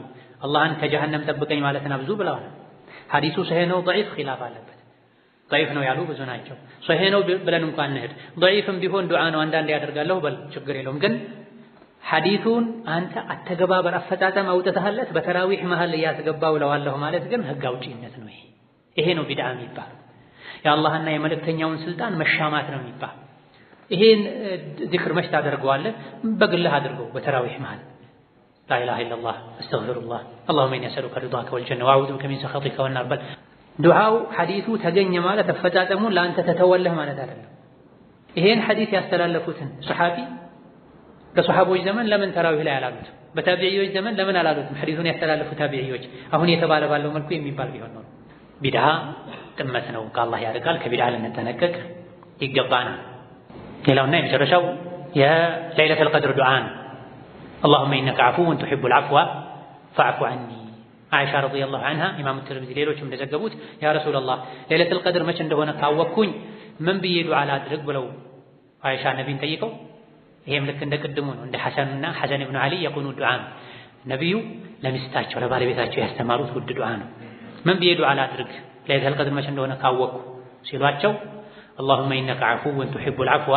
አላህን ከጀሃነም ጠብቀኝ ማለትን አብዙ ብለዋል። ሐዲሱ ሰሂህ ነው ضعيف ኺላፍ አለበት። ضعيف ነው ያሉ ብዙ ናቸው። ሰሂህ ነው ብለን እንኳን እንሂድ፣ ضعيفም ቢሆን ዱዓ ነው አንዳንዴ ያደርጋለሁ በል ችግር የለውም። ግን ሐዲሱን አንተ አተገባበር አፈጣጠም አውጥተህለት በተራዊህ መሃል ያስገባው ለዋለሁ ማለት ግን ህግ አውጪነት ነው። ይሄ ነው ቢድዓ የሚባለው። የአላህና የመልእክተኛውን ስልጣን መሻማት ነው የሚባለው። ይሄን ዚክር መች ታደርገዋለህ? በግልህ አድርገው በተራዊህ መሃል ላኢላሃ ኢለላህ አስተግፊሩላህ اللهم إني أسألك رضاك والجنة وأعوذ بك من سخطك والنار በል። ዱዓው ሐዲሱ ተገኘ ማለት አፈጣጠሙን ለአንተ ተተወለህ ማለት አይደለም። ይሄን ሐዲስ ያስተላለፉትን ሰሐቢ በሰሐቦች ዘመን ለምን ተራዊህ ላይ አላሉት? በታቢዒዎች ዘመን ለምን አላሉትም? ሐዲሱን ያስተላለፉ ታቢዒዎች አሁን የተባለ ባለው መልኩ የሚባል ቢሆን ነው። ቢድዓ ጥመት ነው፣ ከአላህ ያርቃል። ከቢድዓ ልንጠነቀቅ ይገባናል። ሌላውና የመጨረሻው የለይለቱል ቀድር ዱዓ ነው። اللهم إنك عفو تحب العفو فاعف عني። አይሻ ረዲየላሁ ዐንሃ ኢማሙ ትርሚዚ ሌሎችም እንደዘገቡት ያ ረሱላህ ለይለቱል ቀድር መቼ እንደሆነ ካወቅኩኝ ምን ብዬ ዱዓ ላድርግ ብለው አይሻ ነቢይን ጠይቀው፣ ይሄም ልክ እንደ ቅድሙ ነው። እንደ ሐሰን ኢብኑ ዓሊ የቁኑ ዱዓ ነው። ነቢዩ ለሚስታቸው ለባለቤታቸው ያስተማሩት ውድ ዱዓ ነው። ምን ብዬ ዱዓ ላድርግ ለይለቱል ቀድር መቼ እንደሆነ ካወቅኩ ሲሏቸው اللهم إنك عفو تحب العفو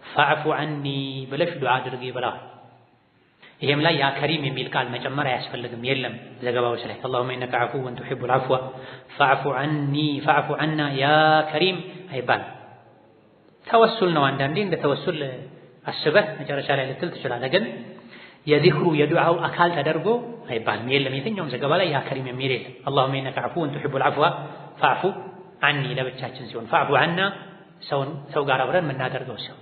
فاعف عني ብለሽ ዱዓ አድርጊ ብለዋል። ይሄም ላይ ያ ከሪም የሚል ቃል መጨመር አያስፈልግም። የለም ዘገባዎች ላይ اللهم إنك عفو تحب العفو فاعف عني فاعف عنا يا كريم አይባል። ተወሱል ነው። አንዳንዴ እንደ ተወሱል አስበህ መጨረሻ ላይ ልትል ትችላለህ። ግን የዚክሩ የዱዓው አካል ተደርጎ አይባልም። የለም የትኛውም ዘገባ ላይ ያ ከሪም የሚል የለም። اللهم إنك عفو تحب العفو فاعف عني ለብቻችን ሲሆን فاعف عنا ሰው ጋር አብረን የምናደርገው ሰው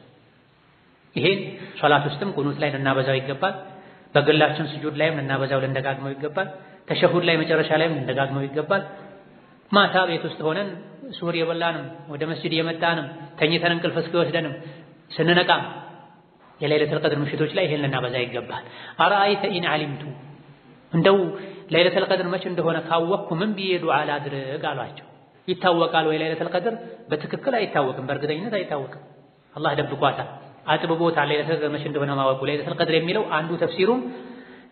ይሄን ሶላት ውስጥም ቁኑት ላይ ልናበዛው ይገባል። በግላችን ስጁድ ላይም ልናበዛው ልንደጋግመው ይገባል። ተሸሁድ ላይ መጨረሻ ላይም ልንደጋግመው ይገባል። ማታ ቤት ውስጥ ሆነን ሱር የበላንም ወደ መስጂድ የመጣንም ተኝተን እንቅልፍ እስኪወስደንም ስንነቃም የለይለቱል ቀድር ምሽቶች ላይ ይሄን ልናበዛ ይገባል። አራአይተ ኢን ዓሊምቱ እንደው ለይለቱል ቀድር መቼ እንደሆነ ካወቅኩ ምን ብዬ ዱዓ ላድርግ አሏቸው። ይታወቃል ወይ ለይለቱል ቀድር? በትክክል አይታወቅም፣ በእርግጠኝነት አይታወቅም። አላህ ደብቋታል፣ አጥብቦታል። ለይለቱል ቀድር መቼ እንደሆነ ማወቁ ለይለቱል ቀድር የሚለው አንዱ ተፍሲሩም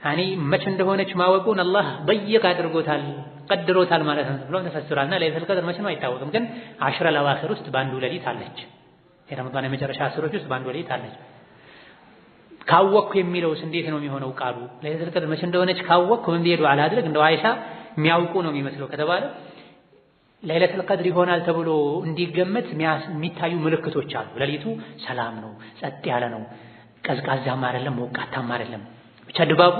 ያኒ መቼ እንደሆነች ማወቁን አላህ በየቅ አድርጎታል ቀድሮታል ማለት ነው ብሎ ተፈስሯልና ለይለቱል ቀድር መቼ ነው አይታወቅም። ግን አሽረ ለዋኺር ውስጥ በአንዱ ሌሊት አለች። የረመዳን የመጨረሻ አስሮች ውስጥ በአንዱ ሌሊት አለች። ካወቅኩ የሚለውስ እንዴት ነው የሚሆነው? ቃሉ ለይለቱል ቀድር መቼ እንደሆነች ካወቅኩ ምን ብዬ ዱዓ ላድርግ? እንደው አይሻ የሚያውቁ ነው የሚመስለው ከተባለ ለይለቱል ቀድር ይሆናል ተብሎ እንዲገመት የሚታዩ ምልክቶች አሉ። ሌሊቱ ሰላም ነው፣ ጸጥ ያለ ነው፣ ቀዝቃዛም አይደለም፣ ሞቃታም አይደለም። ብቻ ድባቡ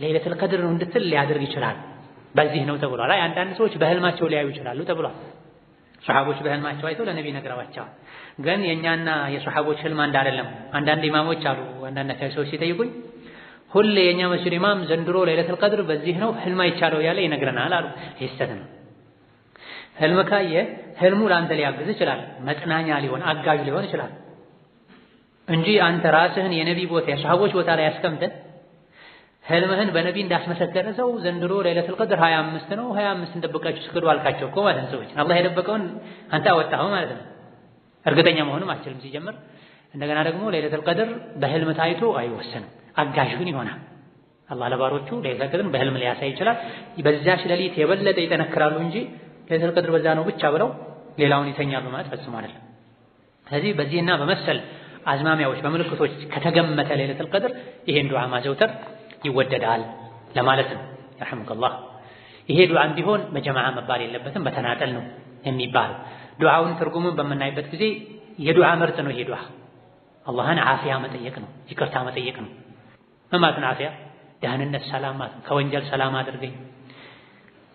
ለይለቱል ቀድር ነው እንድትል ሊያደርግ ይችላል። በዚህ ነው ተብሏል። አይ አንዳንድ ሰዎች በህልማቸው ሊያዩ ይችላሉ ተብሏል። ሱሐቦች በህልማቸው አይተው ለነብይ ነግረዋቸዋል። ግን የኛና የሱሐቦች ህልም አንድ አይደለም። አንዳንድ ኢማሞች አሉ አንዳንድ ሰዎች ሲጠይቁኝ ሁሌ የኛ መስጂድ ኢማም ዘንድሮ ለይለቱል ቀድር በዚህ ነው ህልም አይቻለው ያለ ይነግረናል አሉ። ይስተት ነው። ህልም ካየ ህልሙ ለአንተ ሊያግዝ ይችላል፣ መጽናኛ ሊሆን አጋዥ ሊሆን ይችላል እንጂ አንተ ራስህን የነብይ ቦታ የሱሐቦች ቦታ ላይ ያስቀምጠህ ህልምህን በነብይ እንዳስመሰከረ ሰው ዘንድሮ ለይለቱል ቀድር 25 ነው 25 እንደበቃችሁ ስገዱ አልካቸው እኮ ማለት ነው። ሰዎች አላህ የደበቀውን አንተ አወጣኸው ማለት ነው። እርግጠኛ መሆንም አትችልም ሲጀምር። እንደገና ደግሞ ለይለቱል ቀድር በህልም ታይቶ አይወሰንም፣ አጋዥ ግን ይሆናል። አላህ ለባሮቹ ለይለቱል ቀድርን በህልም ሊያሳይ ይችላል። በዛች ሌሊት የበለጠ ይጠነክራሉ እንጂ ለይለቱል ቀድር በዛ ነው ብቻ ብለው ሌላውን ይተኛሉ ማለት ፈጽሞ አይደለም። ስለዚህ በዚህና በመሰል አዝማሚያዎች በምልክቶች ከተገመተ ለይለቱል ቀድር ይሄን ዱዓ ማዘውተር ይወደዳል ለማለት ነው። ይርሐሙከላህ። ይሄ ዱዓም ቢሆን በጀማዓ መባል የለበትም፣ በተናጠል ነው የሚባለው። ዱዓውን ትርጉሙን በምናይበት ጊዜ የዱዓ ምርጥ ነው። ይሄ ዱዓ አላህን ዓፊያ መጠየቅ ነው፣ ይቅርታ መጠየቅ ነው። ማለት ነው ዓፊያ ደህንነት፣ ሰላም ማለት ነው። ከወንጀል ሰላም አድርገኝ፣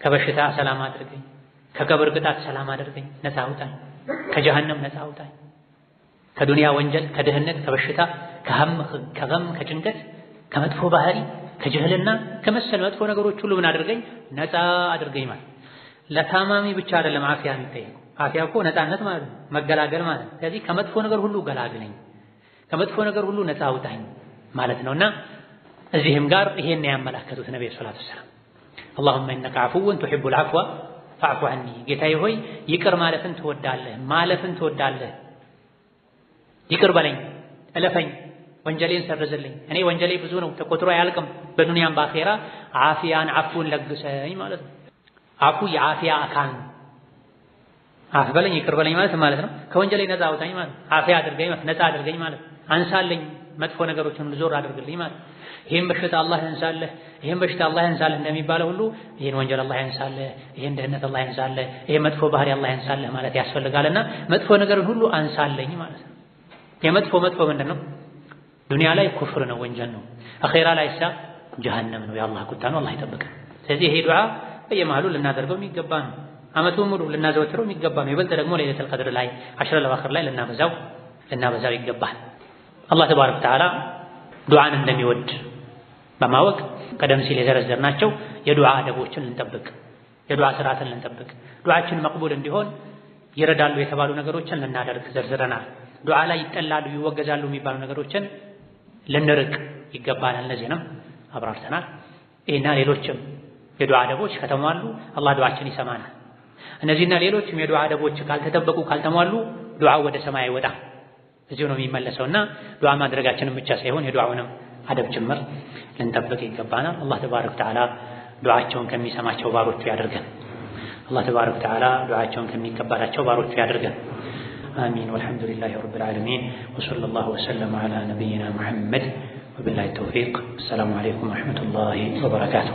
ከበሽታ ሰላም አድርገኝ፣ ከቀብር ቅጣት ሰላም አድርገኝ፣ ነፃ አውጣኝ፣ ከጀሃነም ነፃ አውጣኝ፣ ከዱንያ ወንጀል፣ ከድህነት፣ ከበሽታ፣ ከገም፣ ከጭንቀት፣ ከመጥፎ ባህሪ፣ ከጅህልና ከመሰል መጥፎ ነገሮች ሁሉ ምን አድርገኝ ነፃ አድርገኝ ማለት። ለታማሚ ብቻ አይደለም ዓፊያ የሚጠየቀው። ዓፊያ እኮ ነፃነት ማለት ነው፣ መገላገል ማለት ነው። ስለዚህ ከመጥፎ ነገር ሁሉ ገላግለኝ፣ ከመጥፎ ነገር ሁሉ ነፃ አውጣኝ ማለት ነውና እዚህም ጋር ይሄን ያመላከቱት ነብዩ ሰለላሁ ዐለይሂ ወሰለም اللهم انك عفو تحب العفو فاعف عني። ጌታዬ ሆይ ይቅር ማለትን ትወዳለህ፣ ማለፍን ትወዳለህ፣ ይቅር በለኝ፣ እለፈኝ፣ ወንጀሌን ሰርዝልኝ። እኔ ወንጀሌ ብዙ ነው ተቆጥሮ አያልቅም። በዱንያም በአኼራ ዓፊያን ዓፉን ለግሰኝ ማለት ነው። ዓፉ የዓፊያ አካል ነው። አፍ በለኝ ይቅር በለኝ ማለት ነው። ከወንጀሌ ነፃ አውጣኝ ማለት ዓፊያ አድርገኝ ማለት ነፃ አድርገኝ ማለት አንሳለኝ፣ መጥፎ ነገሮችን ዞር አድርግልኝ ማለት። ይሄን በሽታ አላህ ያንሳልህ፣ ይሄን በሽታ አላህ ያንሳልህ እንደሚባለው ሁሉ ይሄን ወንጀል አላህ ያንሳልህ፣ ይሄን ድህነት አላህ ያንሳልህ፣ ይሄን መጥፎ ባህሪ አላህ ያንሳልህ ማለት ያስፈልጋልና መጥፎ ነገርን ሁሉ አንሳለኝ ማለት ነው። የመጥፎ ምንድን ነው? ዱንያ ላይ ኩፍር ነው፣ ወንጀል ነው። አኼራ ላይ ጀሃነም ነው፣ የአላህ ቁጣ ነው። አላህ ይጠብቀን። ስለዚህ ይሄ ዱዓ በየመሃሉ ልናደርገው የሚገባ ነው። ዓመቱን ሙሉ ልናዘወትረው የሚገባ ነው። ይበልጥ ደግሞ ለይለቱል ቀድር ላይ አሽረ ለዋኺር ላይ ልናበዛው ይገባል። አላህ ተባረከ ወተዓላ ዱዓን እንደሚወድ በማወቅ ቀደም ሲል የዘረዘርናቸው የዱዓ አደቦችን ልንጠብቅ፣ የዱዓ ስርዓትን ልንጠብቅ፣ ዱዓችን መቅቡል እንዲሆን ይረዳሉ የተባሉ ነገሮችን ልናደርግ ዘርዝረናል። ዱዓ ላይ ይጠላሉ ይወገዛሉ የሚባሉ ነገሮችን ልንርቅ ይገባናል። እነዚህንም አብራርተናል። ይህና ሌሎችም የዱዓ አደቦች ከተሟሉ አላህ ዱዓችን ይሰማናል። እነዚህና ሌሎችም የዱዓ አደቦች ካልተጠበቁ ካልተሟሉ ዱዓው ወደ ሰማይ አይወጣም፣ እዚሁ ነው የሚመለሰውና ዱዓ ማድረጋችንን ብቻ ሳይሆን የዱዓውንም አደብ ጭምር ልንጠብቅ ይገባናል። አላህ ተባረከ ወተዓላ ዱዓቸውን ከሚሰማቸው ባሮቹ ያድርገን። አላህ ተባረከ ወተዓላ ዱዓቸውን ከሚቀበላቸው ባሮቹ ያድርገን። آمين والحمد لله رب العالمين وصلى الله وسلم على نبينا محمد وبالله التوفيق. السلام عليكم ورحمة الله وبركاته.